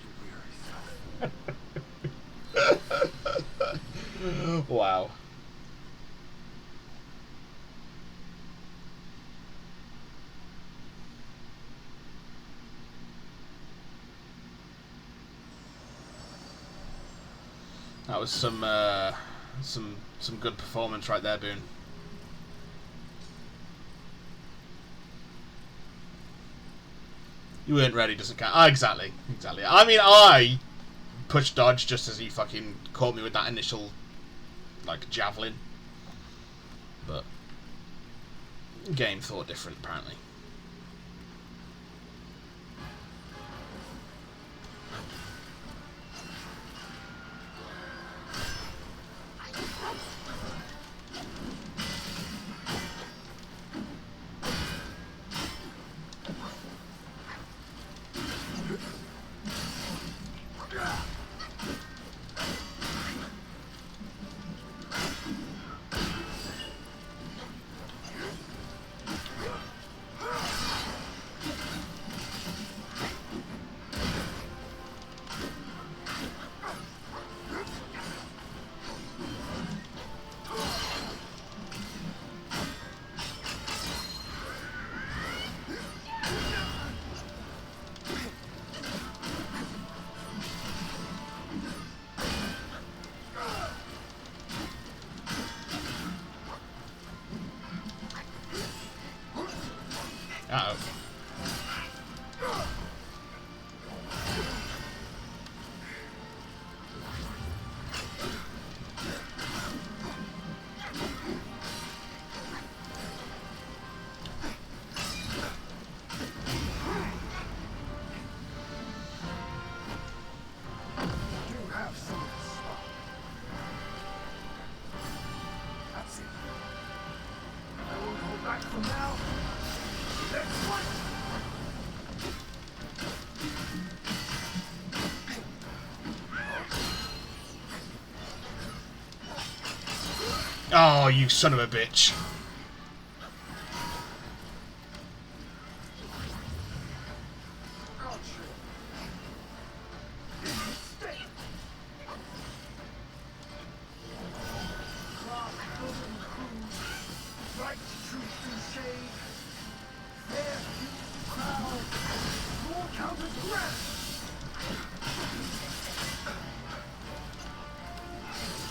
Wow. That was some good performance right there, Boone. You weren't ready, doesn't count. Ah, exactly. I mean, I pushed dodge just as he fucking caught me with that initial, like, javelin. But game thought different, apparently. Uh-oh. You have some of the spark. That's it. I won't hold back from now. Let's fight! Oh, you son of a bitch.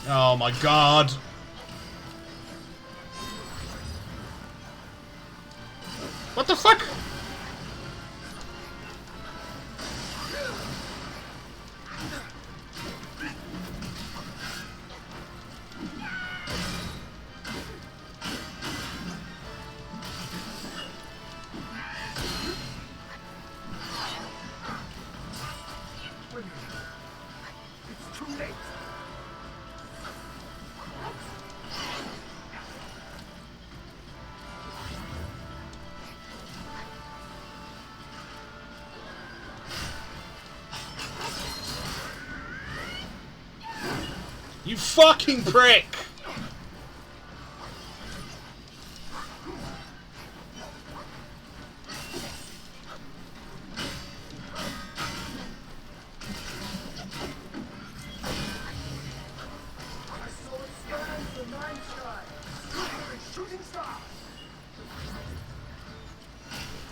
Oh my god. What the fuck? It's too late. You fucking prick!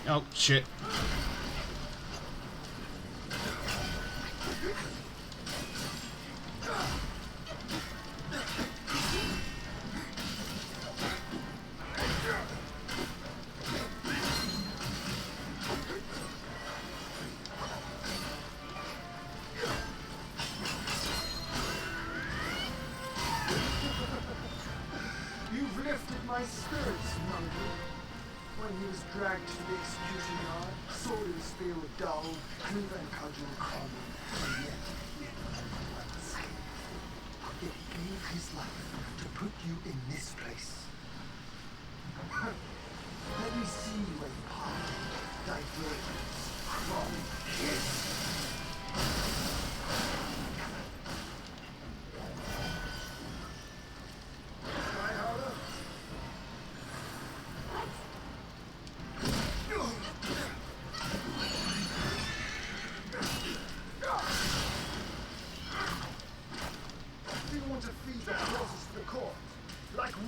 Oh, shit. You've lifted my spirits, Monkey. When he was dragged to the execution yard, sword and spear were dull, cleaver and cudgel common, and yet one escaped. Yet he gave his life to put you in this place. Let me see when power diverges from his. Try harder. still want to feed the closest to the core, like Wukong.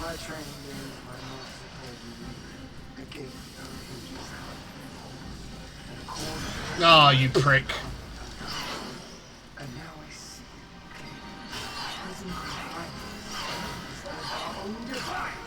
My training days, my master told me the gate of ages and a core. Oh, you prick. And now I see it clearly. Prison behind us is our own device.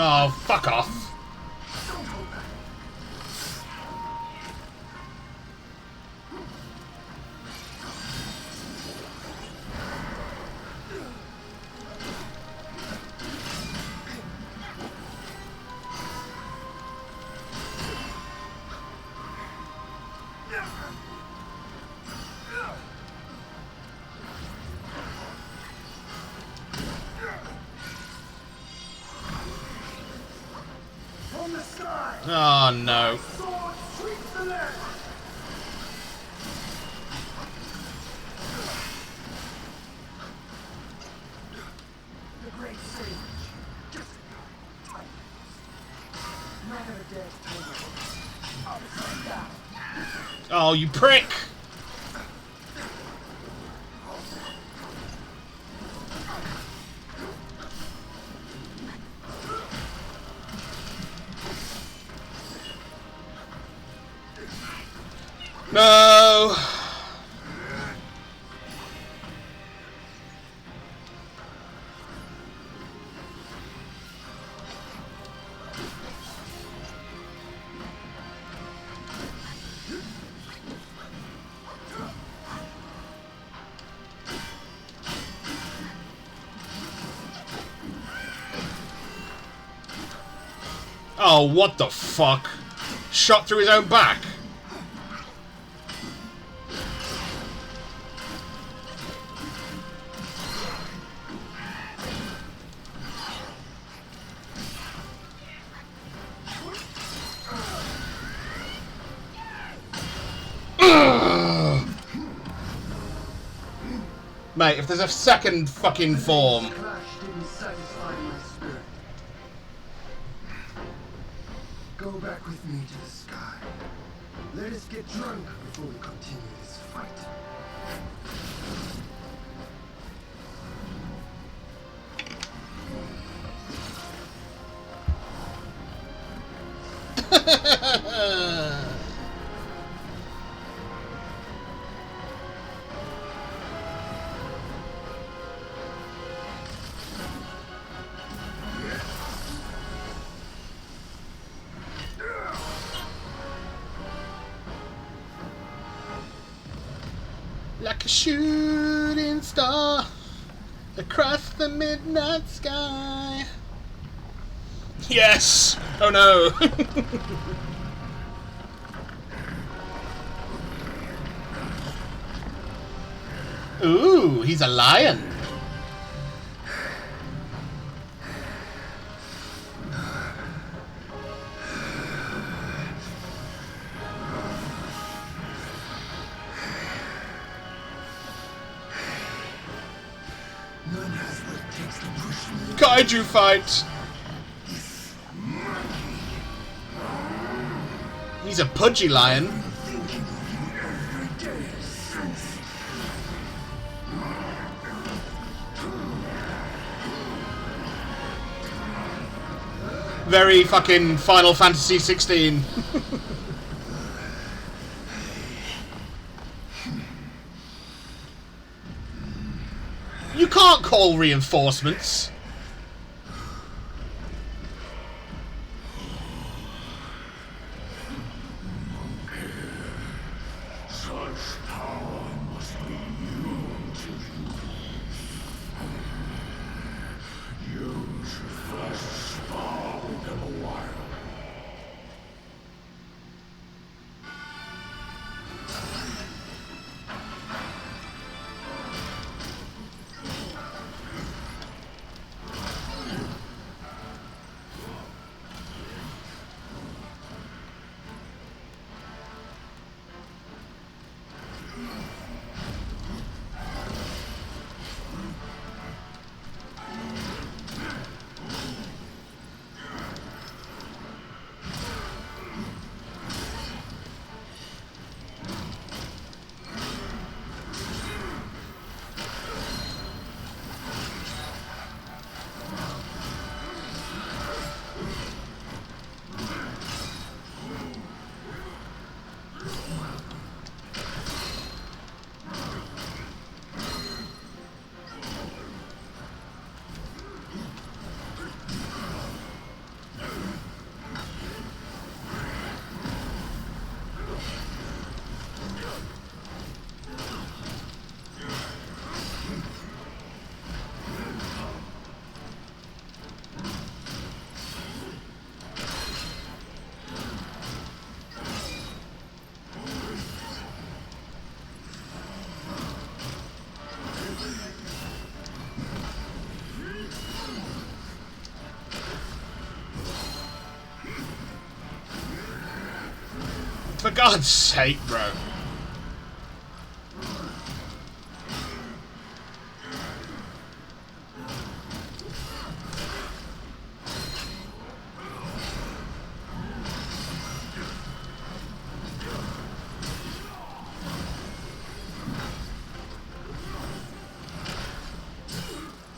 Oh, fuck off. From the sky, Oh, no. sword sweeps the land. The great sage, just time. None of the dead upside down. Oh, you prick. No. Oh, what the fuck? Shot through his own back. Mate, if there's a second fucking form. Clash didn't satisfy my spirit. Go back with me to the sky. Let us get drunk before we continue this fight. Like a shooting star across the midnight sky. Yes! Oh no! Ooh, he's a lion. None has what it takes to push me. Kaiju fight. This monkey He's a pudgy lion. Very fucking Final Fantasy 16. You can't call reinforcements. For God's sake, bro.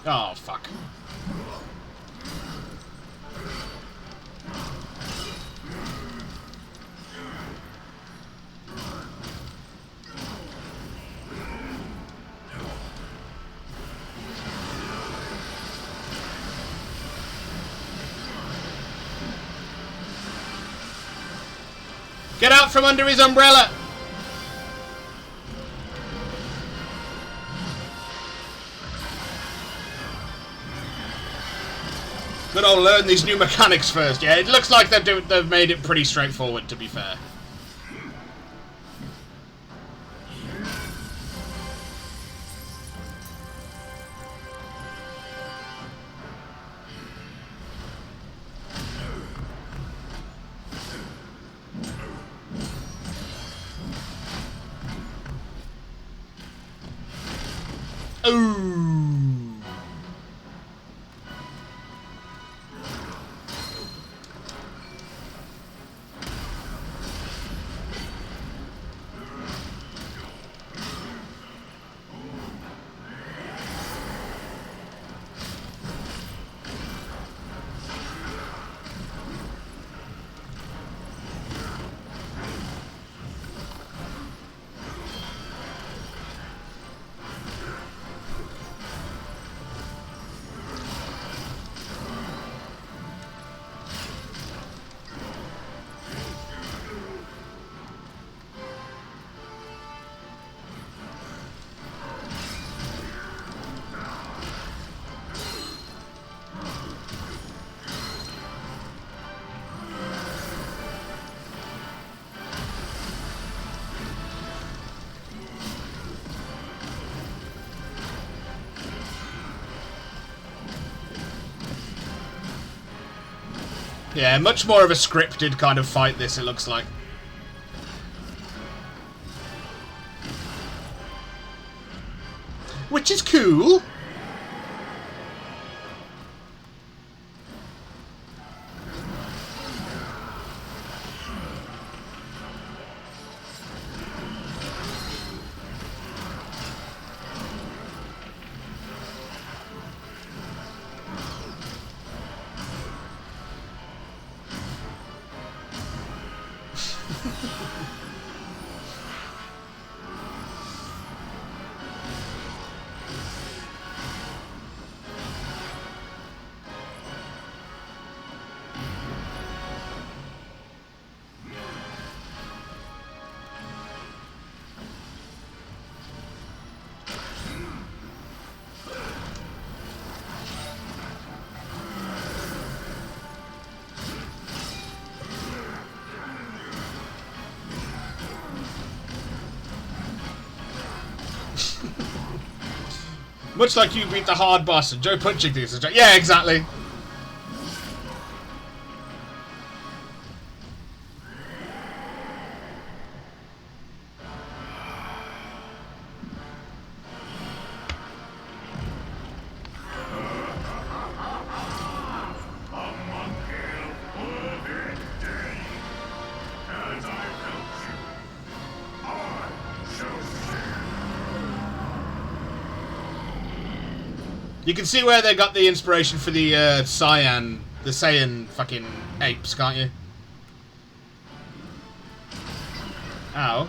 Oh, fuck. Get out from under his umbrella! Good old learn these new mechanics first. Yeah, it looks like they've made it pretty straightforward, to be fair. Ooh. Yeah, much more of a scripted kind of fight this, it looks like. Which is cool. Much like you beat the hard boss and Joe punching things. Yeah, exactly. You can see where they got the inspiration for the Saiyan fucking apes, can't you? Ow.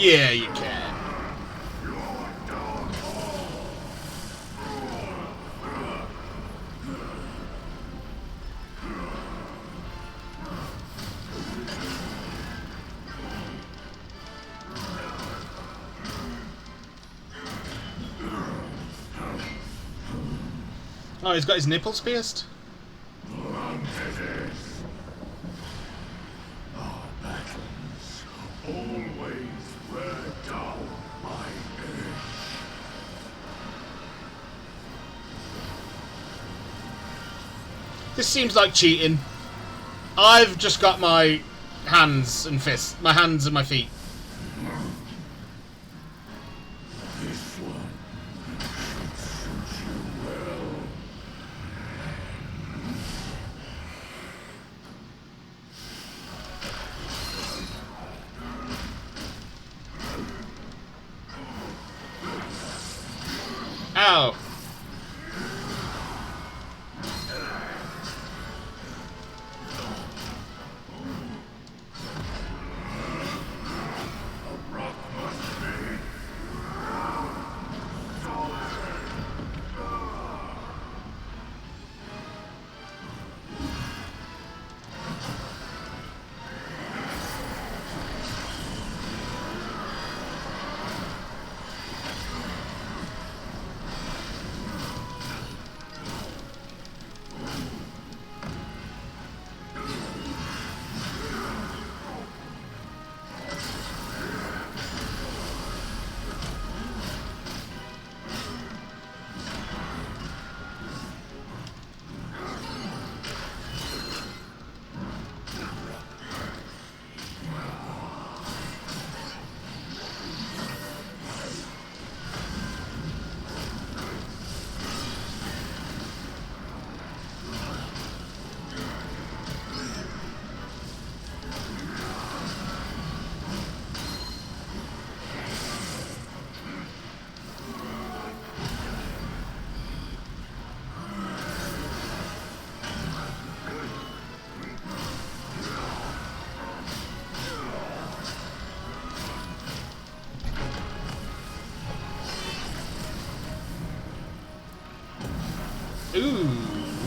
Yeah, you can. Oh, he's got his nipples pierced? This seems like cheating. I've just got my hands and fists. My hands and my feet. This one should suit you well. Ow.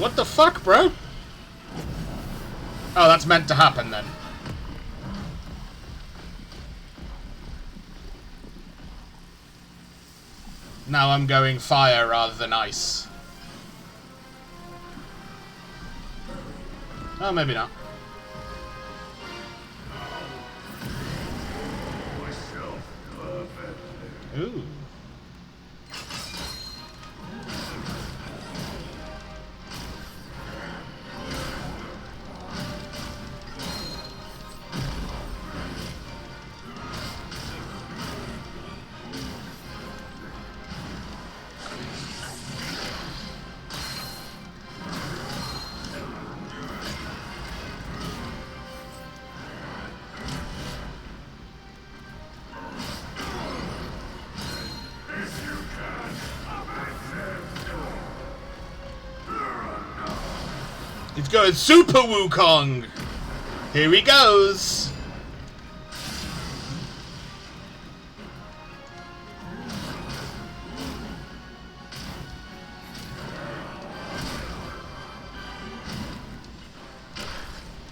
What the fuck, bro? Oh, that's meant to happen then. Now I'm going fire rather than ice. Oh, maybe not. Ooh. It's going Super Wukong! Here he goes!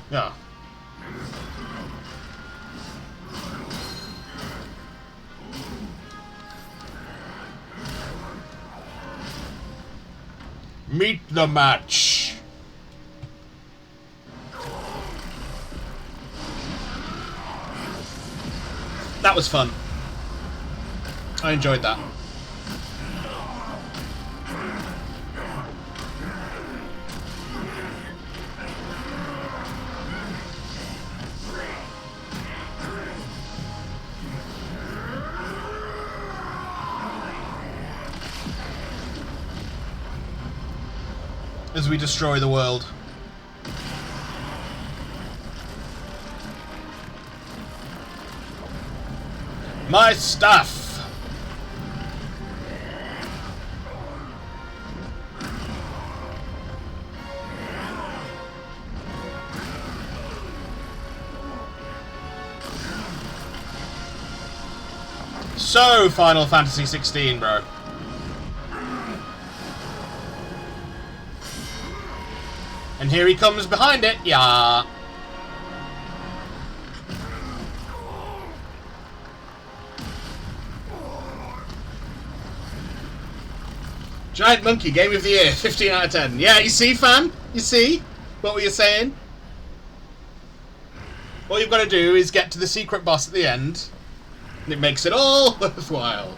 Yeah. Meet the match! That was fun. I enjoyed that. As we destroy the world. My stuff! So, Final Fantasy 16, bro. And here he comes behind it, yeah. Giant Monkey, Game of the Year, 15 out of 10. Yeah, you see, fan? You see? What were you saying? All you've got to do is get to the secret boss at the end, and it makes it all worthwhile.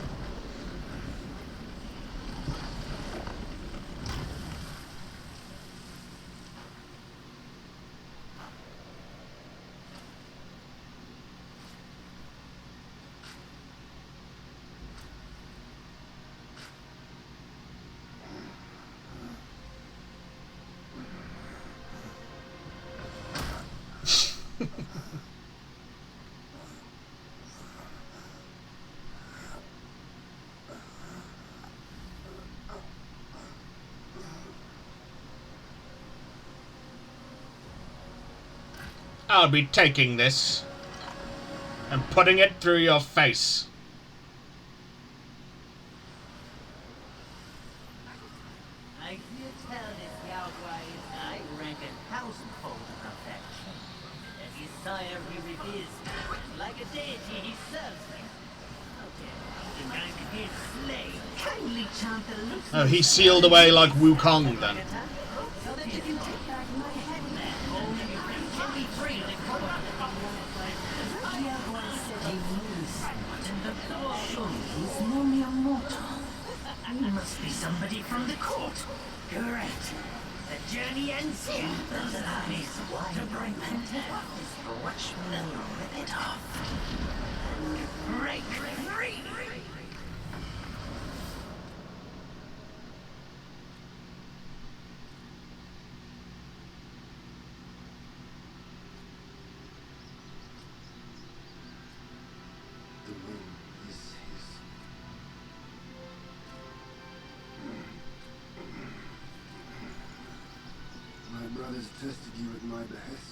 I'll be taking this and putting it through your face. I hear tell this Yao Guai is I rank 1,000-fold above that king. And his sire he reveres me. Like a deity he serves me. Okay, the night of his slay. Kindly chant the loose. Oh, he sealed away like Wukong then. So that you can take back my head man. Only you can set me free to go on. Yao Guai said he knew someone in the court. He's no mere mortal. He must be somebody from the court. Correct. The journey ends here. That is why to bring them down. Watch me rip it off. And break free. The moon is his. My brothers tested you at my behest.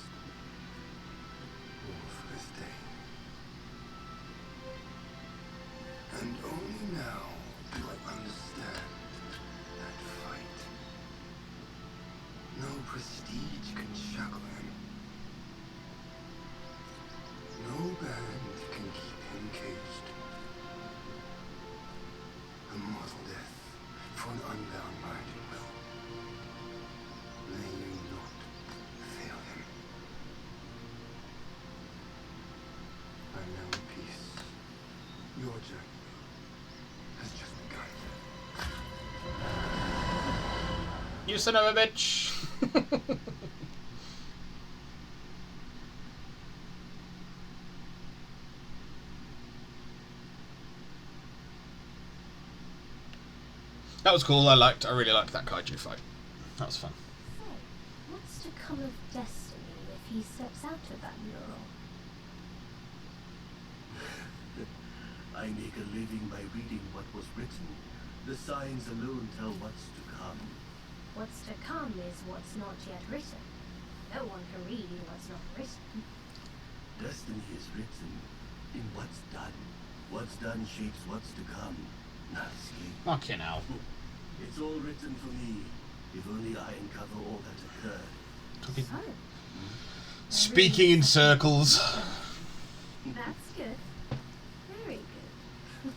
All for this day. And only now do I understand that fight. son of a bitch! That was cool. I really liked that kaiju fight. That was fun. So, what's to come of Destiny if he steps out of that mural? I make a living by reading what was written. The signs alone tell what's to come. What's to come is what's not yet written. No one can read what's not written. Destiny is written in what's done. What's done shapes what's to come. Nasty. Fucking hell. It's all written for me. If only I uncover all that occurred. So, Speaking in circles. that's good. Very good.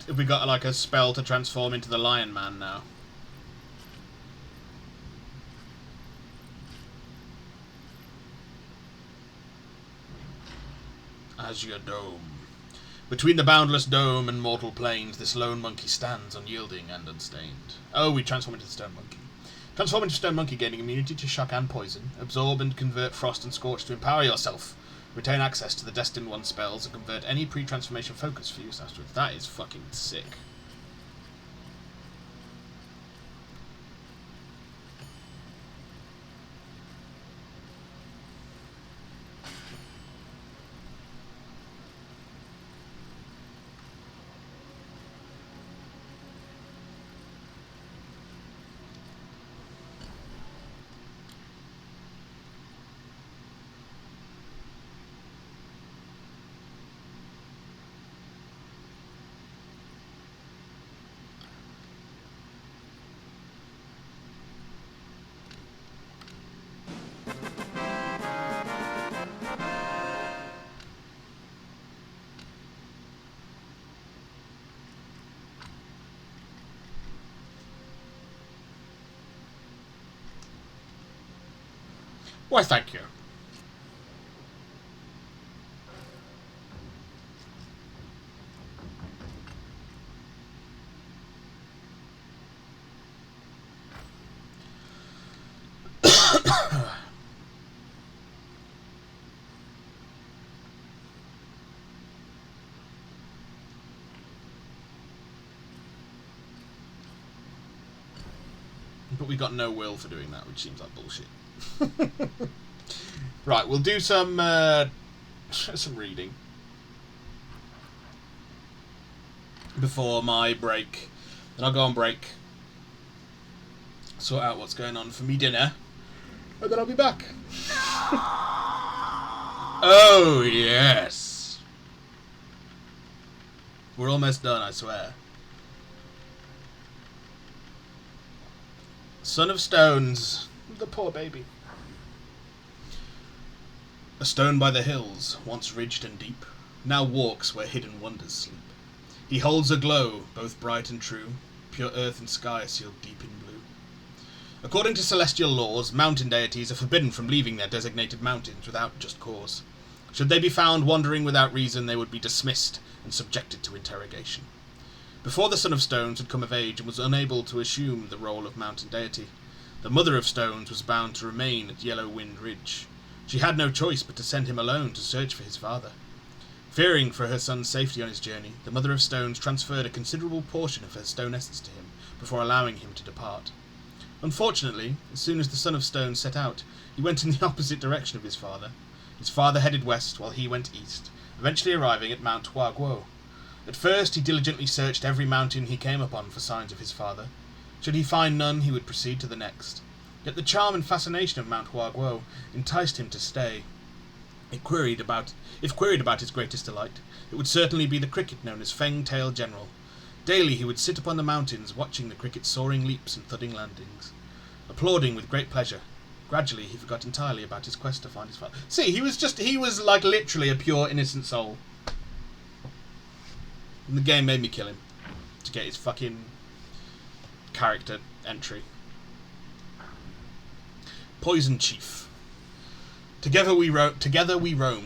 Have we got like a spell to transform into the Lion Man now? Azure Dome. Between the boundless dome and mortal plains, this lone monkey stands unyielding and unstained. Oh, we transform into the stone monkey. Transform into stone monkey, gaining immunity to shock and poison. Absorb and convert frost and scorch to empower yourself. Retain access to the Destined One spells and convert any pre-transformation focus for use afterwards. That is fucking sick. Why, thank you. But we got no will for doing that, which seems like bullshit. Right, we'll do some some reading before my break. Then I'll go on break, sort out what's going on for me dinner, and then I'll be back. Oh yes, we're almost done, I swear. Son of Stones, the poor baby. A stone by the hills, once ridged and deep, now walks where hidden wonders sleep. He holds a glow, both bright and true, pure earth and sky sealed deep in blue. According to celestial laws, mountain deities are forbidden from leaving their designated mountains without just cause. Should they be found wandering without reason, they would be dismissed and subjected to interrogation. Before the Son of Stones had come of age and was unable to assume the role of mountain deity, the Mother of Stones was bound to remain at Yellow Wind Ridge. She had no choice but to send him alone to search for his father. Fearing for her son's safety on his journey, the Mother of Stones transferred a considerable portion of her stone essence to him before allowing him to depart. Unfortunately, as soon as the Son of Stones set out, he went in the opposite direction of his father. His father headed west while he went east, eventually arriving at Mount Hua Guo. At first he diligently searched every mountain he came upon for signs of his father. Should he find none, he would proceed to the next. Yet the charm and fascination of Mount Hua Guo enticed him to stay. If queried about his greatest delight, it would certainly be the cricket known as Feng-tailed General. Daily he would sit upon the mountains, watching the cricket's soaring leaps and thudding landings, applauding with great pleasure. Gradually he forgot entirely about his quest to find his father. See, he was like literally a pure innocent soul. And the game made me kill him. to get his fucking character entry. Poison Chief. Together we roam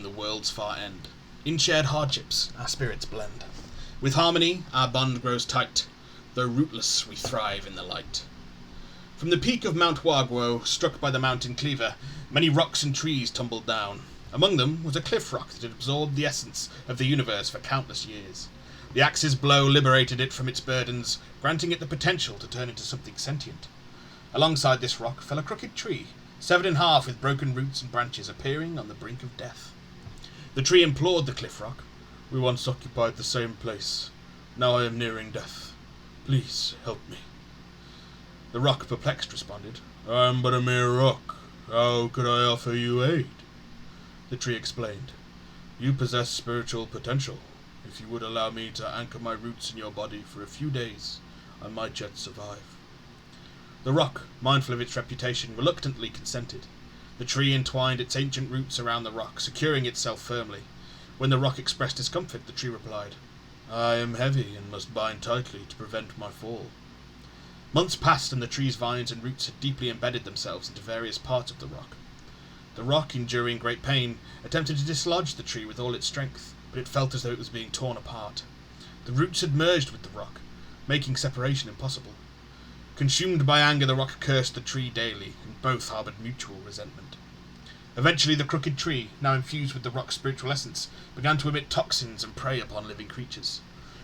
the world's far end. In shared hardships, our spirits blend. With harmony, our bond grows tight. Though rootless, we thrive in the light. From the peak of Mount Wagwo, struck by the mountain cleaver, many rocks and trees tumbled down. Among them was a cliff rock that had absorbed the essence of the universe for countless years. The axe's blow liberated it from its burdens, granting it the potential to turn into something sentient. Alongside this rock fell a crooked tree, severed in half with broken roots and branches appearing on the brink of death. The tree implored the cliff rock, "We once occupied the same place. Now I am nearing death. Please help me." The rock, perplexed, responded, "I am but a mere rock. How could I offer you aid?" The tree explained, "You possess spiritual potential. If you would allow me to anchor my roots in your body for a few days, I might yet survive." The rock, mindful of its reputation, reluctantly consented. The tree entwined its ancient roots around the rock, securing itself firmly. When the rock expressed discomfort, the tree replied, "I am heavy and must bind tightly to prevent my fall." Months passed, and the tree's vines and roots had deeply embedded themselves into various parts of the rock. The rock, enduring great pain, attempted to dislodge the tree with all its strength, but it felt as though it was being torn apart. The roots had merged with the rock, making separation impossible. Consumed by anger, the rock cursed the tree daily, and both harboured mutual resentment. Eventually the crooked tree, now infused with the rock's spiritual essence, began to emit toxins and prey upon living creatures.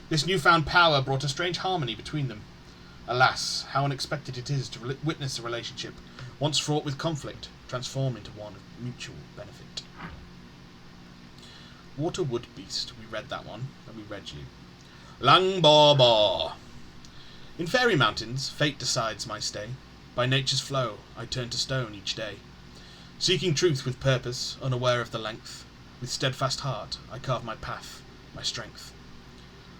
This newfound power brought a strange harmony between them. Alas, how unexpected it is to witness a relationship, once fraught with conflict, transform into one of mutual benefit. Waterwood Beast. We read that one, and we read you. Lang Ba Ba. In fairy mountains, fate decides my stay. By nature's flow, I turn to stone each day. Seeking truth with purpose, unaware of the length, with steadfast heart, I carve my path, my strength.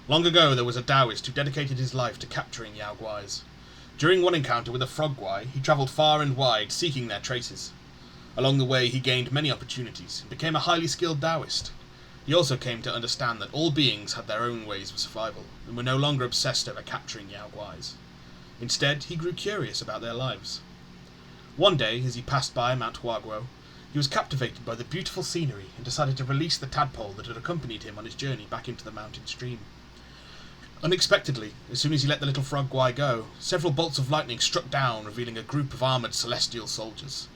Long ago there was a Taoist who dedicated his life to capturing Yao Guais. During one encounter with a frog guai, he travelled far and wide, seeking their traces. Along the way he gained many opportunities, and became a highly skilled Taoist. He also came to understand that all beings had their own ways of survival, and were no longer obsessed over capturing Yao Guais. Instead, he grew curious about their lives. One day, as he passed by Mount Wagwo, he was captivated by the beautiful scenery and decided to release the tadpole that had accompanied him on his journey back into the mountain stream. Unexpectedly, as soon as he let the little frog guai go, several bolts of lightning struck down, revealing a group of armoured celestial soldiers.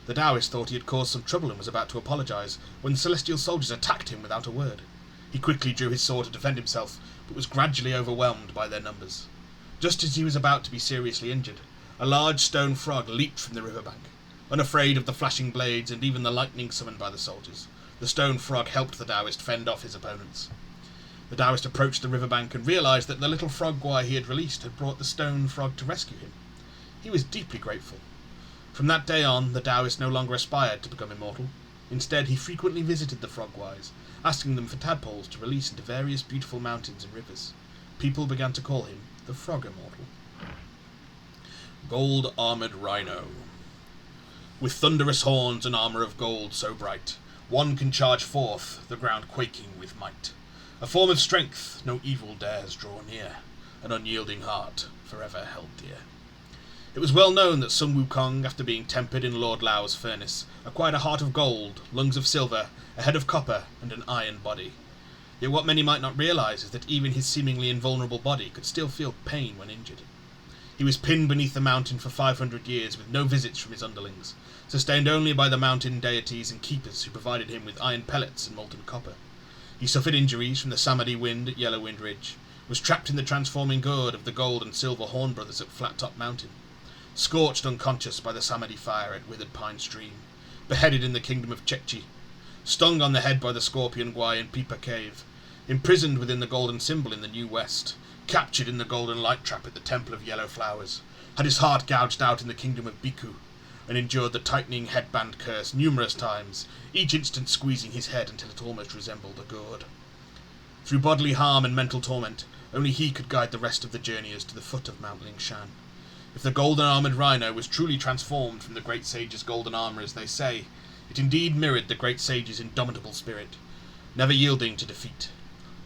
The Taoist thought he had caused some trouble and was about to apologise, when the celestial soldiers attacked him without a word. He quickly drew his sword to defend himself, but was gradually overwhelmed by their numbers. Just as he was about to be seriously injured, a large stone frog leaped from the riverbank. Unafraid of the flashing blades and even the lightning summoned by the soldiers, the stone frog helped the Taoist fend off his opponents. The Taoist approached the riverbank and realised that the little frog guai he had released had brought the stone frog to rescue him. He was deeply grateful. From that day on, the Taoist no longer aspired to become immortal. Instead, he frequently visited the frog guais, asking them for tadpoles to release into various beautiful mountains and rivers. People began to call him the Frog Immortal. Gold-armoured Rhino. With thunderous horns and armour of gold so bright, one can charge forth, the ground quaking with might. A form of strength no evil dares draw near, an unyielding heart forever held dear. It was well known that Sun Wukong, after being tempered in Lord Lao's furnace, acquired a heart of gold, lungs of silver, a head of copper, and an iron body. Yet what many might not realise is that even his seemingly invulnerable body could still feel pain when injured. He was pinned beneath the mountain for 500 years with no visits from his underlings, sustained only by the mountain deities and keepers who provided him with iron pellets and molten copper. He suffered injuries from the Samadhi wind at Yellow Wind Ridge, was trapped in the transforming gourd of the gold and silver Horn Brothers at Flat Top Mountain, scorched unconscious by the Samadhi fire at Withered Pine Stream, beheaded in the kingdom of Chekchi, stung on the head by the Scorpion Guai in Pipa Cave, imprisoned within the Golden Symbol in the New West, captured in the Golden Light Trap at the Temple of Yellow Flowers, had his heart gouged out in the kingdom of Bhikkhu, and endured the tightening headband curse numerous times, each instant squeezing his head until it almost resembled a gourd. Through bodily harm and mental torment, only he could guide the rest of the journeyers to the foot of Mount Lingshan. If the golden-armoured rhino was truly transformed from the great sage's golden armour, as they say, it indeed mirrored the great sage's indomitable spirit, never yielding to defeat.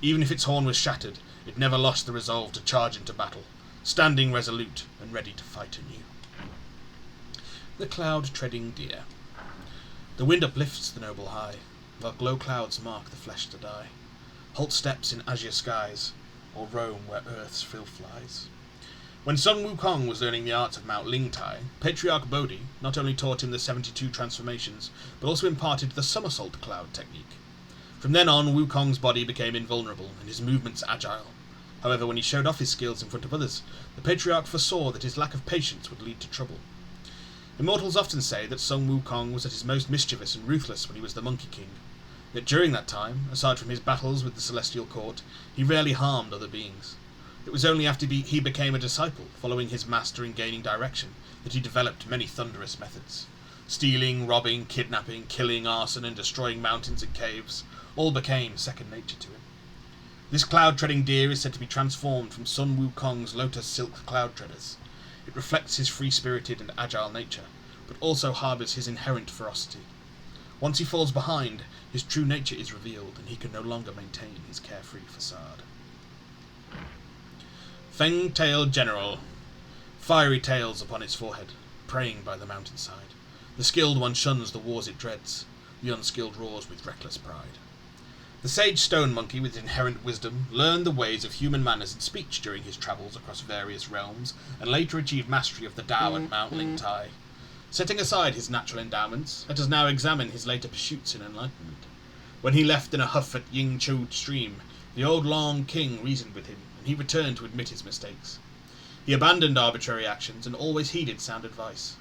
Even if its horn was shattered, it never lost the resolve to charge into battle, standing resolute and ready to fight anew. The cloud-treading deer. The wind uplifts the noble high, while glow clouds mark the flesh to die. Halt steps in azure skies, or roam where earth's frill flies. When Sun Wukong was learning the arts of Mount Lingtai, Patriarch Bodhi not only taught him the 72 transformations, but also imparted the somersault cloud technique. From then on, Wukong's body became invulnerable and his movements agile. However, when he showed off his skills in front of others, the Patriarch foresaw that his lack of patience would lead to trouble. Immortals often say that Sun Wukong was at his most mischievous and ruthless when he was the Monkey King. Yet during that time, aside from his battles with the Celestial Court, he rarely harmed other beings. It was only after he became a disciple, following his master and gaining direction, that he developed many thunderous methods. Stealing, robbing, kidnapping, killing, arson, and destroying mountains and caves all became second nature to him. This cloud-treading deer is said to be transformed from Sun Wukong's lotus silk cloud treaders. It reflects his free-spirited and agile nature, but also harbours his inherent ferocity. Once he falls behind, his true nature is revealed, and he can no longer maintain his carefree facade. Fang-tailed General. Fiery tails upon its forehead, preying by the mountainside. The skilled one shuns the wars it dreads, the unskilled roars with reckless pride. The sage stone monkey, with inherent wisdom, learned the ways of human manners and speech during his travels across various realms, and later achieved mastery of the Tao at Mount Lingtai. Setting aside his natural endowments, let us now examine his later pursuits in enlightenment. When he left in a huff at Yingqiu Stream, the old Long King reasoned with him, and he returned to admit his mistakes. He abandoned arbitrary actions and always heeded sound advice.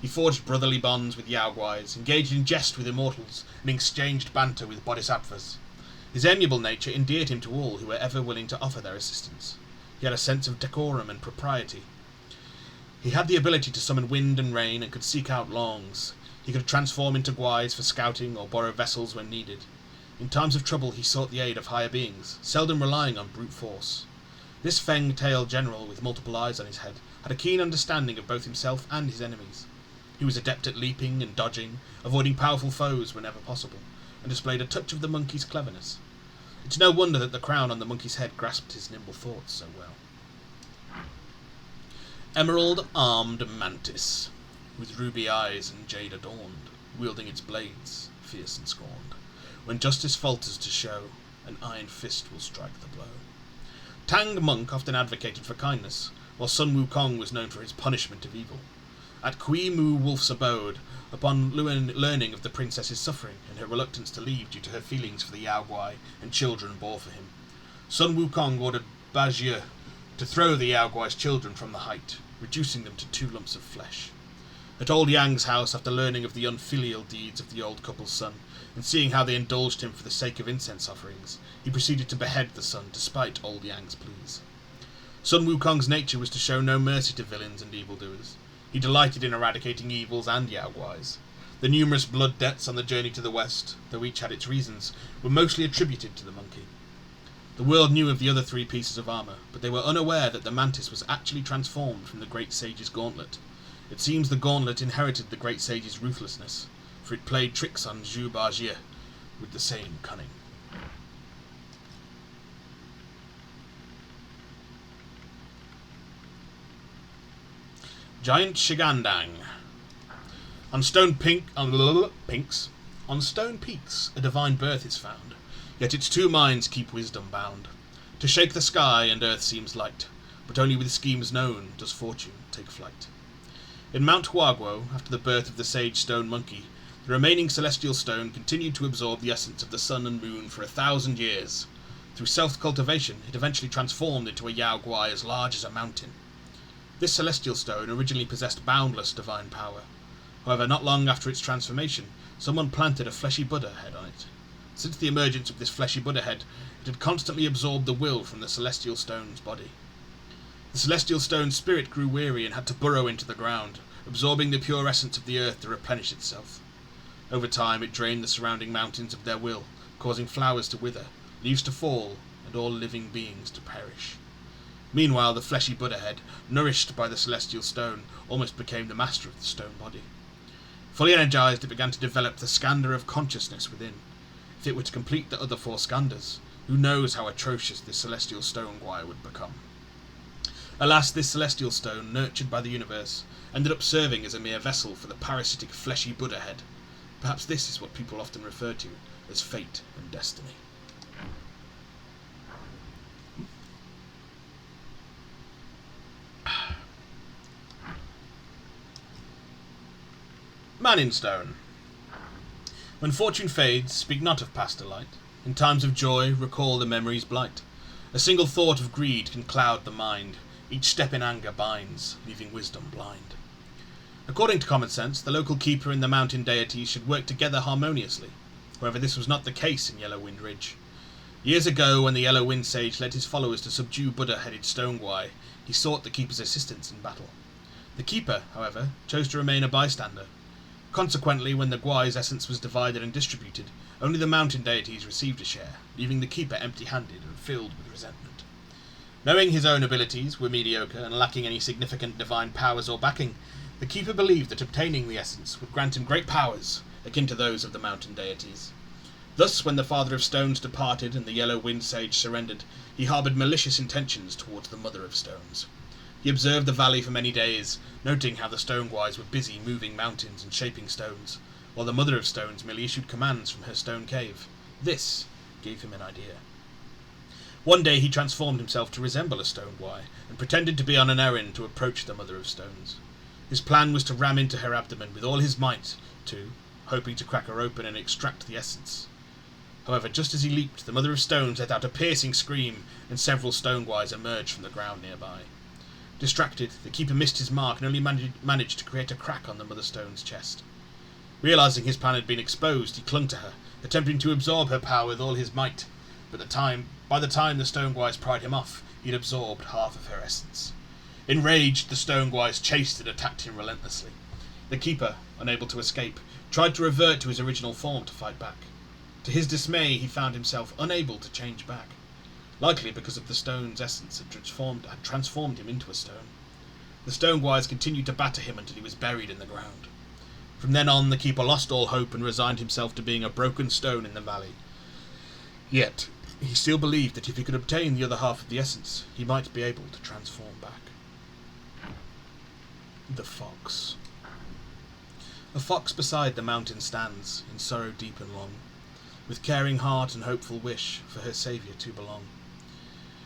He forged brotherly bonds with Yaoguais, engaged in jest with immortals, and exchanged banter with bodhisattvas. His amiable nature endeared him to all who were ever willing to offer their assistance. He had a sense of decorum and propriety. He had the ability to summon wind and rain and could seek out longs. He could transform into guais for scouting or borrow vessels when needed. In times of trouble he sought the aid of higher beings, seldom relying on brute force. This fang-tailed general with multiple eyes on his head had a keen understanding of both himself and his enemies. He was adept at leaping and dodging, avoiding powerful foes whenever possible, and displayed a touch of the monkey's cleverness. It's no wonder that the crown on the monkey's head grasped his nimble thoughts so well. Emerald-armed mantis, with ruby eyes and jade adorned, wielding its blades, fierce and scorned. When justice falters to show, an iron fist will strike the blow. Tang Monk often advocated for kindness, while Sun Wukong was known for his punishment of evil. At Kui Mu Wolf's abode, upon learning of the princess's suffering and her reluctance to leave due to her feelings for the Yaoguai and children bore for him, Sun Wukong ordered Bajie to throw the Yaoguai's children from the height, reducing them to 2 lumps of flesh. At old Yang's house, after learning of the unfilial deeds of the old couple's son, and seeing how they indulged him for the sake of incense offerings, he proceeded to behead the son despite old Yang's pleas. Sun Wukong's nature was to show no mercy to villains and evildoers. He delighted in eradicating evils and Yaoguais. The numerous blood debts on the journey to the west, though each had its reasons, were mostly attributed to the monkey. The world knew of the other 3 pieces of armour, but they were unaware that the mantis was actually transformed from the great sage's gauntlet. It seems the gauntlet inherited the great sage's ruthlessness, for it played tricks on Zhu Bajie with the same cunning. Giant Shigandang. On stone peaks, a divine birth is found, yet its 2 minds keep wisdom bound. To shake the sky and earth seems light, but only with schemes known does fortune take flight. In Mount Huaguo, after the birth of the sage stone monkey, the remaining celestial stone continued to absorb the essence of the sun and moon for 1,000 years. Through self-cultivation, it eventually transformed into a Yaoguai as large as a mountain. This celestial stone originally possessed boundless divine power. However, not long after its transformation, someone planted a fleshy Buddha head on it. Since the emergence of this fleshy Buddha head, it had constantly absorbed the will from the celestial stone's body. The celestial stone's spirit grew weary and had to burrow into the ground, absorbing the pure essence of the earth to replenish itself. Over time, it drained the surrounding mountains of their will, causing flowers to wither, leaves to fall, and all living beings to perish. Meanwhile, the fleshy Buddha head, nourished by the celestial stone, almost became the master of the stone body. Fully energized, it began to develop the skandha of consciousness within. If it were to complete the other 4 skandhas, Who knows how atrocious this celestial stone guy would become? Alas, this celestial stone, nurtured by the universe, ended up serving as a mere vessel for the parasitic fleshy Buddha head. Perhaps this is what people often refer to as fate and destiny. Man in Stone. When fortune fades, speak not of past delight. In times of joy, recall the memory's blight. A single thought of greed can cloud the mind. Each step in anger binds, leaving wisdom blind. According to common sense, the local keeper and the mountain deities should work together harmoniously. However, this was not the case in Yellow Wind Ridge. Years ago, when the Yellow Wind Sage led his followers to subdue Buddha-headed Stone Gwai, he sought the keeper's assistance in battle. The keeper, however, chose to remain a bystander. Consequently, when the Gwai's essence was divided and distributed, only the mountain deities received a share, leaving the keeper empty-handed and filled with resentment. Knowing his own abilities were mediocre and lacking any significant divine powers or backing, the keeper believed that obtaining the essence would grant him great powers, akin to those of the mountain deities. Thus, when the Father of Stones departed and the Yellow Wind Sage surrendered, he harboured malicious intentions towards the Mother of Stones. He observed the valley for many days, noting how the Stone Gwais were busy moving mountains and shaping stones, while the Mother of Stones merely issued commands from her stone cave. This gave him an idea. One day he transformed himself to resemble a Stone Gwai, and pretended to be on an errand to approach the Mother of Stones. His plan was to ram into her abdomen with all his might, hoping to crack her open and extract the essence. However, just as he leaped, the Mother of Stones let out a piercing scream, and several Stone Gwais emerged from the ground nearby. Distracted, the keeper missed his mark and only managed to create a crack on the Mother Stone's chest. Realizing his plan had been exposed, he clung to her, attempting to absorb her power with all his might, but by the time the Stone Gwais pried him off, he had absorbed half of her essence. Enraged, the Stone Gwais chased and attacked him relentlessly. The keeper, unable to escape, tried to revert to his original form to fight back. To his dismay, he found himself unable to change back, likely because of the stone's essence had transformed him into a stone. The Stone Gwais continued to batter him until he was buried in the ground. From then on, the keeper lost all hope and resigned himself to being a broken stone in the valley. Yet, he still believed that if he could obtain the other half of the essence, he might be able to transform back. The Fox. A fox beside the mountain stands, in sorrow deep and long, with caring heart and hopeful wish for her saviour to belong.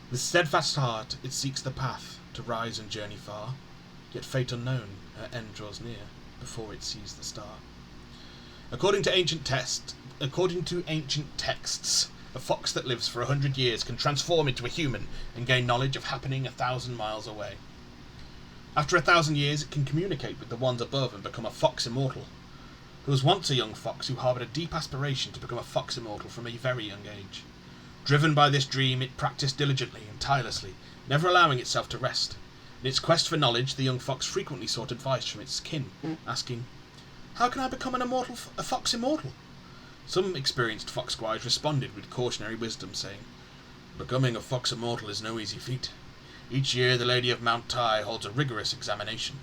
With steadfast heart it seeks the path to rise and journey far, yet fate unknown, her end draws near, before it sees the star. According to ancient texts, a fox that lives for 100 years can transform into a human and gain knowledge of happening 1,000 miles away. After 1,000 years, it can communicate with the ones above and become a fox immortal. There was once a young fox who harboured a deep aspiration to become a fox immortal from a very young age. Driven by this dream, it practised diligently and tirelessly, never allowing itself to rest. In its quest for knowledge, the young fox frequently sought advice from its kin, asking, "How can I become a fox immortal?" Some experienced fox gwais responded with cautionary wisdom, saying, "Becoming a fox immortal is no easy feat. Each year the Lady of Mount Tai holds a rigorous examination.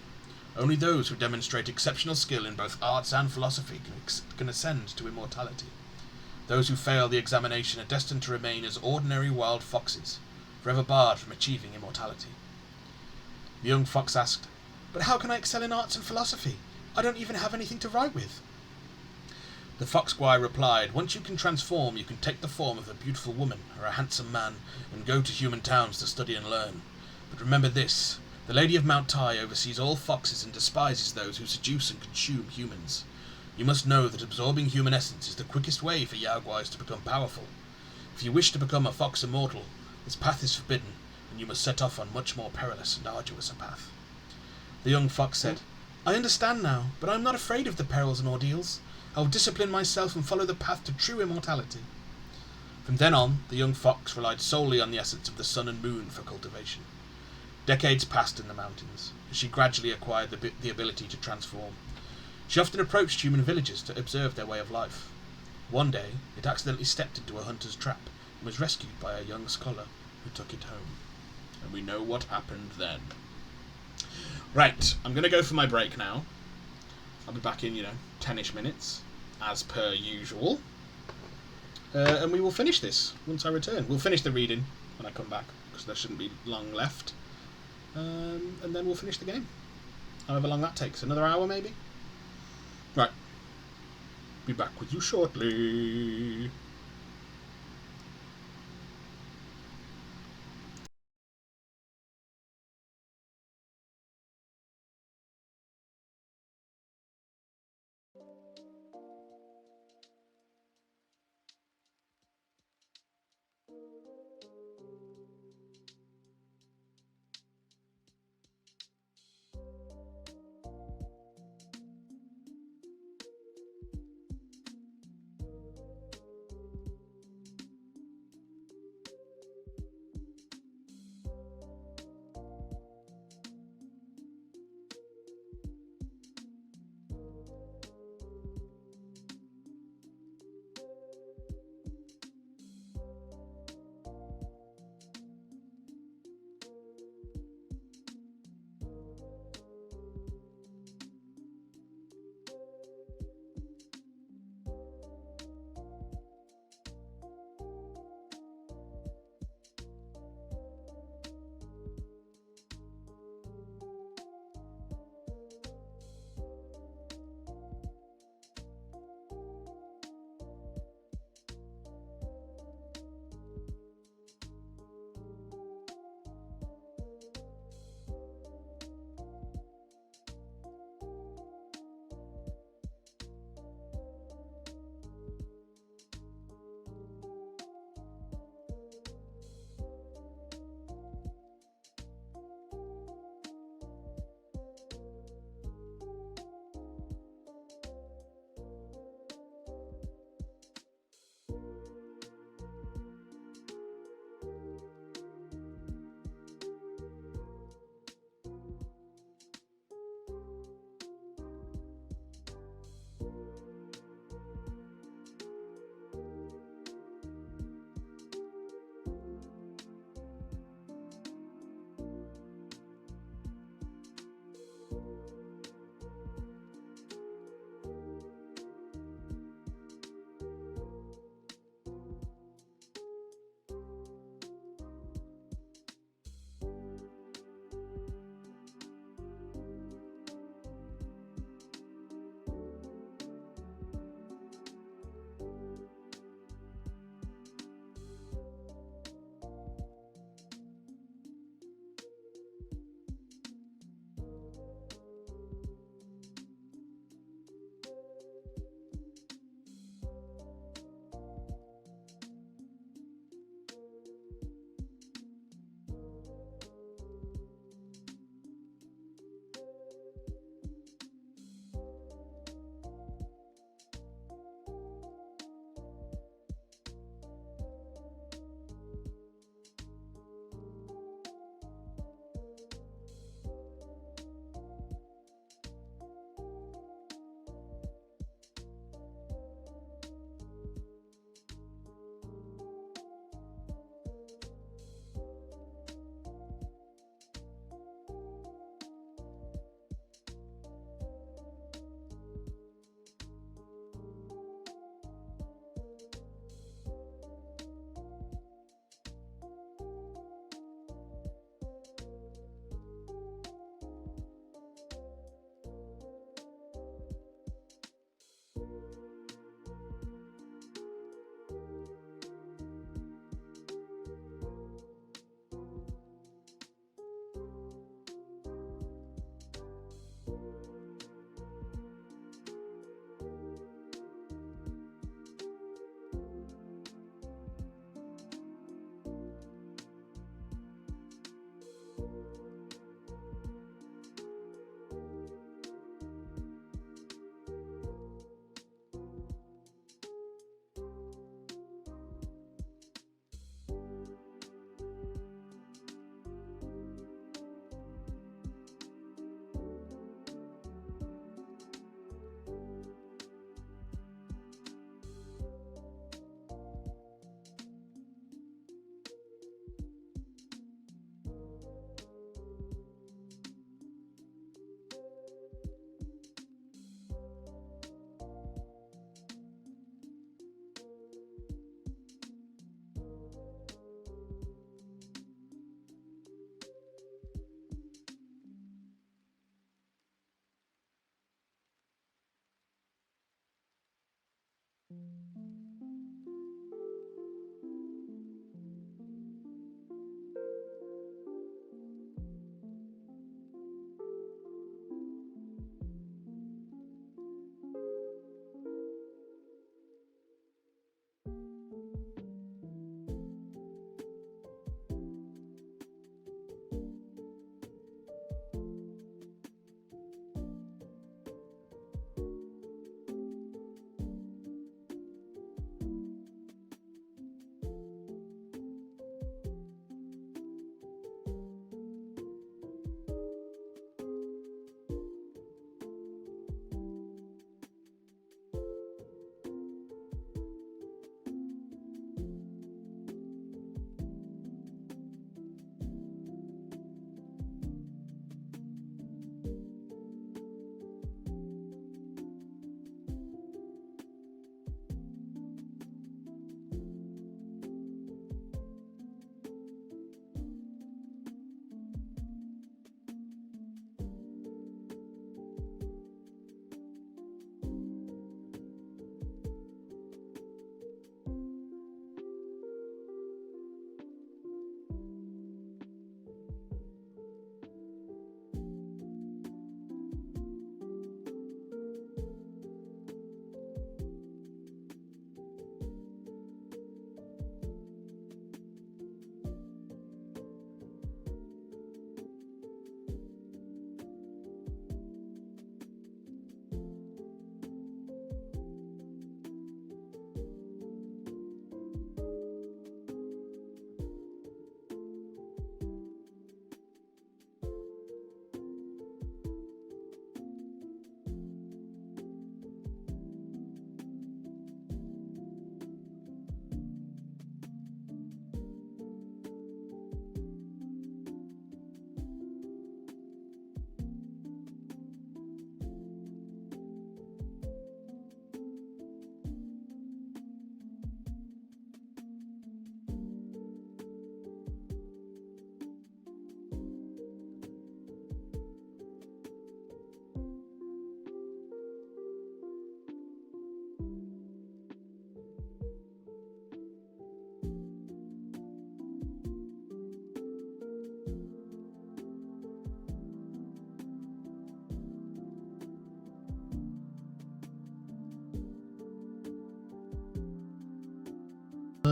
Only those who demonstrate exceptional skill in both arts and philosophy can ascend to immortality. Those who fail the examination are destined to remain as ordinary wild foxes, forever barred from achieving immortality." The young fox asked, "But how can I excel in arts and philosophy? I don't even have anything to write with." The fox gwai replied, "Once you can transform, you can take the form of a beautiful woman or a handsome man and go to human towns to study and learn. But remember this, the Lady of Mount Tai oversees all foxes and despises those who seduce and consume humans. You must know that absorbing human essence is the quickest way for Yao Guais to become powerful. If you wish to become a fox immortal, this path is forbidden, and you must set off on much more perilous and arduous a path." The young fox said, "I understand now, but I am not afraid of the perils and ordeals. I will discipline myself and follow the path to true immortality." From then on, the young fox relied solely on the essence of the sun and moon for cultivation. Decades passed in the mountains, as she gradually acquired the ability to transform. She often approached human villages to observe their way of life. One day, it accidentally stepped into a hunter's trap and was rescued by a young scholar who took it home. And we know what happened then. Right, I'm going to go for my break now. I'll be back in, 10-ish minutes, as per usual. And we will finish this once I return. We'll finish the reading when I come back, because there shouldn't be long left. And then we'll finish the game. However long that takes. Another hour, maybe? Right. Be back with you shortly.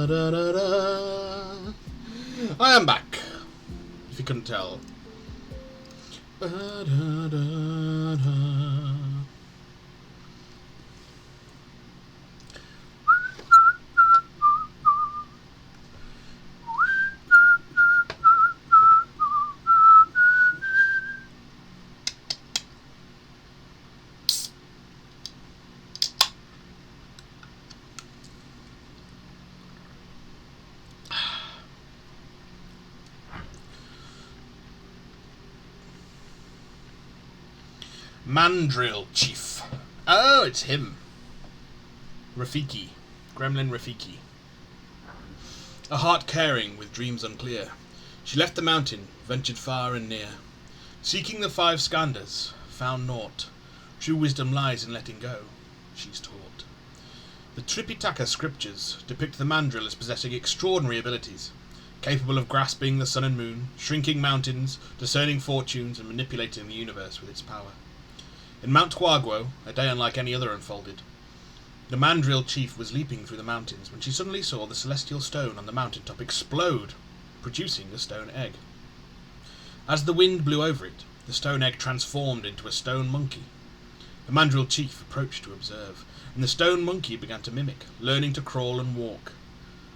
Ba-da-da-da. I am back, if you couldn't tell. Ba-da-da-da. Mandrill Chief. Oh, it's him. Rafiki. Gremlin Rafiki. A heart caring with dreams unclear, she left the mountain, ventured far and near. Seeking the 5 skandhas, found naught. True wisdom lies in letting go, she's taught. The Tripitaka scriptures depict the Mandrill as possessing extraordinary abilities, capable of grasping the sun and moon, shrinking mountains, discerning fortunes, and manipulating the universe with its power. In Mount Huaguo, a day unlike any other unfolded. The Mandrill chief was leaping through the mountains when she suddenly saw the celestial stone on the mountaintop explode, producing a stone egg. As the wind blew over it, the stone egg transformed into a stone monkey. The Mandrill chief approached to observe, and the stone monkey began to mimic, learning to crawl and walk.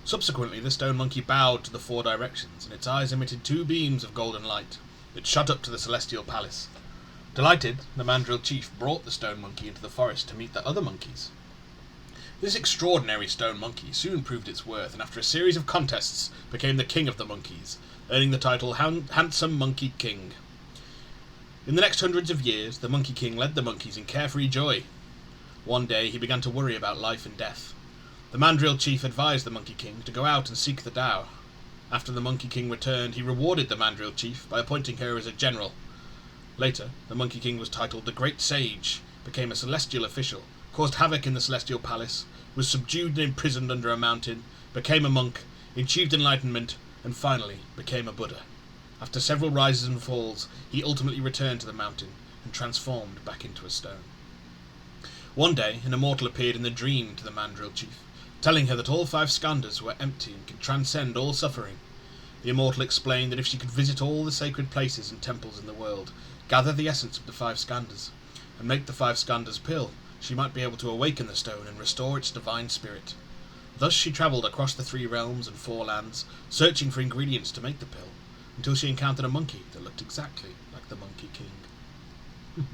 Subsequently, the stone monkey bowed to the 4 directions, and its eyes emitted 2 beams of golden light that shot up to the celestial palace. Delighted, the Mandrill chief brought the stone monkey into the forest to meet the other monkeys. This extraordinary stone monkey soon proved its worth, and after a series of contests became the king of the monkeys, earning the title Handsome Monkey King. In the next hundreds of years, the Monkey King led the monkeys in carefree joy. One day he began to worry about life and death. The Mandrill chief advised the Monkey King to go out and seek the Tao. After the Monkey King returned, he rewarded the Mandrill chief by appointing her as a general. Later, the Monkey King was titled the Great Sage, became a celestial official, caused havoc in the celestial palace, was subdued and imprisoned under a mountain, became a monk, achieved enlightenment, and finally became a Buddha. After several rises and falls, he ultimately returned to the mountain and transformed back into a stone. One day, an immortal appeared in the dream to the Mandrill chief, telling her that all 5 skandhas were empty and could transcend all suffering. The immortal explained that if she could visit all the sacred places and temples in the world, gather the essence of the 5 skandhas, and make the 5 skandhas pill, she might be able to awaken the stone and restore its divine spirit. Thus she travelled across the 3 realms and 4 lands, searching for ingredients to make the pill, until she encountered a monkey that looked exactly like the Monkey King.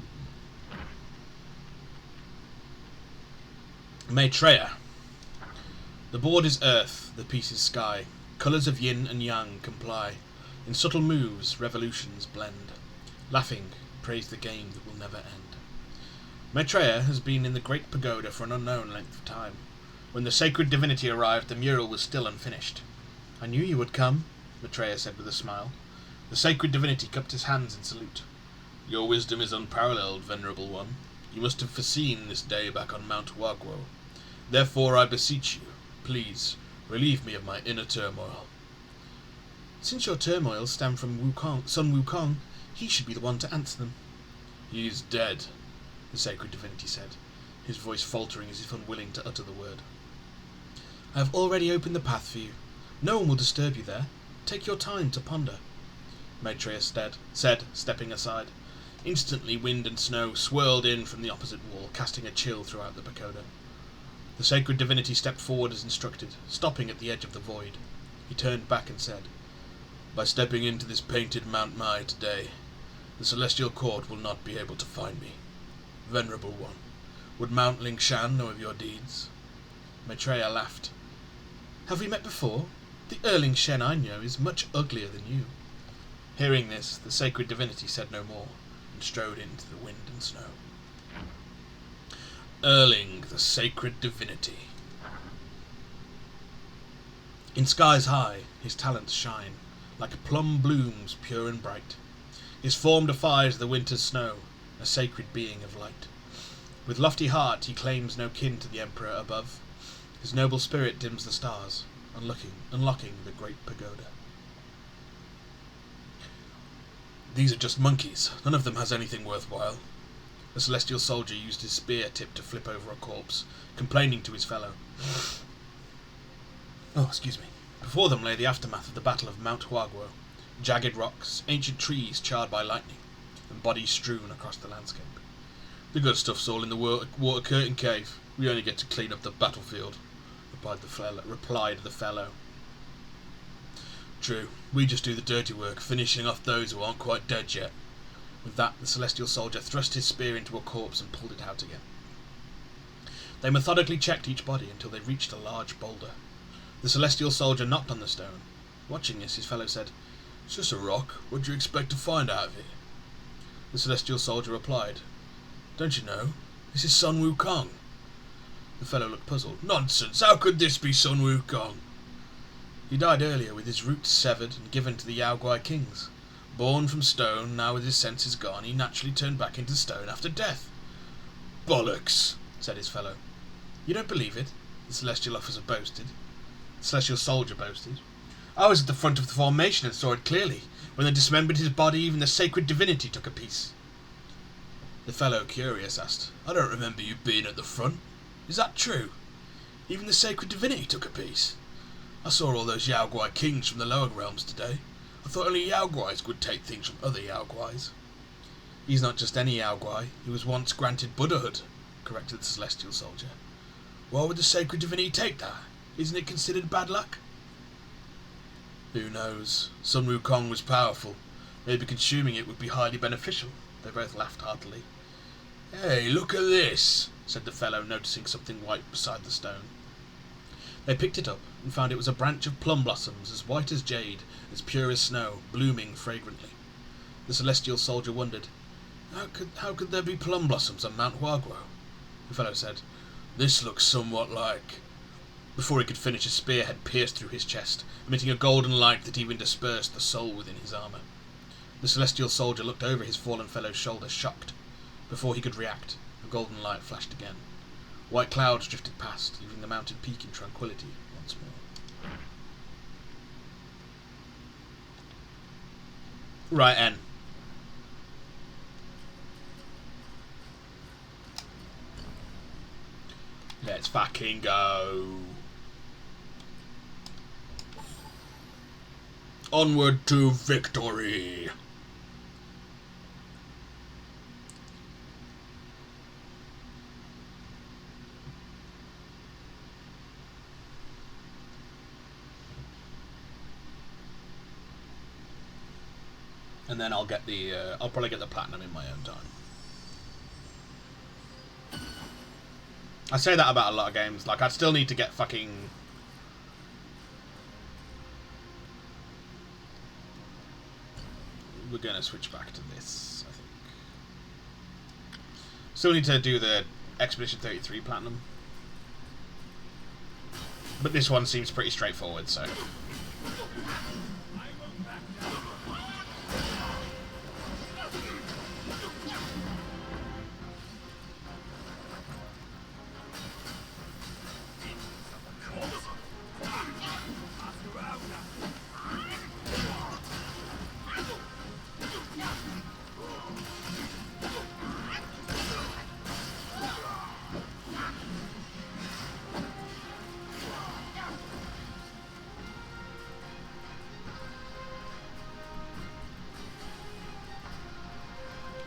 Maitreya. The board is earth, the piece is sky. Colours of yin and yang comply. In subtle moves, revolutions blend. Laughing, praise the game that will never end. Maitreya has been in the great pagoda for an unknown length of time. When the sacred divinity arrived, the mural was still unfinished. "I knew you would come," Maitreya said with a smile. The sacred divinity cupped his hands in salute. "Your wisdom is unparalleled, venerable one. You must have foreseen this day back on Mount Huaguo. Therefore I beseech you, please, relieve me of my inner turmoil." "Since your turmoils stem from Sun Wukong, he should be the one to answer them." "He is dead," the sacred divinity said, his voice faltering as if unwilling to utter the word. "I have already opened the path for you. No one will disturb you there. Take your time to ponder," Maitreya said, stepping aside. Instantly wind and snow swirled in from the opposite wall, casting a chill throughout the pagoda. The sacred divinity stepped forward as instructed, stopping at the edge of the void. He turned back and said, "By stepping into this painted Mount Mai today, the celestial court will not be able to find me. Venerable one, would Mount Lingshan know of your deeds?" Maitreya laughed. "Have we met before? The Erling Shen I know is much uglier than you." Hearing this, the sacred divinity said no more, and strode into the wind and snow. Erling, the sacred divinity. In skies high, his talents shine, like plum blooms pure and bright. His form defies the winter's snow, a sacred being of light. With lofty heart he claims no kin to the emperor above. His noble spirit dims the stars, unlocking the great pagoda. "These are just monkeys. None of them has anything worthwhile." A celestial soldier used his spear tip to flip over a corpse, complaining to his fellow. Oh, excuse me. Before them lay the aftermath of the Battle of Mount Huaguo. Jagged rocks, ancient trees charred by lightning, and bodies strewn across the landscape. The good stuff's all in the water curtain cave. We only get to clean up the battlefield, replied the fellow. True, we just do the dirty work, finishing off those who aren't quite dead yet. With that, the celestial soldier thrust his spear into a corpse and pulled it out again. They methodically checked each body until they reached a large boulder. The celestial soldier knocked on the stone. Watching this, his fellow said, "It's just a rock. What do you expect to find out of it?" The celestial soldier replied, "Don't you know? This is Sun Wukong." The fellow looked puzzled. "Nonsense! How could this be Sun Wukong?" "He died earlier with his roots severed and given to the Yaoguai kings. Born from stone, now with his senses gone, he naturally turned back into stone after death." "Bollocks!" said his fellow. "You don't believe it?" The celestial officer boasted. The celestial soldier boasted. "I was at the front of the formation and saw it clearly. When they dismembered his body, even the sacred divinity took a piece." The fellow, curious, asked, "I don't remember you being at the front. Is that true? Even the sacred divinity took a piece? I saw all those Yaoguai kings from the lower realms today. I thought only Yaoguais would take things from other Yaoguais." "He's not just any Yaoguai. He was once granted Buddhahood," corrected the celestial soldier. "Why would the sacred divinity take that? Isn't it considered bad luck?" "Who knows? Sun Wukong was powerful. Maybe consuming it would be highly beneficial." They both laughed heartily. "Hey, look at this," said the fellow, noticing something white beside the stone. They picked it up and found it was a branch of plum blossoms as white as jade, as pure as snow, blooming fragrantly. The celestial soldier wondered, How could there be plum blossoms on Mount Huaguo?" The fellow said, "This looks somewhat like..." Before he could finish, a spear had pierced through his chest, emitting a golden light that even dispersed the soul within his armour. The celestial soldier looked over his fallen fellow's shoulder, shocked. Before he could react, the golden light flashed again. White clouds drifted past, leaving the mountain peak in tranquility once more. Right, N. Let's fucking go. Onward to victory. And then I'll get the, I'll probably get the platinum in my own time. I say that about a lot of games. Like, I'd still need to get fucking... We're going to switch back to this, I think. Still need to do the Expedition 33 platinum. But this one seems pretty straightforward, so...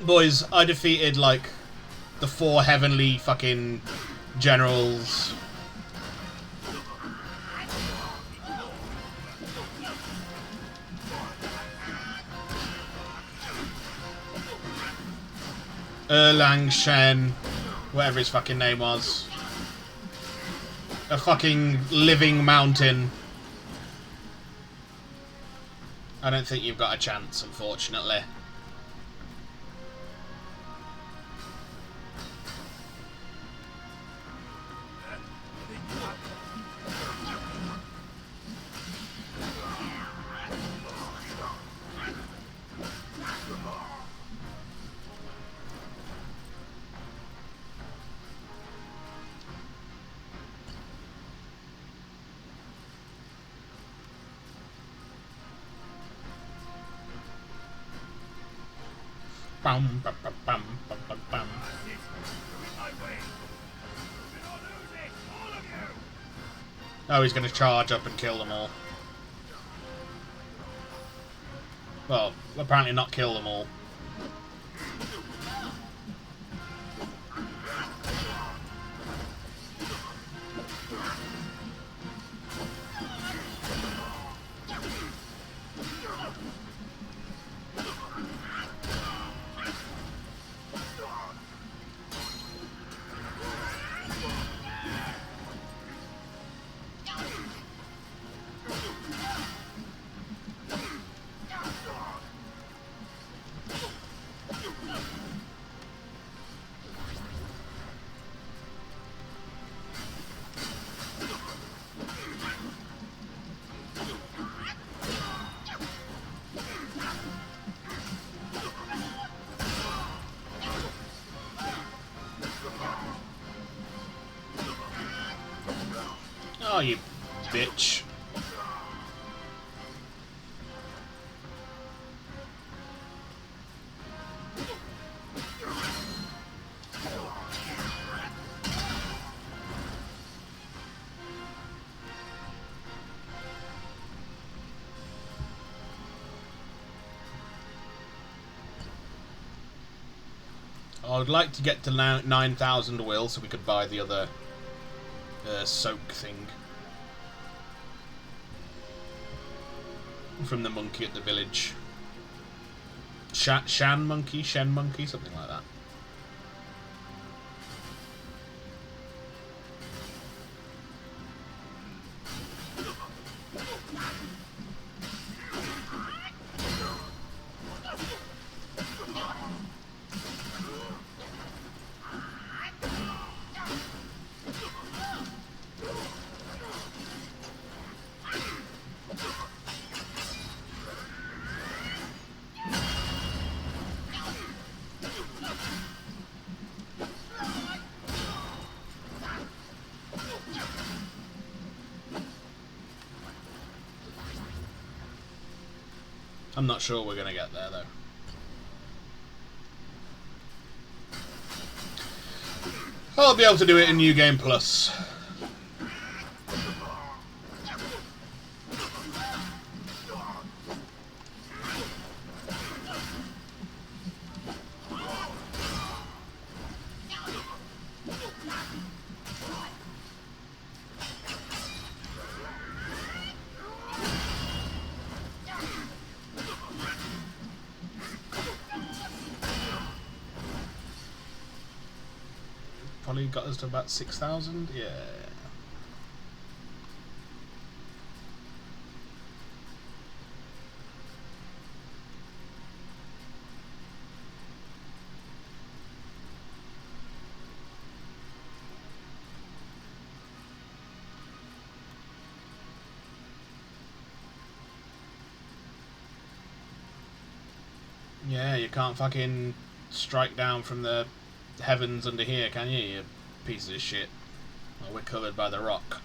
Boys, I defeated, like, the 4 heavenly fucking generals. Erlang Shen, whatever his fucking name was. A fucking living mountain. I don't think you've got a chance, unfortunately. Bum, bum, bum, bum, bum, bum, bum. Oh, he's going to charge up and kill them all. Well, apparently not kill them all. Oh, you bitch. I would like to get to 9,000 will so we could buy the other soak thing from the monkey at the village. Shen monkey, something like that. I'm not sure we're going to get there, though. I'll be able to do it in New Game Plus. Probably got us to about 6,000. Yeah. Yeah, you can't fucking strike down from the heavens under here, can you, you piece of shit? Well, we're covered by the rock.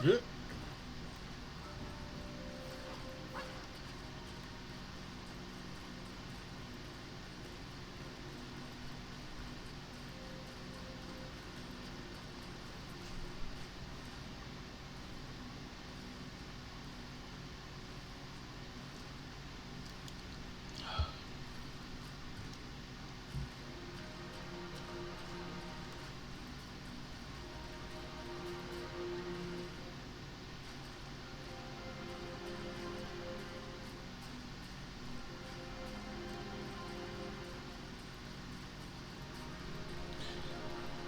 Yeah.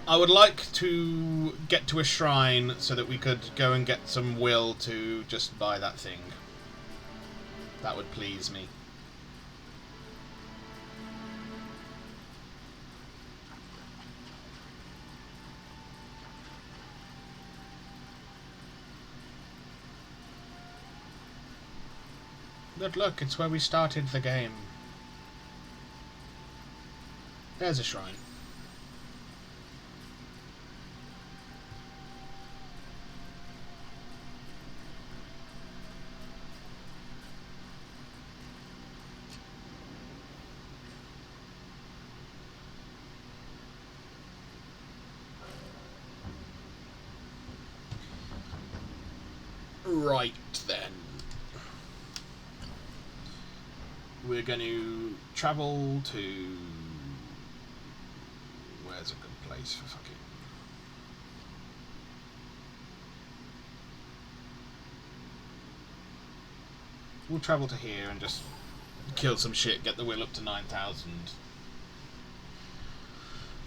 I would like to get to a shrine so that we could go and get some will to just buy that thing. That would please me. But look, it's where we started the game. There's a shrine. Right then. We're going to travel to... Where's a good place for fucking... We'll travel to here and just kill some shit, get the will up to 9,000.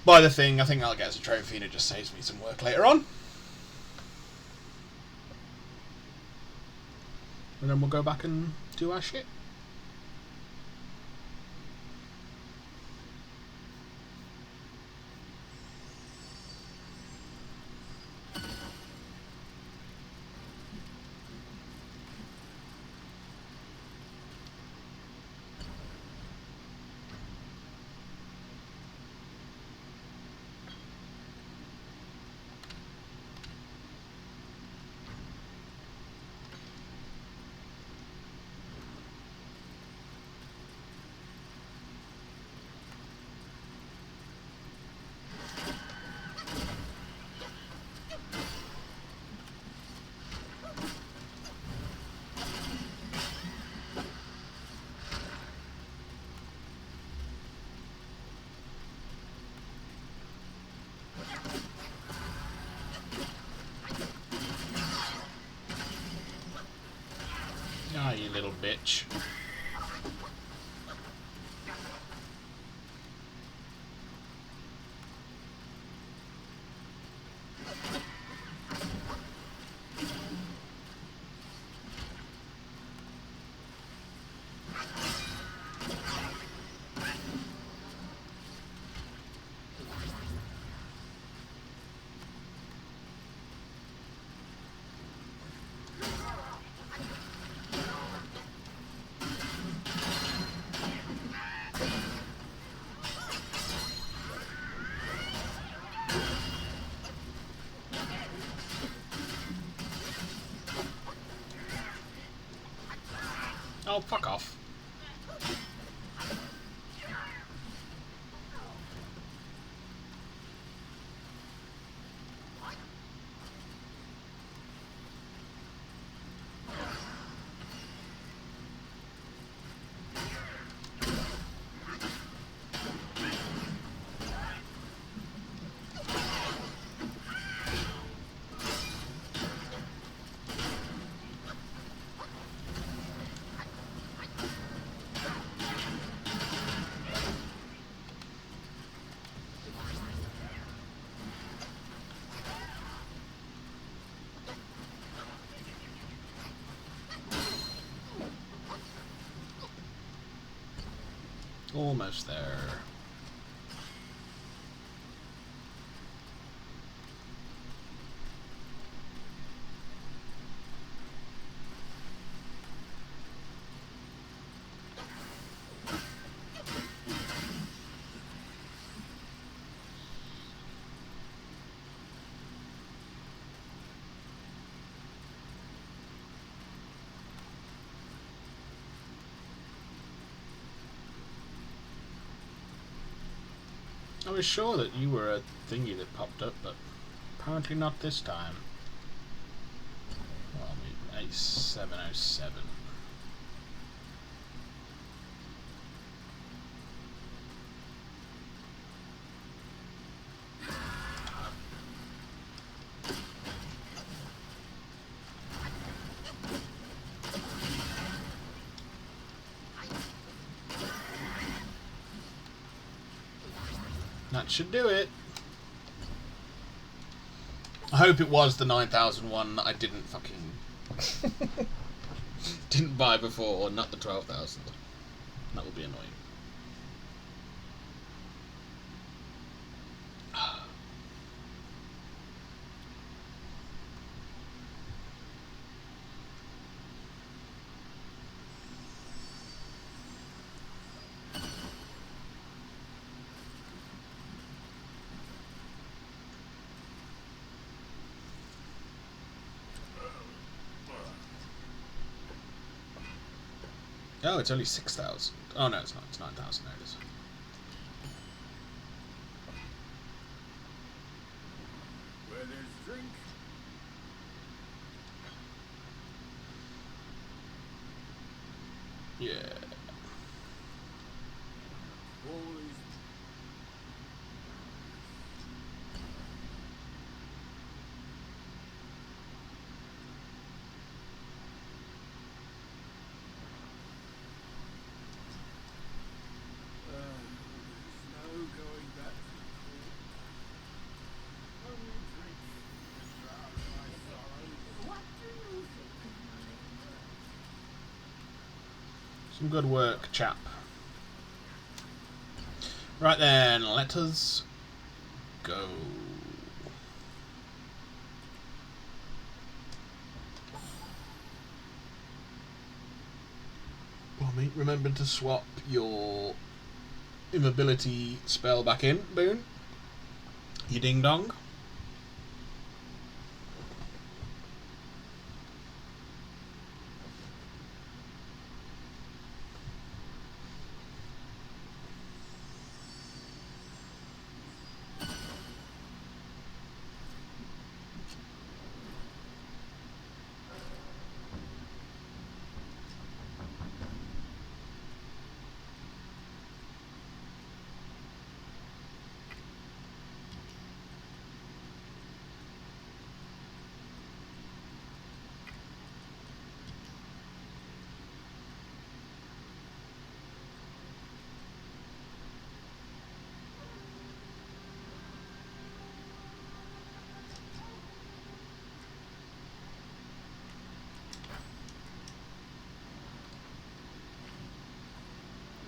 Buy the thing, I think that'll get us a trophy and it just saves me some work later on. And then we'll go back and do our shit. Ah, you little bitch. Oh, fuck off. Almost there. I was sure that you were a thingy that popped up, but apparently not this time. Well, I mean, A707. That should do it. I hope it was the 9,001 that I didn't fucking didn't buy before, or not the 12,000. That would be annoying. Oh, it's only 6,000. Oh no, it's not. It's 9,000. There it is. Where there's drink, Yeah. All is there's no going back to the court. Only drink to drown my sorrows. What do you think of my work? Some good work, chap. Right then, let us go. Blimey, remember to swap your immobility spell back in, Boone. You ding dong.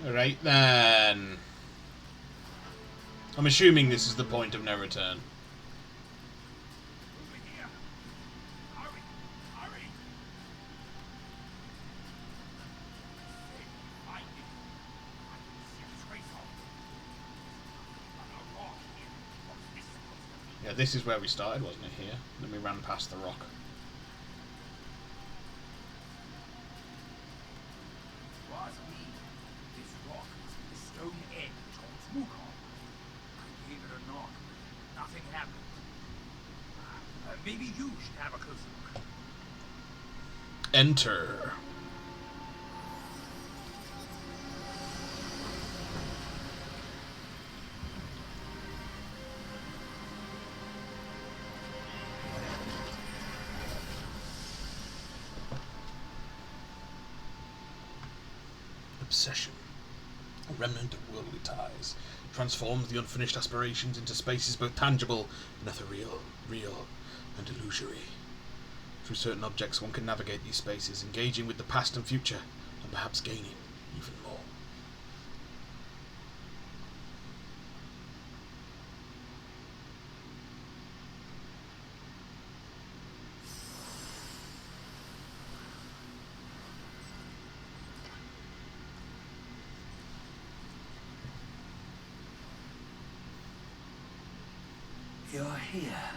Right then. I'm assuming this is the point of no return. Over here. Hurry, hurry. Find it. I can see a trace of it. On a rock here. What's this supposed to be? Yeah, this is where we started, wasn't it? Here. Then we ran past the rock. Was me. This rock must be the stone egg towards Wukong. I gave it a knock, but nothing happened. Maybe you should have a closer look. Enter. Obsession. A remnant of worldly ties. Transforms the unfinished aspirations into spaces both tangible and ethereal, real and illusory. Through certain objects one can navigate these spaces, engaging with the past and future, and perhaps gaining even more. You're here.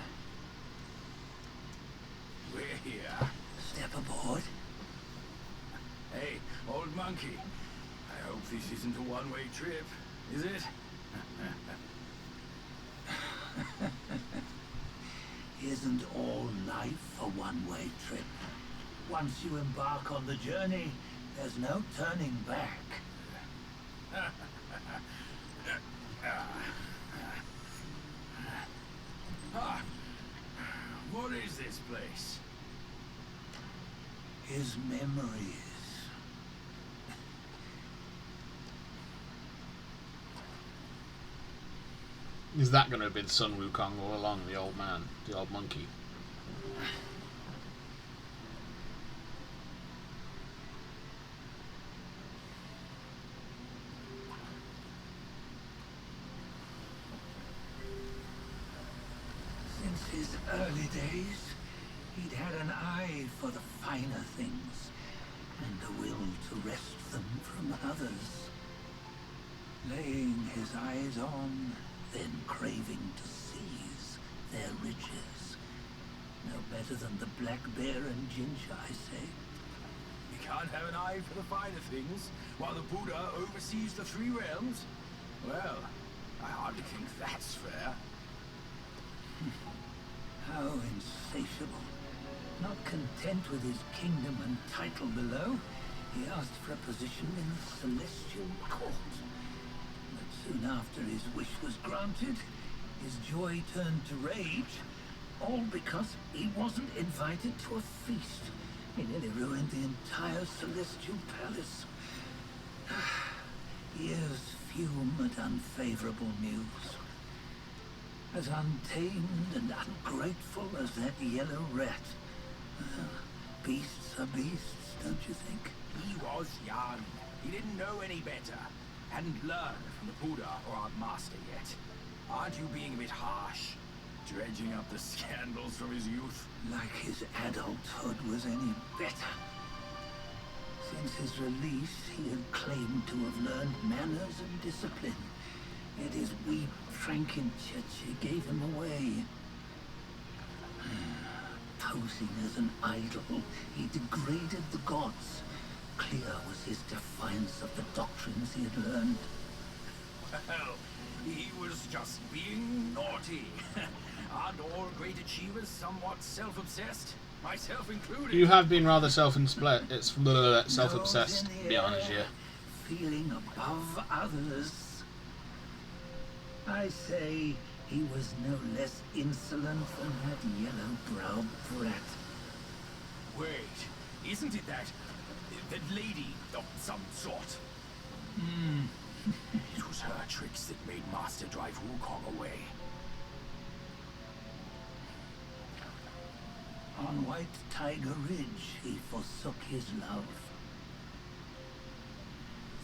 We're here. Step aboard. Hey, old monkey. I hope this isn't a one-way trip, is it? Isn't all life a one-way trip? Once you embark on the journey, there's no turning back. What is this place? His memories. Is that going to have been Sun Wukong all along, the old man, the old monkey? Since his early days, he'd had an eye for the finer things, and a will to wrest them from others. Laying his eyes on, then craving to seize their riches. No better than the black bear and ginger, I say. You can't have an eye for the finer things, while the Buddha oversees the three realms? Well, I hardly think that's fair. How insatiable. Not content with his kingdom and title below, He asked for a position in the Celestial Court. But soon after his wish was granted, his joy turned to rage, all because he wasn't invited to a feast. He nearly ruined the entire Celestial Palace. Years fume at unfavorable news. As untamed and ungrateful as that yellow rat. Beasts are beasts, don't you think? He was young. He didn't know any better. Hadn't learned from the Buddha or our master yet. Aren't you being a bit harsh? Dredging up the scandals from his youth? Like his adulthood was any better. Since his release, he had claimed to have learned manners and discipline. Yet his weak Frankenchurch gave him away. Posing as an idol, he degraded the gods. Clear was his defiance of the doctrines he had learned. Well, he was just being naughty. Aren't all great achievers somewhat self-obsessed? Myself included. You have been rather self-obsessed, to be honest, yeah. Feeling above others. I say he was no less insolent than that yellow-browed brat. Wait, isn't it that lady of some sort? It was her tricks that made Master drive Wukong away. On White Tiger Ridge, he forsook his love.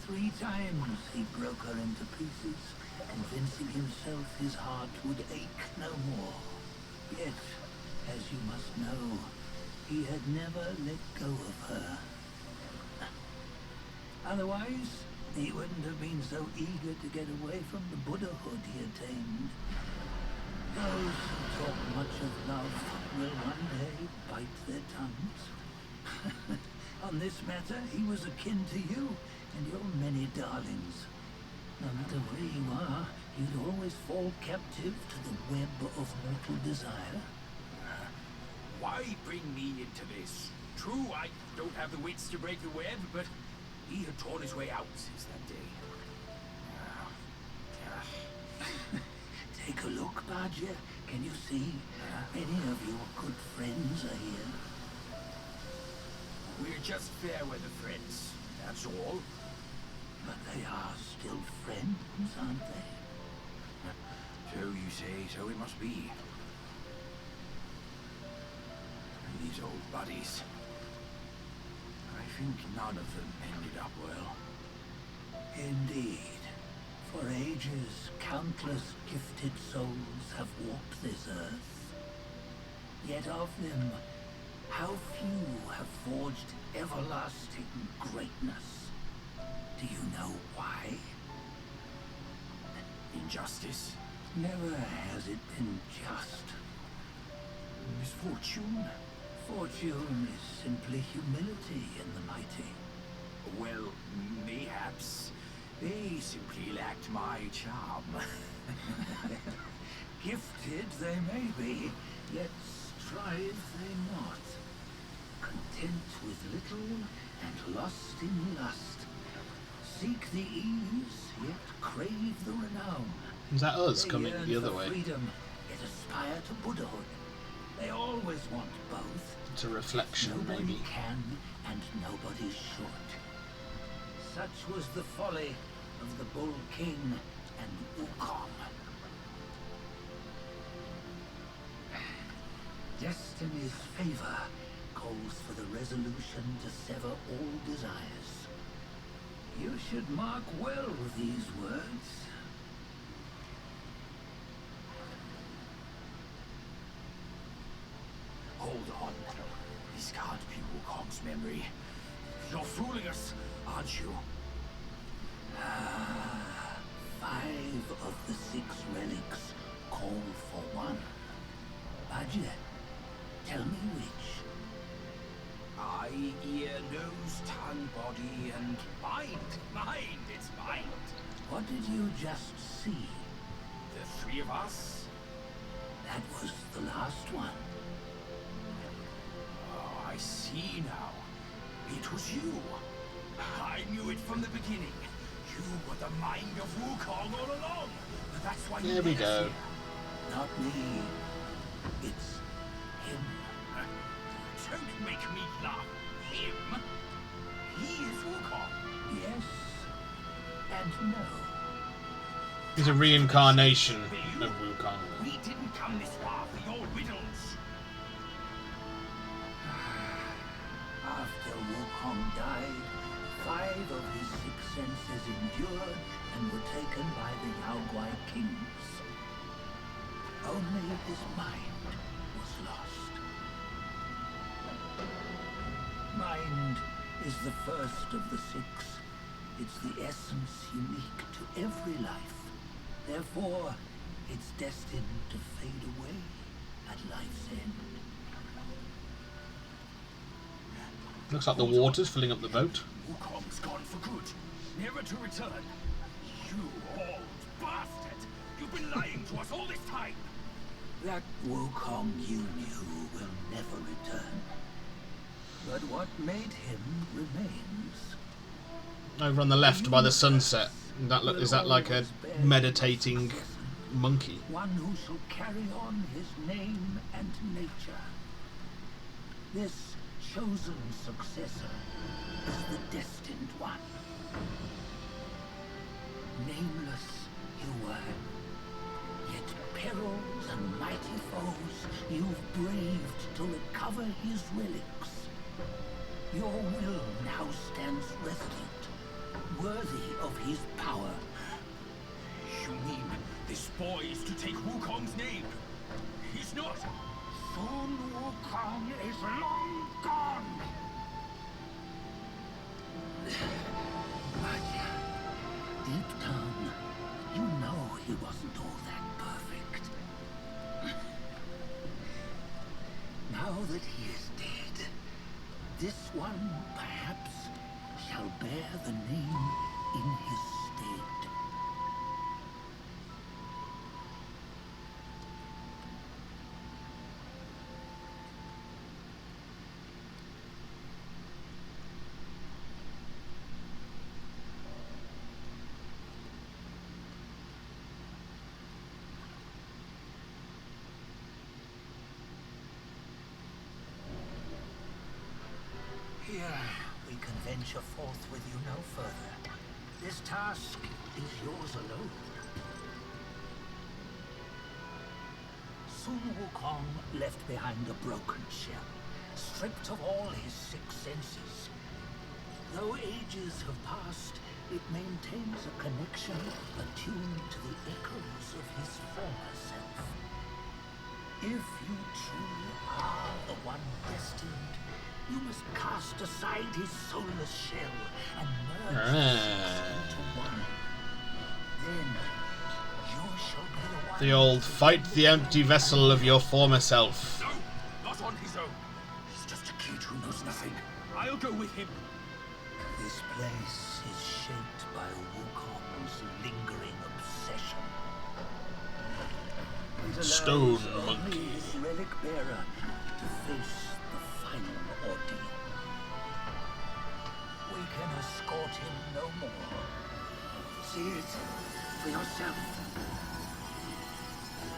3 times he broke her into pieces, convincing himself his heart would ache no more. Yet, as you must know, he had never let go of her. Otherwise, he wouldn't have been so eager to get away from the Buddhahood he attained. Those who talk much of love will one day bite their tongues. On this matter, he was akin to you and your many darlings. No matter where you are, you'd always fall captive to the web of mortal desire. Why bring me into this? True, I don't have the wits to break the web, but he had torn his way out since that day. Take a look, Badger. Can you see? Many of your good friends are here. We're just fair weather friends, that's all. But they are still friends, aren't they? So you say, so it must be. These old buddies. I think none of them ended up well. Indeed. For ages, countless gifted souls have walked this earth. Yet of them, how few have forged everlasting greatness? Do you know why? Injustice? Never has it been just. Misfortune? Fortune is simply humility in the mighty. Well, mayhaps. They simply lacked my charm. Gifted they may be, yet strive they not. Content with little and lost in lust. Seek the ease, yet crave the renown. Is that us They coming yearn the other for way? freedom, yet aspire to Buddhahood. They always want both. It's a reflection, Nobody maybe. can, and nobody should. Such was the folly of the Bull King and Wukong. Destiny's favor calls for the resolution to sever all desires. You should mark well these words. Hold on. This can't be Wukong's memory. You're fooling us, aren't you? 5 of the 6 relics call for one. Badger, tell me which. Eye, ear, nose, tongue, body, and mind. Mind, it's mind. What did you just see? The 3 of us? That was the last one. Oh, I see now. It was you. I knew it from the beginning. You were the mind of Wukong all along. That's why you There we led us go. here. Not me. It's him. Don't make me laugh. Him? He is Wukong. Yes and no. He's a reincarnation of Wukong. We didn't come this far for your riddles. After Wukong died, 5 of his 6 senses endured and were taken by the Yaoguai kings. Only his mind was lost. Mind is the first of the 6. It's the essence unique to every life. Therefore, it's destined to fade away at life's end. Looks like the water's filling up the boat. Wukong's gone for good, never to return. You old bastard! You've been lying to us all this time! That Wukong you knew will never return. But what made him remains. Over on the left by the sunset. Is that like a meditating monkey? One who shall carry on his name and nature. This chosen successor is the destined one. Nameless you were, yet perils and mighty foes you've braved to recover his relics. Your will now stands resolute, worthy of his power. You mean this boy is to take Wukong's name? He's not. Sun Wukong is long gone. But deep down, you know he wasn't all that perfect. Now that he is dead, this one perhaps shall bear the name in his stead. Here, we can venture forth with you no further. This task is yours alone. Sun Wukong left behind a broken shell, stripped of all his 6 senses. Though ages have passed, it maintains a connection attuned to the echoes of his former self. If you truly are the one destined, you must cast aside his soulless shell and merge into one. Then you shall be the one. The old fight the empty vessel of your former self. No, not on his own. He's just a kid who knows nothing. I'll go with him. This place is shaped by Wukong's lingering obsession. It allows Stone only monkey. his relic bearer to face the final ordeal. We can escort him no more. See it for yourself.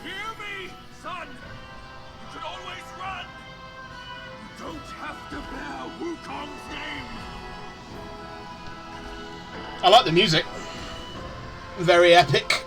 Hear me, son! You can always run! You don't have to bear Wukong's name! I like the music. Very epic.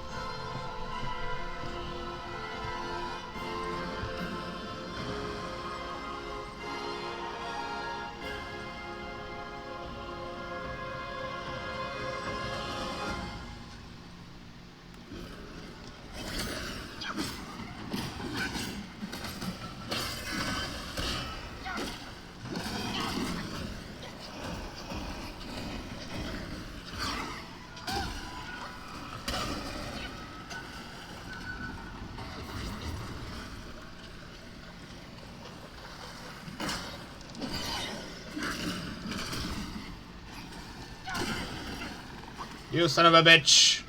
You son of a bitch.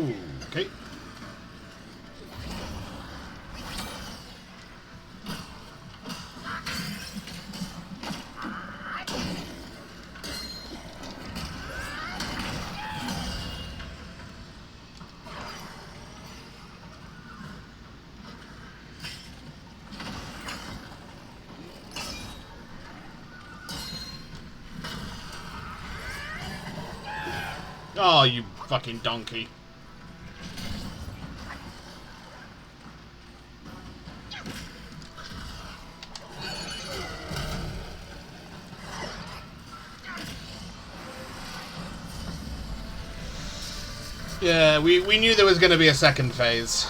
Okay. Oh, you fucking donkey. Yeah, we knew there was going to be a second phase.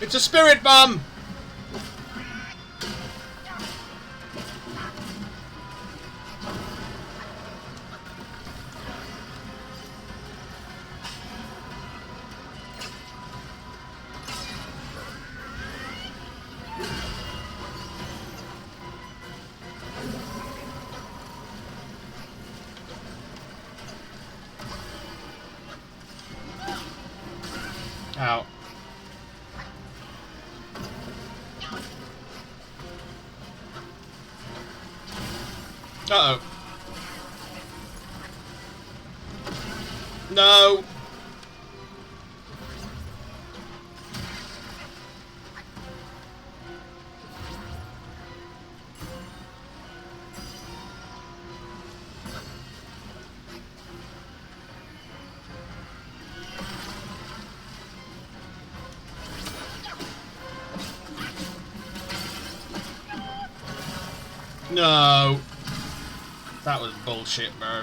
It's a spirit bomb! Ow. Uh-oh. No! No! That was bullshit, bro.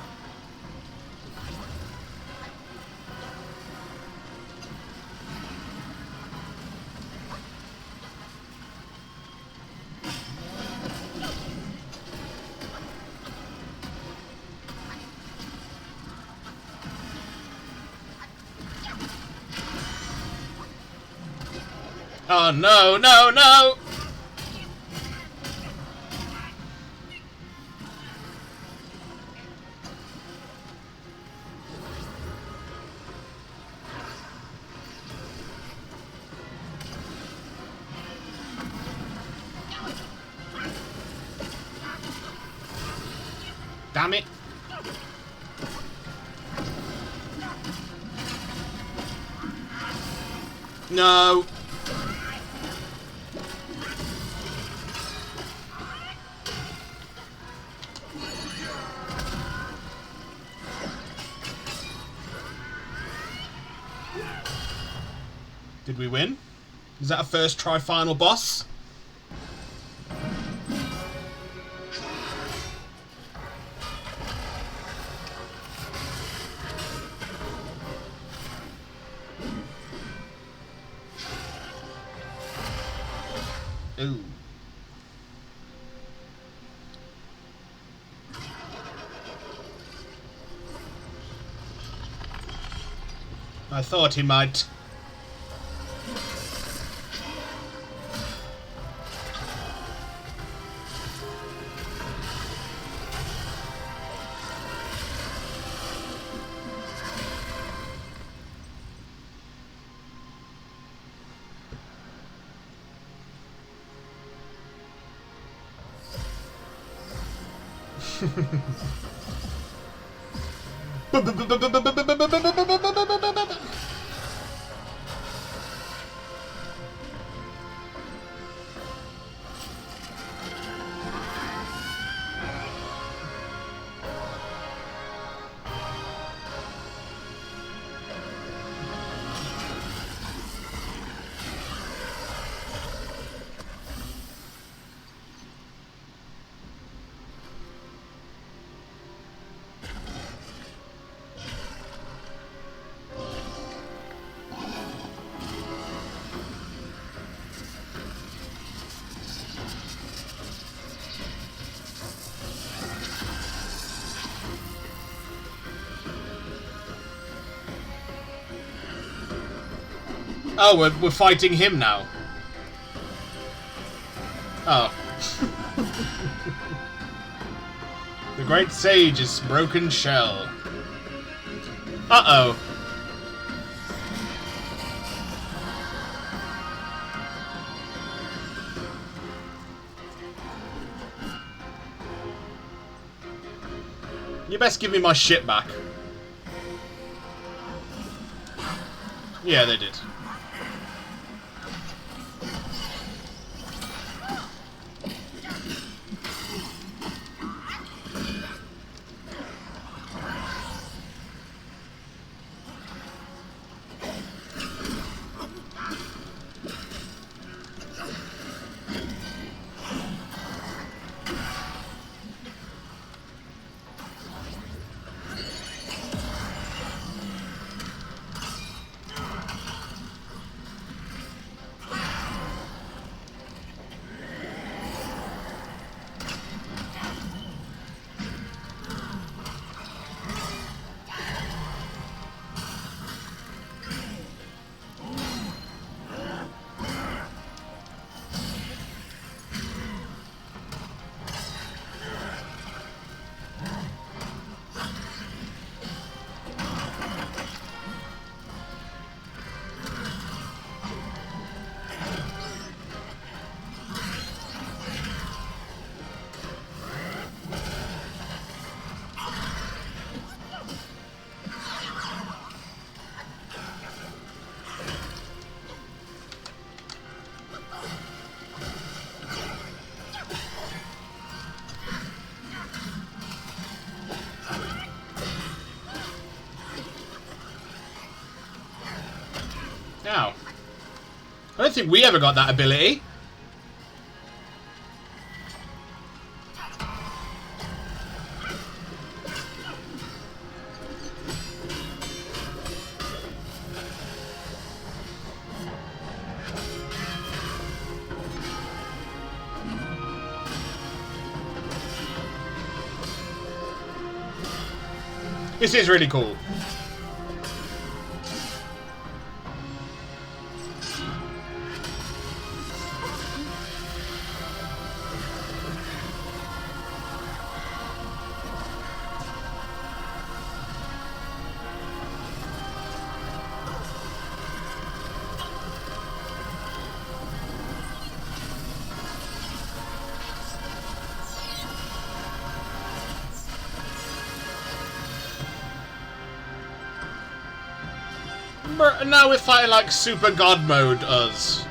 Oh no, no, no! Damn it. No. Did we win? Is that a first try final boss? Ooh. I thought he might. Oh, we're fighting him now. Oh. The Great Sage's broken shell. Uh-oh. You best give me my shit back. Yeah, they did. Now, I don't think we ever got that ability. This is really cool. Now we're fighting like Super God Mode us.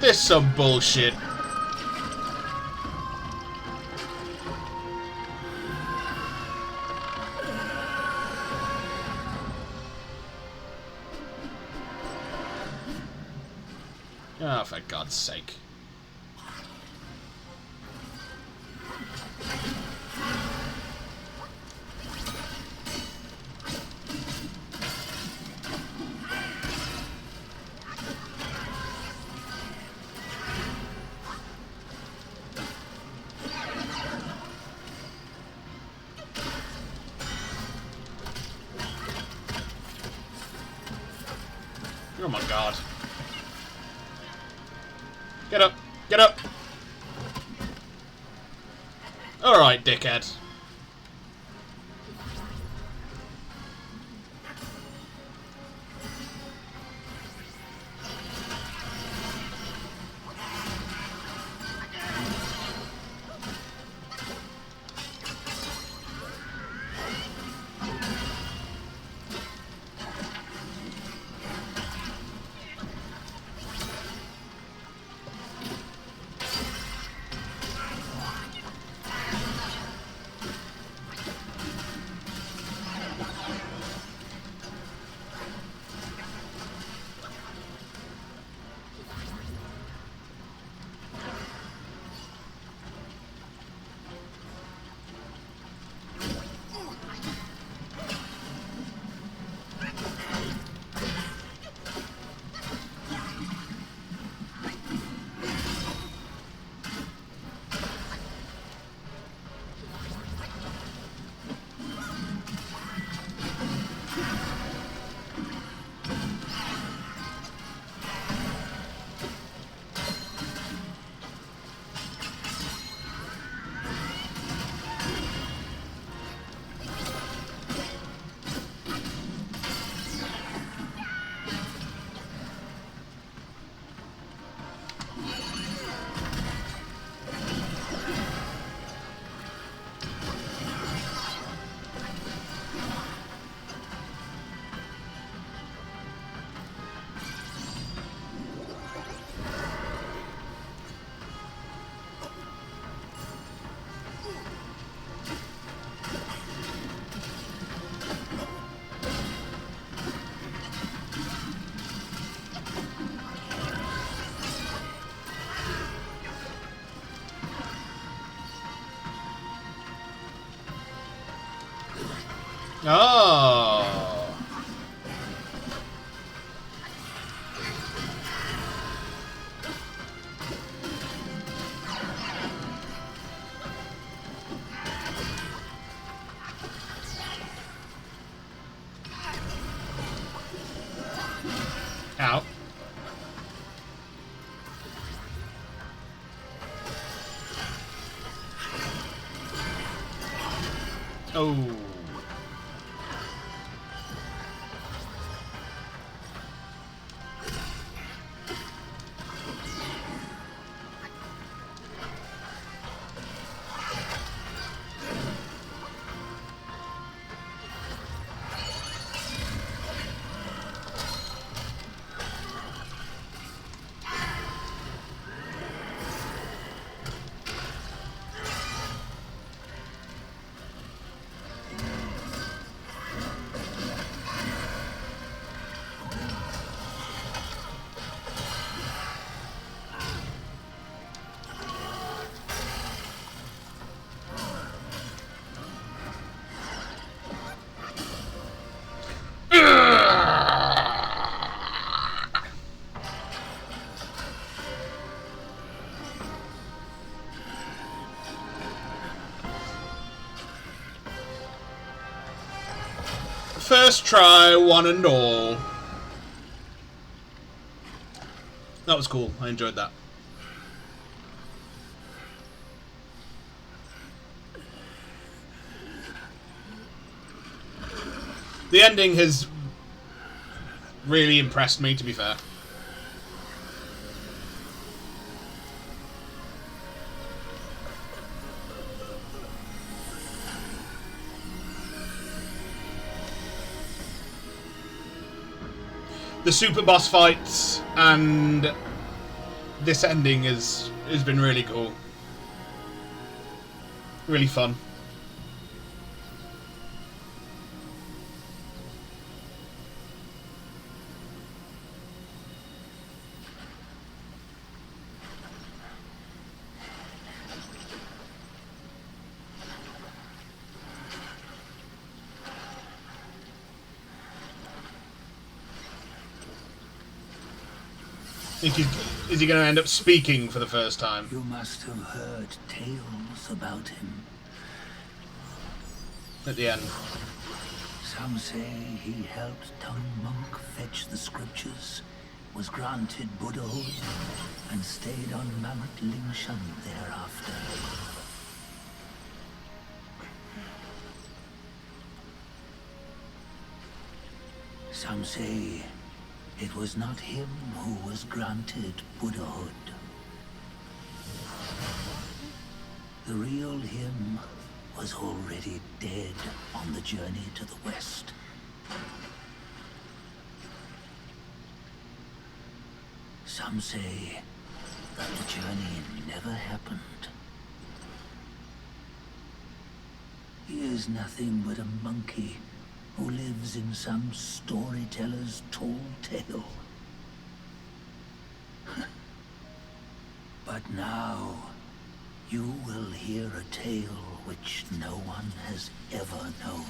This some bullshit. Oh, for God's sake. Oh my God. Get up! Get up! Alright, dickhead. Oh. Ow. Oh. First try, one and all. That was cool. I enjoyed that. The ending has really impressed me, to be fair. the super boss fights and this ending has been really cool. Really fun. Is he going to end up speaking for the first time? You must have heard tales about him. At the end. Some say he helped Tung Monk fetch the scriptures, was granted Buddhahood, and stayed on Mount Lingshan thereafter. Some say it was not him who was granted Buddhahood. The real him was already dead on the journey to the west. Some say that the journey never happened. He is nothing but a monkey who lives in some storyteller's tall tale. But now, you will hear a tale which no one has ever known.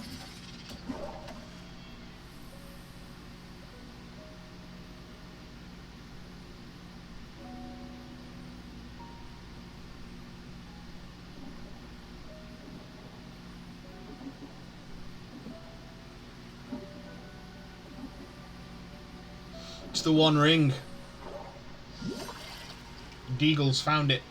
It's the One Ring. Deagle's found it.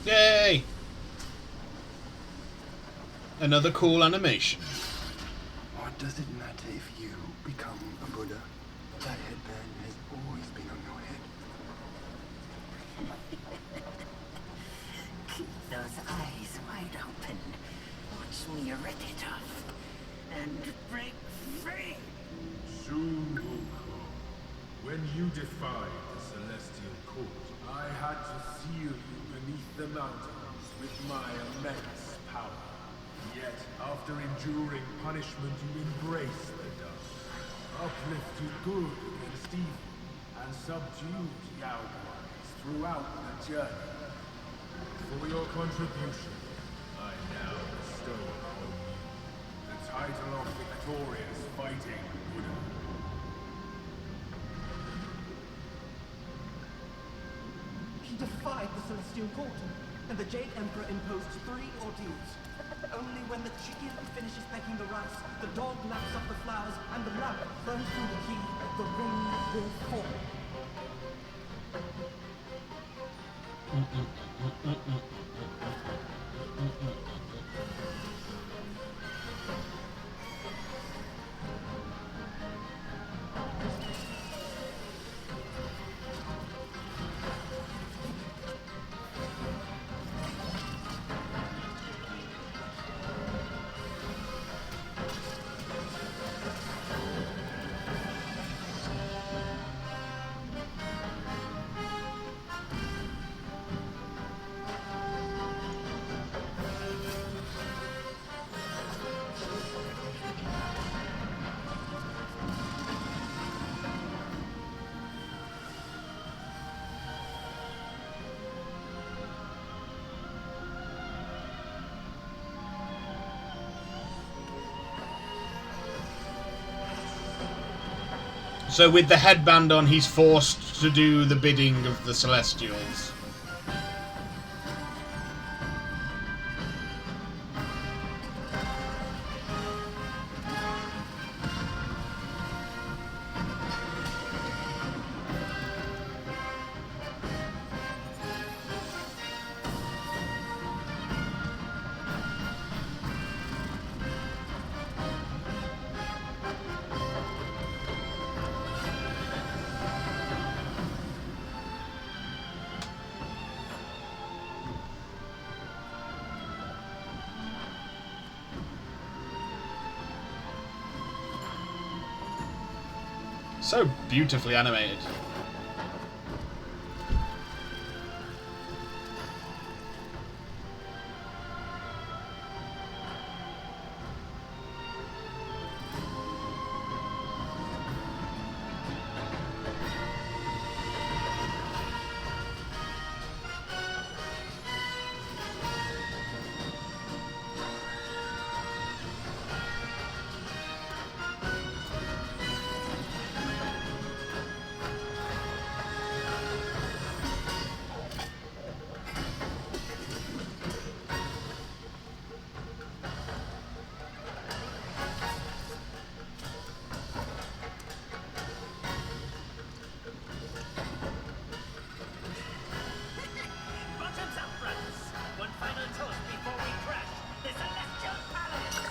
Yay! Another cool animation. What does it matter if you become a Buddha? That headband has always been on your head. Keep those eyes wide open. Watch me rip it off and break free. Soon, Wukong, when you defied the Celestial Court, I had to seal you beneath the mountains with my immense power. Yet, after enduring punishment, you embraced the dark, uplifted good against evil, and subdued Yaoguais throughout the journey. For your contribution, I now bestow upon you the title of Victorious Fighting Buddha. He defied the Celestial Court, and the Jade Emperor imposed 3 ordeals. Only when the chicken finishes pecking the rice, the dog laps up the flowers, and the rabbit burns through the key, the ring will fall. So with the headband on, he's forced to do the bidding of the Celestials. So beautifully animated. Bottoms up, brothers. One final toast before we crash the Celestial Palace.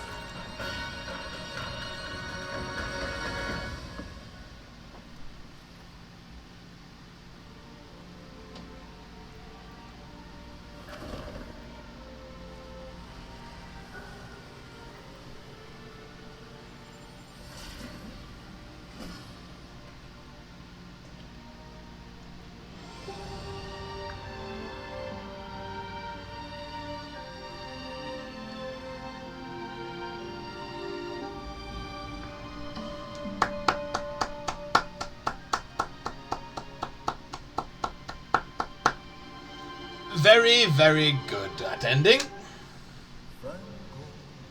Very, very good at ending.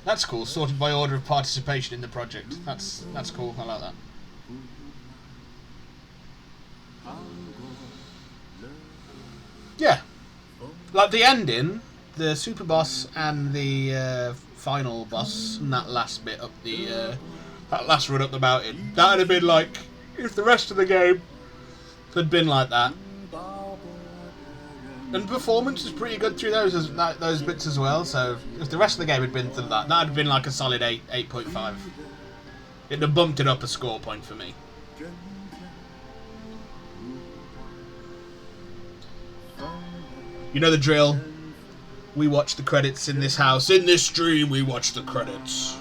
That's cool. Sorted by order of participation in the project. That's cool. I like that. Yeah, like the ending, the super boss and the final boss, and that last bit up the that last run up the mountain. That'd have been like if the rest of the game had been like that. And performance is pretty good through those bits as well. So if the rest of the game had been through that, that'd have been like a solid 8.5. It'd have bumped it up a score point for me. You know the drill. We watch the credits in this house. In this stream, we watch the credits.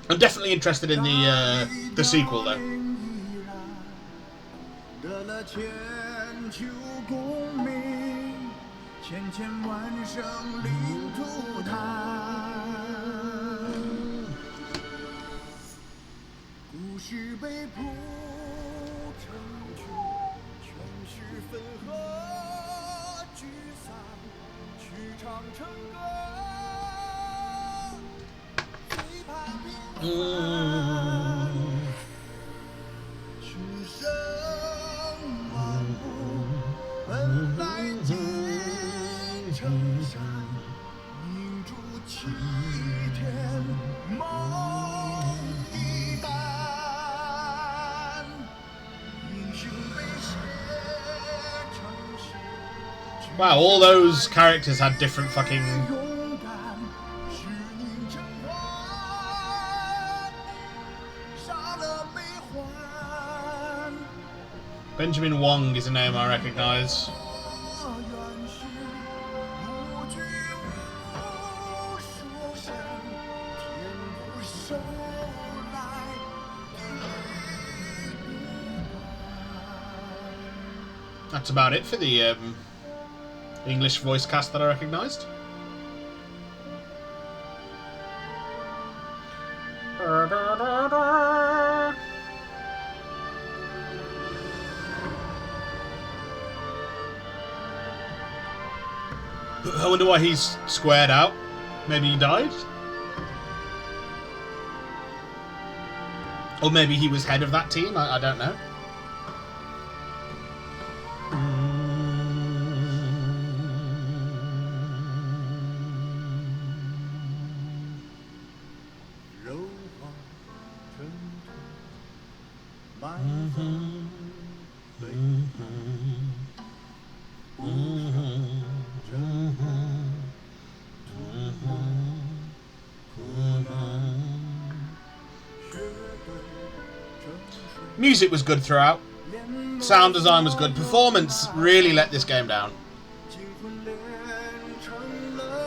I'm definitely interested in the sequel though. 得了千秋功名，千千万生领土坛。故事被谱成曲，全是分合聚散，曲唱成歌，最怕平凡。群生。 本来尽成山，凝住齐天梦一般。英雄被写成诗。Wow, all those characters had different fucking. Benjamin Wong is a name I recognise. That's about it for the English voice cast that I recognised. I wonder why he's squared out. Maybe he died? Or maybe he was head of that team, I don't know. Music was good throughout. Sound design was good. Performance really let this game down.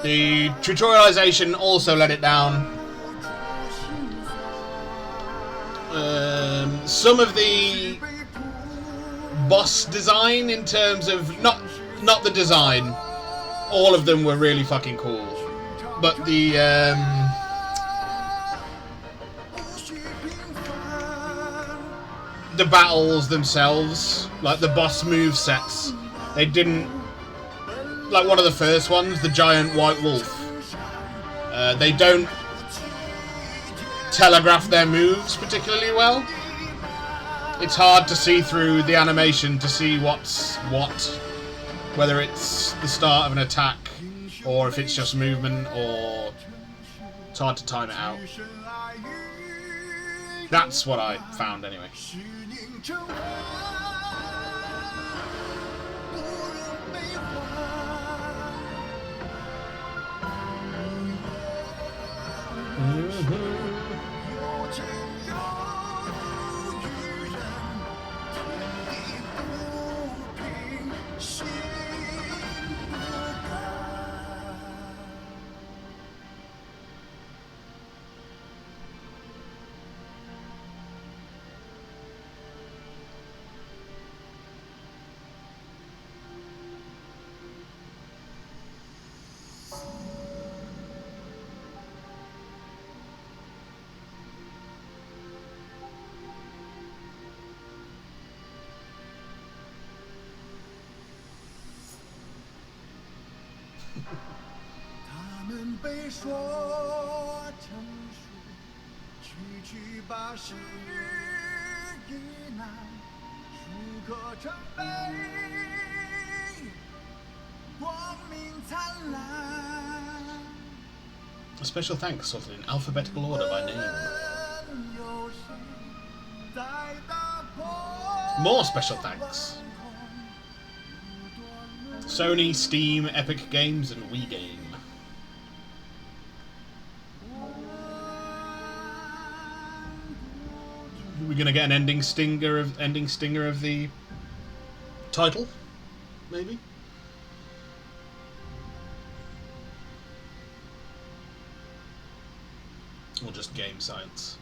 The tutorialization also let it down. Some of the boss design, in terms of not the design, all of them were really fucking cool. But the battles themselves, like the boss move sets, they didn't, like one of the first ones, the giant white wolf, they don't telegraph their moves particularly well. It's hard to see through the animation to see what's what, whether it's the start of an attack or if it's just movement, or it's hard to time it out. That's what I found anyway. A special thanks sorted in alphabetical order by name. More special thanks. Sony, Steam, Epic Games, and Wii Game. We're gonna get an ending stinger of the title, maybe. Or just game science.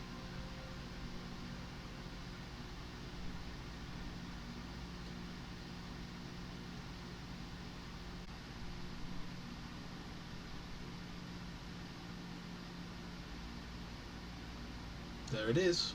There it is.